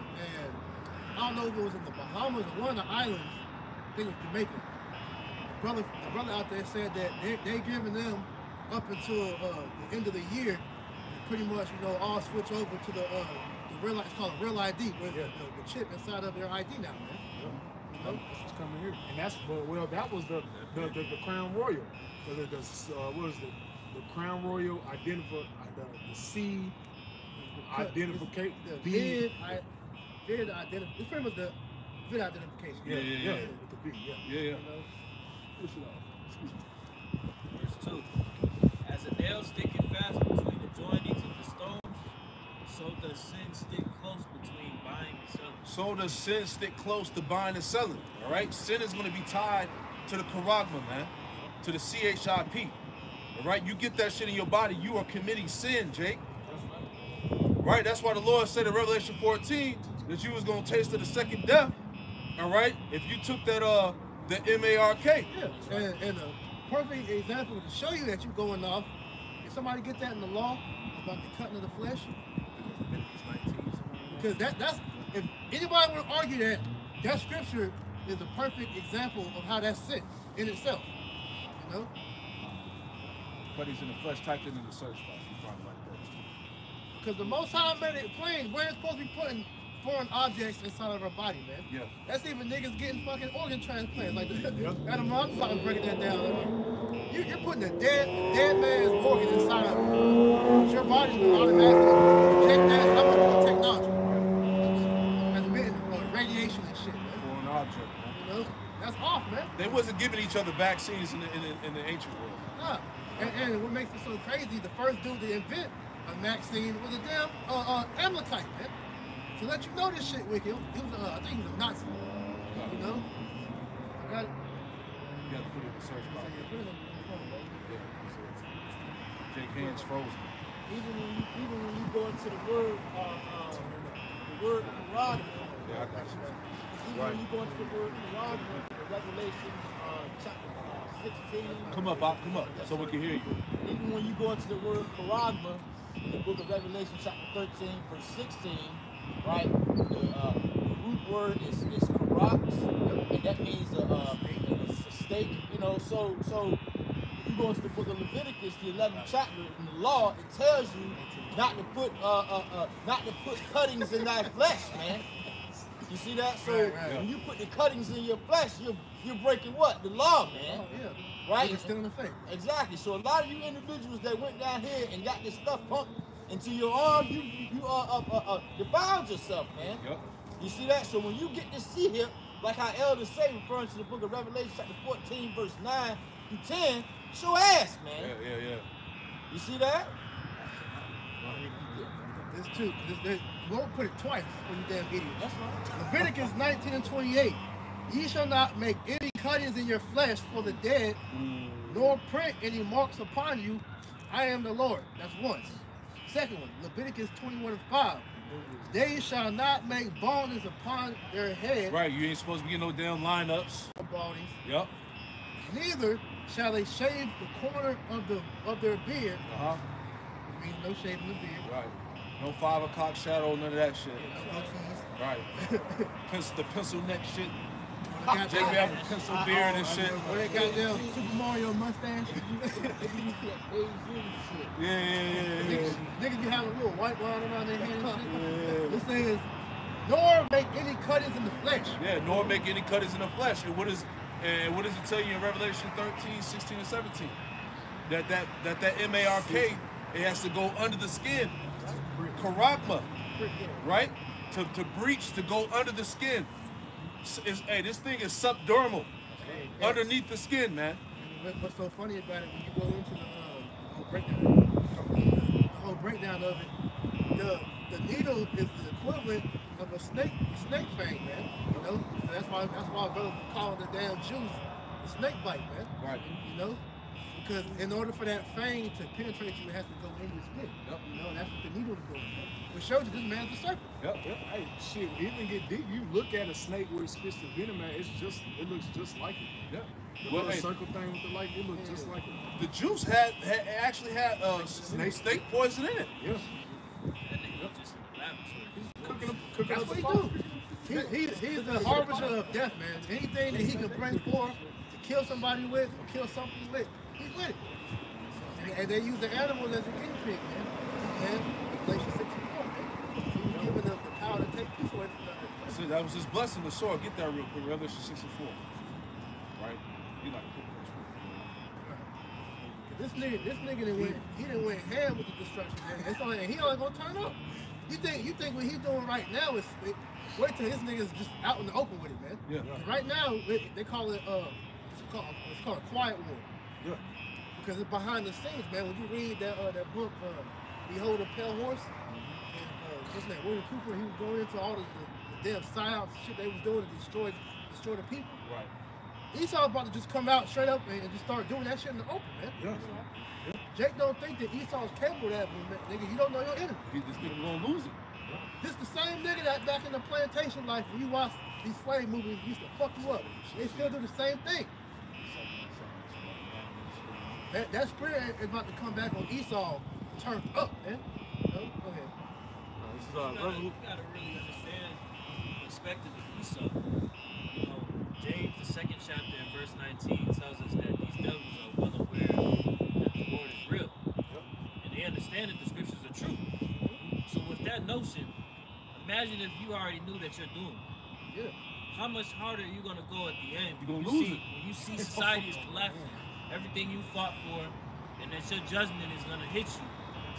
I don't know if it was in the Bahamas or one of the islands. I think it was Jamaica. The brother out there said that they giving them up until the end of the year, and pretty much all switch over to the real. It's called a real ID, where the chip inside of their ID now, man. You know? It's coming here, and that's well. That was the Crown Royal. What is the Crown Royal the C identification. The vid identification. It's pretty much the vid identification. Yeah. With the B, yeah. Yeah. You know? Push it off. Excuse me. Verse 2. As a nail sticketh fast between the joinings of the stones, so does sin stick close between buying and selling. So does sin stick close to buying and selling. All right? Sin is going to be tied to the Karagma, man, to the CHIP. All right? You get that shit in your body, you are committing sin, Jake. Right? That's why the Lord said in Revelation 14 that you was going to taste of the second death. All right? If you took that, the MARK. Yeah. And a perfect example to show you that you're going off, if somebody get that in the law about the cutting of the flesh, because that's if anybody would argue that scripture is a perfect example of how that's sin in itself. You know? But he's in the flesh typed into the search box. You find like that. Because the Most High made it plain where it's supposed to be putting foreign objects inside of our body, man. Yeah. That's even niggas getting fucking organ transplants. Like Adam Rothschild breaking that down. Like, you're putting a dead man's organ inside of your body's gonna automatically reject that. I'm gonna do technology. That's emitting radiation and shit, man. Foreign object, man. You know? That's off, man. They wasn't giving each other vaccines in the ancient world. Nah. And what makes it so crazy, the first dude to invent a vaccine was a damn Amalekite, man. To let you know this shit wicked, he was I think he was a Nazi. You know? I got it. You got to put it in the search box. Put it on the phone, bro. Jake hands frozen. Even when you go into the word Karagma, Yeah, I got you. even when you go into the word Karagma, Revelation chapter 16. Come up, Bob. Come up, so we can hear you. Even when you go into the word Karagma, in the book of Revelation chapter 13, verse 16, right? The root word is karax, and that means a stake. You know, so you you go into the book of Leviticus, the 11th chapter, in the law, it tells you not to put cuttings in thy flesh, man. You see that? So when you put the cuttings in your flesh, you're breaking what? The law, man. Oh, yeah. Right? It's still in the faith. Exactly. So a lot of you individuals that went down here and got this stuff pumped into your arm, you defiled yourself, man. Yep. You see that? So when you get this see here, like how elders say, referring to the book of Revelation, chapter 14, verse 9 through 10, show ass, man. Yeah. You see that? There's two. We won't put it twice when you damn idiot. That's right. Leviticus 19:28. Ye shall not make any cuttings in your flesh for the dead, nor print any marks upon you. I am the Lord. That's once. Second one, Leviticus 21:5. They shall not make baldings upon their head. Right, you ain't supposed to be getting no damn lineups. Baldings. Yep. Neither shall they shave the corner of their beard. Means no shaving the beard. Right. No 5 o'clock shadow, none of that shit. No cheese. Right. The pencil neck shit. Got Jake have a pencil beard and shit. Where they got them Super Mario mustache. Yeah. Niggas be having a little white line around their hand and shit. This thing is, nor make any cuttings in the flesh. Yeah, nor make any cuttings in the flesh. And what does it tell you in Revelation 13, 16, and 17? That M-A-R-K, it has to go under the skin. Karagma, right? To breach, to go under the skin. This thing is subdermal, underneath the skin, man. What's so funny about it, when you go into the whole breakdown of it, the needle is the equivalent of a snake fang, man. You know, so that's why brothers call the damn juice the snake bite, man. Right. You know, because in order for that fang to penetrate you, it has to go in your skin. Yep. You know, and that's what the needle is doing, man. Which shows you this man's a serpent. Yep. Hey, shit, even get deep. You look at a snake where it spits the venom at, it looks just like it. Yeah. The little circle thing with the light, it looks just like it. The juice actually had snake poison in it. Yeah. Cooking That's up what the he fire. do. He's the harbinger of death, man. Anything that he can bring forth to kill somebody with or kill something with, he's with it. And they use the animal as a guinea pig, man. And Galatians 6:4, man. So he's giving them the power to take peace away from them. So that was his blessing, the sword. Get that real quick. Revelation 6:4. Right? You like This nigga didn't went ham with the destruction, man. It's only, he only gonna turn up. You think what he's doing right now is wait till his niggas just out in the open with it, man. Yeah. Right now they call it it's called a quiet war. Yeah. Because it's behind the scenes, man. When you read that book, Behold a Pale Horse, and what's that? William Cooper, he was going into all the damn psyops shit they was doing to destroy the people. Right. Esau about to just come out straight up and just start doing that shit in the open, man. Yeah. Jake don't think that Esau's capable of that, but nigga, you don't know your enemy. This nigga gonna lose it. This the same nigga that back in the plantation life, when you watch these slave movies, used to fuck you up. They still do the same thing. That spirit is about to come back on Esau, turned up, man. No? Go ahead. You gotta really understand the perspective of Esau. You know, James, the 2nd chapter and verse 19 tells us that these devils are well aware that the Lord is real. And they understand that the scriptures are true. So with that notion, imagine if you already knew that you're doomed. Yeah. How much harder are you gonna go at the end? You're gonna lose it. When you see society is collapsing, everything you fought for, and that your judgment is gonna hit you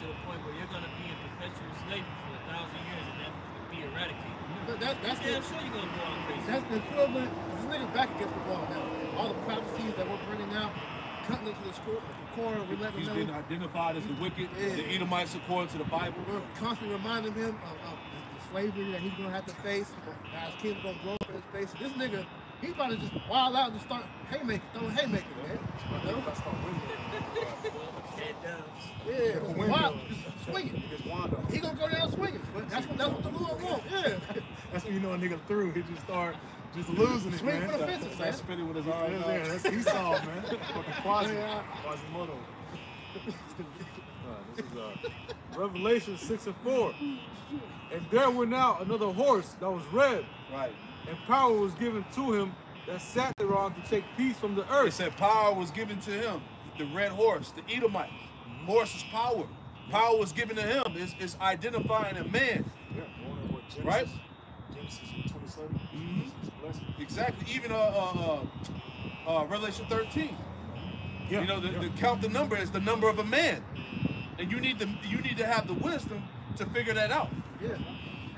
to the point where you're gonna be in perpetual slavery for 1,000 years and then be eradicated. That's damn sure you're gonna go on crazy. That's the equivalent. This nigga's back against the wall now. All the prophecies that we're bringing out, cutting into the core, we're letting He's them been know. identified as the wicked, the Edomites according to the Bible. We're constantly reminding him of the slavery that he's gonna have to face. His kids gonna grow up in his face. This nigga, he's about to just wild out and start throwing haymakers, man. You know? Head down. Yeah, wild, just swinging. He gonna go down swinging. But that's what the Lord wants. Yeah. That's when you know a nigga through. He just start losing it, Swing man. for the fences, Start man. spinning with his arms Yeah, out. that's Esau, man. Fucking Quasimodo. This is Revelation 6:4. And there went out another horse that was red, Right. and power was given to him that sat thereon to take peace from the It earth. said power was given to him. the red horse, the Edomite. Horse is power. Power was given to him. It's identifying a man. Yeah, born in what, Genesis? Right? Genesis 27. His blessing. Exactly. Even Revelation 13. Yeah, You know, yeah. the count the number is the number of a man, and you need to have the wisdom to figure that out. Yeah.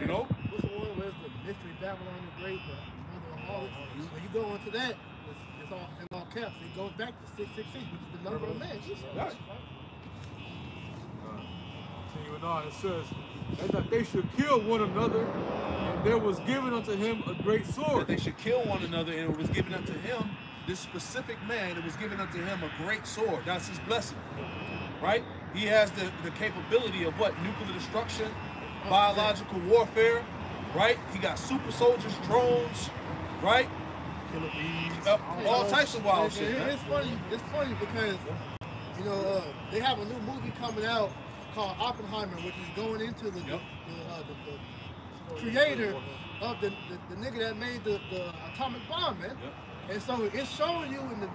You know. What's the one? Where's the mystery Babylon the Great, the mother of harlots? When you go into that, it's all in all caps. It goes back to 666, which is the number of man. Right. Continuing on, it says that they should kill one another, and there was given unto him a great That sword. they should kill one another, and it was given unto him, this specific man, it was given unto him a great sword. That's his blessing, right? He has the capability of what? Nuclear destruction, biological warfare, right? He got super soldiers, drones, right? Killer bees. All types of wild shit, man. It's funny because, you know, they have a new movie coming out called Oppenheimer, which is going into the creator of the nigga that made the atomic bomb, man. Yep. And so it's showing you in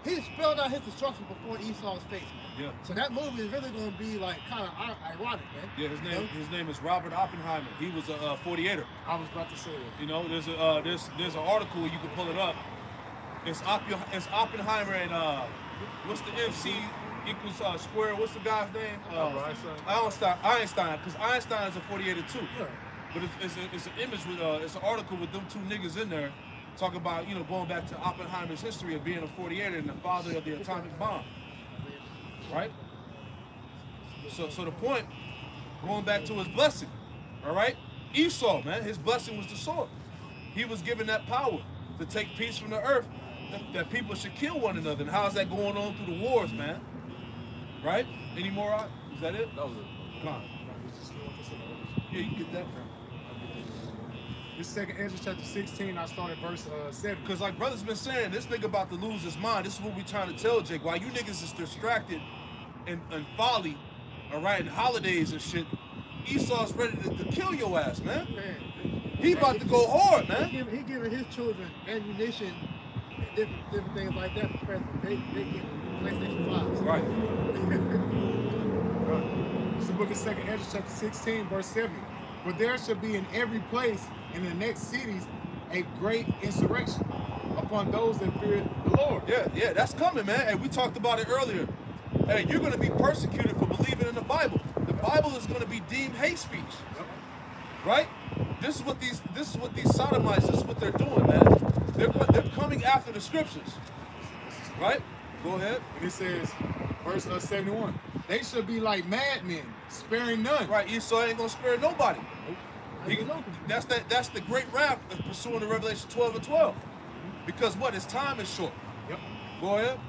he spelled out his destruction before Esau's face, man. Yeah. So that movie is really going to be like kind of ironic, man. Yeah, his name is Robert Oppenheimer. He was a 48er. I was about to say that. You know, there's an article, you can pull it up. It's Oppenheimer and what's the MC equals square? What's the guy's name? Einstein, because Einstein is a 48er too. Yeah. But it's an image with it's an article with them two niggas in there, talking about, you know, going back to Oppenheimer's history of being a 48er and the father of the atomic bomb. Right? So the point, going back to his blessing, all right? Esau, man, his blessing was the sword. He was given that power to take peace from the earth, that people should kill one another. And how's that going on through the wars, man? Right? Any more? Is that it? That was it. Come on. Yeah, you can get that. This second Ezra chapter 16, I started verse 7. Because like brother's been saying, this nigga about to lose his mind. This is what we trying to tell Jake. While you niggas is distracted and folly, all right, and holidays and shit, Esau's ready to kill your ass, man. He about to go hard, man. He giving his children ammunition and different things like that for present. They get PlayStation 5s. Right. It's the book of second Ezra chapter 16, verse 7. For there shall be in every place in the next cities a great insurrection upon those that fear the Lord. Yeah, that's coming, man. And we talked about it earlier. Hey, you're going to be persecuted for believing in the Bible. The Bible is going to be deemed hate speech, right? This is what these sodomites, this is what they're doing, man. They're coming after the scriptures, right? Go ahead. And it says, verse 71, they shall be like madmen, sparing none. Right, Esau ain't gonna spare nobody. That's the great wrath of pursuing the Revelation 12 and 12. Because what? His time is short. Yep. Go ahead.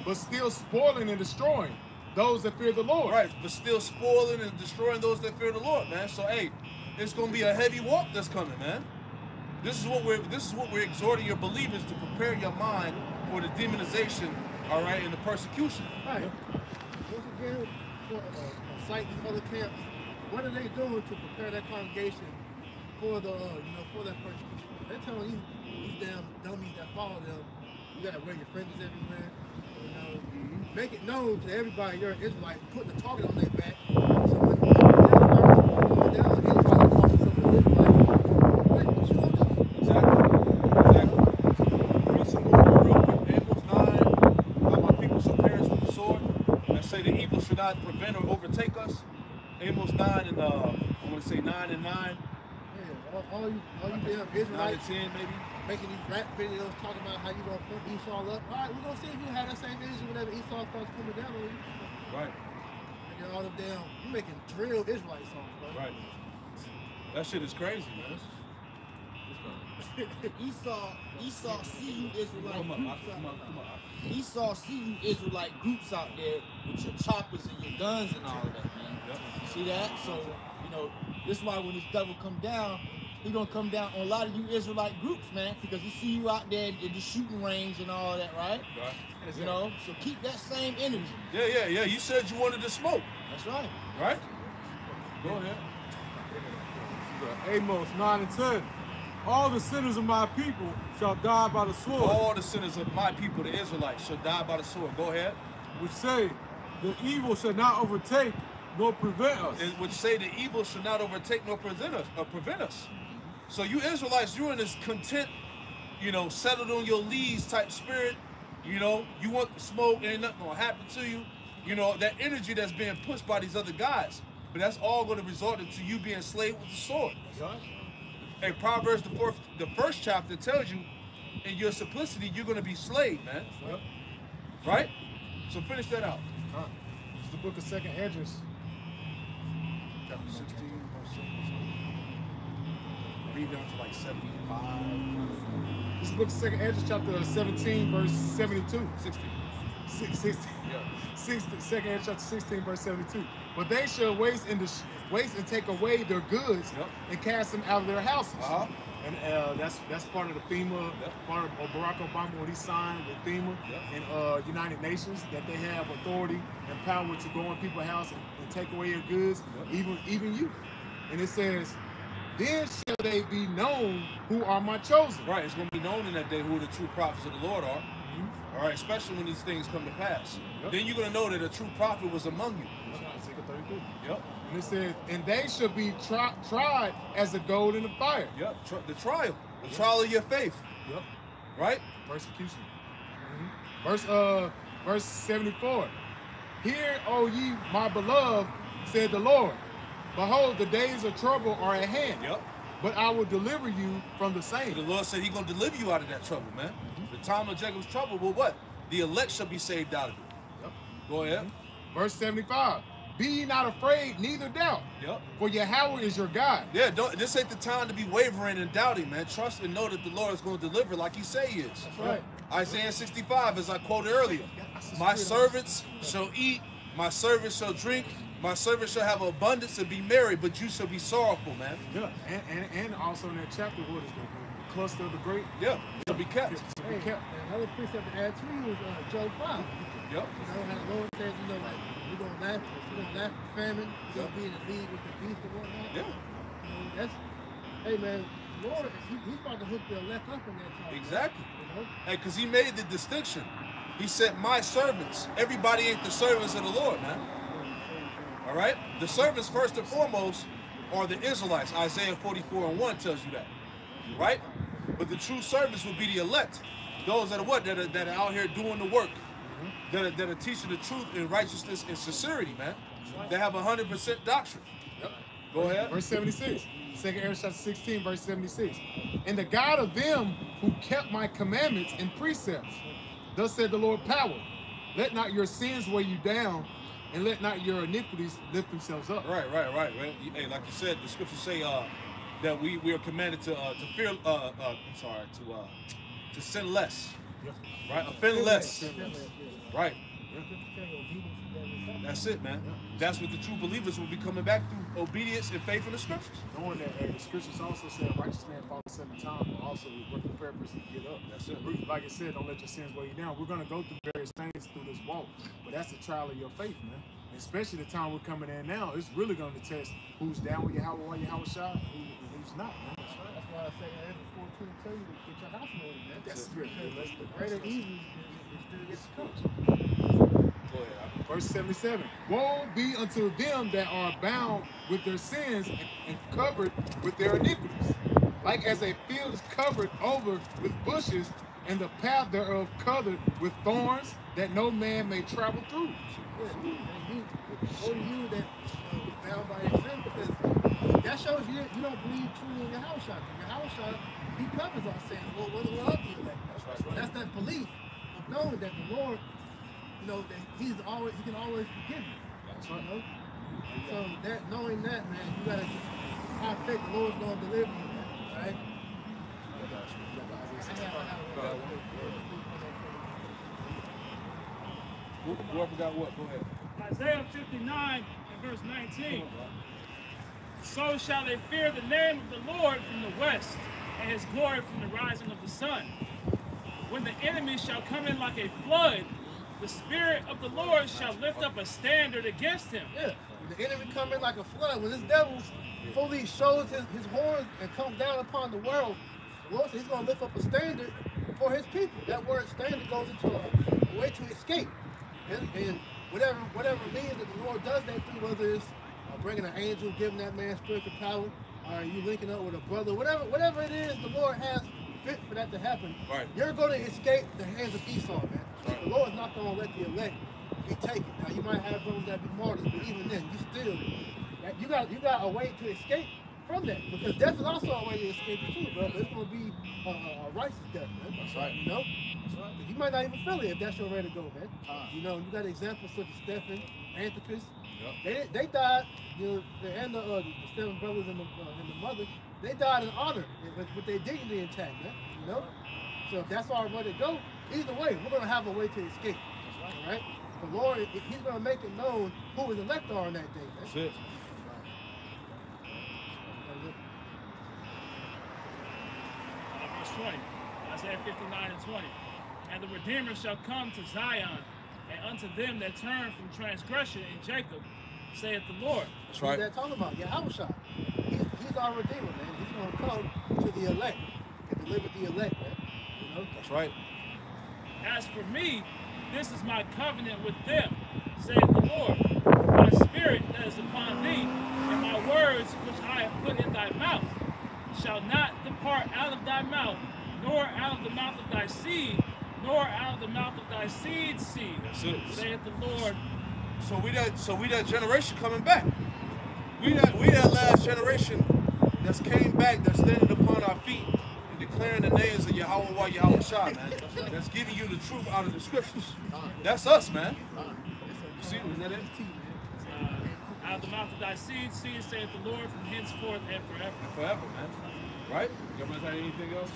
But still spoiling and destroying those that fear the Lord. Right, but still spoiling and destroying those that fear the Lord, man. So hey, it's gonna be a heavy walk that's coming, man. This is what we're exhorting your believers to prepare your mind for the demonization, all right, and the persecution. Right. Once again, for cite these other camps, what are they doing to prepare that congregation for the for that persecution? They're telling these damn dummies that follow them, you gotta wear your fringes everywhere. You know, make it known to everybody you're an Israelite, putting a target on their back. So when going down, anybody calling something Israelite, what you gonna do? Exactly. Read some more real quick. Amos 9, how my people shall perish with the sword, and say the evil should not prevent or overtake us. Amos 9 and I want to say 9 and 9. Yeah, all you damn 9 Israelites and 10 maybe. making these rap videos talking about how you gonna put Esau up. All right, we're gonna see if you have that same energy whenever Esau starts coming down on you. Right. And then all them damn, you making drill Israelite songs, bro. Right. That shit is crazy, man. Esau see you Israelite Come groups on. Esau see you Israelite groups out there with your choppers and your guns and all of that, man. Yep. You see that? So, this is why when this devil come down, he gonna come down on a lot of you Israelite groups, man, because he see you out there in the shooting range and all that, right? Right. So keep that same energy. Yeah. You said you wanted to smoke, That's right. right? Go ahead. Amos 9 and 10. All the sinners of my people shall die by the sword. All the sinners of my people, the Israelites, shall die by the sword. Go ahead. which say, the evil shall not overtake nor prevent us. It would say the evil should not overtake nor prevent us. So you Israelites, you're in this content, you know, settled on your leads type spirit. You know, you want the smoke, ain't nothing gonna happen to you. You know, that energy that's being pushed by these other guys. But that's all gonna result into you being slayed with the sword. Hey, Proverbs, the first chapter tells you, in your simplicity, you're gonna be slayed, man. Yep. Right? So finish that out. It's the book of 2nd Esdras. Chapter 16, verse 7. Read down to like 75. This is the book of 2nd Esdras, chapter 17, verse 72. 16. 16. Yeah. 2nd Esdras, chapter 16, verse 72. But they shall waste and take away their goods and cast them out of their houses. And that's part of the FEMA, part of Barack Obama when he signed with FEMA and United Nations, that they have authority and power to go in people's house and take away your goods, even you. And it says, then shall they be known who are my chosen. Right, it's going to be known in that day who the true prophets of the Lord are. All right, especially when these things come to pass. Then you're going to know that a true prophet was among you. Ezekiel 32. Yep. And it says, and they shall be tried as the gold in the fire. Yep. The trial of your faith. Yep. Right. Persecution. Verse 74. Hear, O ye my beloved, said the Lord. Behold, the days of trouble are at hand. Yep. But I will deliver you from the same. The Lord said He's going to deliver you out of that trouble, man. The time of Jacob's trouble will what? The elect shall be saved out of it. Yep. Go ahead. Verse 75. Be ye not afraid, neither doubt. Yep. For Yahweh is your God. Yeah, this ain't the time to be wavering and doubting, man. Trust and know that the Lord is going to deliver like He say He is. That's right. Isaiah 65, as I quoted earlier. My servants shall eat, my servants shall drink, my servants shall have abundance and be merry, but you shall be sorrowful, man. Yeah, and also in that chapter, what is the cluster of the great? Yeah, shall be kept. Shall be kept. Another precept to add to you was Job 5. Yep. You know, how the Lord says, you know, like, you're going to laugh at famine, you're going to be in the league with the beast and whatnot. Yeah. You know, that's, hey man, Lord, he's about to hook the elect up in that time. Exactly. You know? Hey, because He made the distinction. He said, my servants. Everybody ain't the servants of the Lord, man. All right? The servants, first and foremost, are the Israelites. Isaiah 44:1 tells you that. Right? But the true servants will be the elect. Those that are what? That are out here doing the work. That are teaching the truth in righteousness and sincerity, man. They have 100% doctrine. Yep. Go ahead. Verse 76. 2nd Esdras chapter 16, verse 76. And the God of them who kept my commandments and precepts, thus said the Lord power, let not your sins weigh you down, and let not your iniquities lift themselves up. Right. Hey, like you said, the scriptures say that we are commanded to fear. To sin less. Right, offend less. Right. That's it, man. That's what the true believers will be coming back through obedience and faith in the scriptures. Knowing that the scriptures also say a righteous man falls 7 times, but also work the prayer person to get up. That's it. Like I said, don't let your sins weigh you down. We're going to go through various things through this walk, but that's the trial of your faith, man. Especially the time we're coming in now, it's really going to test who's down with Yahweh shot, and who's not, man. That's why I say Ezra 14 tell you to get your house in order, man. That's it. Because the greater evil is still gets coached. Go ahead. Verse 77. Woe be unto them that are bound with their sins and covered with their iniquities. Like as a field is covered over with bushes, and the path thereof covered with thorns, that no man may travel through. Woe to you that is bound by your sin, because that shows you don't believe truly in your house shot. Your house shot, He covers our sins. Well, what do love you like? That's that belief of knowing that the Lord, you know, that He can always forgive you. That's right. You know? So that knowing that, man, you gotta just have faith the Lord's gonna deliver you, man. Right? Whoever got what, go ahead. Isaiah 59 and verse 19. So shall they fear the name of the Lord from the west, and His glory from the rising of the sun. When the enemy shall come in like a flood, the Spirit of the Lord shall lift up a standard against him. Yeah. When the enemy come in like a flood, when this devil fully shows his horns and comes down upon the world, the Lord says He's going to lift up a standard for His people. That word standard goes into a way to escape. And whatever means that the Lord does that through, whether it's bringing an angel, giving that man spiritual power, or you linking up with a brother, whatever it is the Lord has fit for that to happen, right, you're going to escape the hands of Esau, man. Right. The Lord's not going to let the elect be taken. Now, you might have those that be martyrs, but even then, you still, you got a way to escape from that, because death is also a way to escape it too, bro. But it's going to be a righteous death, man. That's right. You know? That's right. You might not even feel it if that's your way to go, man. You know, you got examples such as Stephen, Antipas. Yep. They died, you know, and the 7 brothers and the mother, they died in honor, with their dignity intact, man. You know? So if that's our way to go, either way, we're going to have a way to escape. That's right. All right? The Lord, He's going to make it known who His elect are on that day, man. That's it. Verse 20, Isaiah 59 and 20. And the Redeemer shall come to Zion, and unto them that turn from transgression in Jacob, saith the Lord. That's right. Who's that talking about? Yahushua. He's our Redeemer, man. He's going to come to the elect and deliver the elect, man. You know? That's right. As for me, this is my covenant with them, saith the Lord. My spirit that is upon thee, and my words which I have put in thy mouth, shall not depart out of thy mouth, nor out of the mouth of thy seed, nor out of the mouth of thy seed's seed, saith the Lord. So we that generation coming back. We that last generation that's came back, that's standing upon our feet and declaring the names of Yahweh Yahweh Shah, man. That's giving you the truth out of the scriptures. That's us, man. You see, is that it? Out of the mouth of thy seed, saith the Lord, from henceforth and forever. And forever, man. Right? You guys have anything else?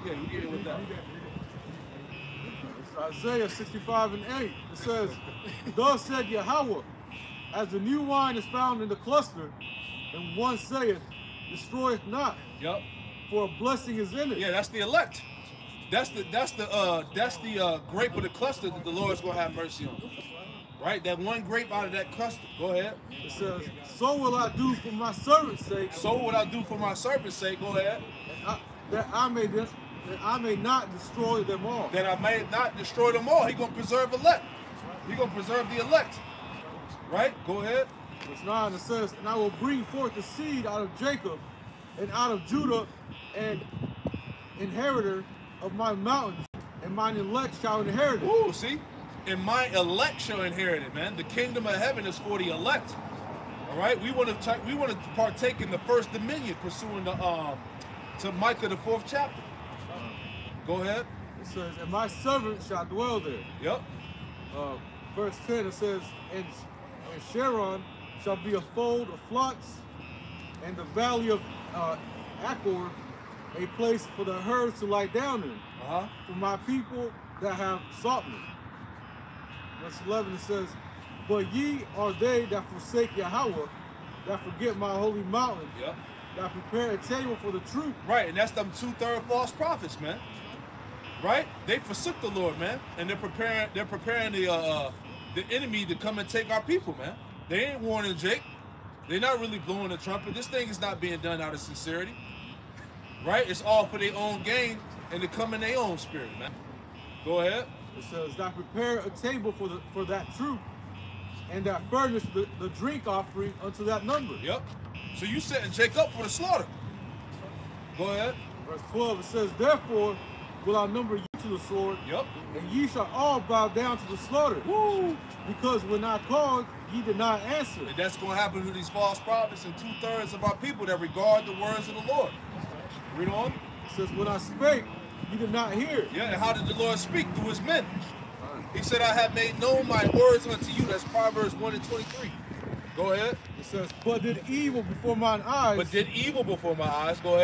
Yeah, we get it with that. It's Isaiah 65 and 8. It says, Thus said Yahweh, as the new wine is found in the cluster, and one saith, Destroy it not. Yep. For a blessing is in it. Yeah, that's the elect. That's the grape of the cluster that the Lord's gonna have mercy on. Right? That one grape out of that cluster. Go ahead. It says, So will I do for my servant's sake. So will I do for my servant's sake. Go ahead. That I may not destroy them all. That I may not destroy them all. He's gonna preserve elect. He's gonna preserve the elect. Right? Go ahead. Verse 9, it says, And I will bring forth the seed out of Jacob and out of Judah, and inheritor of my mountains, and mine elect shall inherit it. Ooh, see? And my elect shall inherit it, man. The kingdom of heaven is for the elect. All right? We want to partake in the first dominion, pursuing the to Micah the 4th chapter. Go ahead. It says, And my servant shall dwell there. Yep. Verse 10, it says, And Sharon shall be a fold of flocks, and the valley of Achor a place for the herds to lie down in. For my people that have sought me. Verse 11, it says, But ye are they that forsake Yahweh, that forget my holy mountain, that prepare a table for the truth. Right, and that's them 2/3 false prophets, man. Right? They forsook the Lord, man, and they're preparing the enemy to come and take our people, man. They ain't warning Jake. They're not really blowing the trumpet. This thing is not being done out of sincerity. Right? It's all for their own gain and to come in their own spirit, man. Go ahead. It says, That prepare a table for that truth, and that furnish the drink offering unto that number. Yep. So you setting Jake up for the slaughter. Go ahead. Verse 12, it says, Therefore will I number you to the sword, and ye shall all bow down to the slaughter. Woo! Because when I called, ye did not answer. And that's going to happen to these false prophets and 2/3 of our people that regard the words of the Lord. Read on. It says, When I spake, you did not hear. Yeah, and how did the Lord speak? Through his men. He said, I have made known my words unto you. That's Proverbs 1 and 23. Go ahead. It says, But did evil before mine eyes. But did evil before my eyes. Go ahead.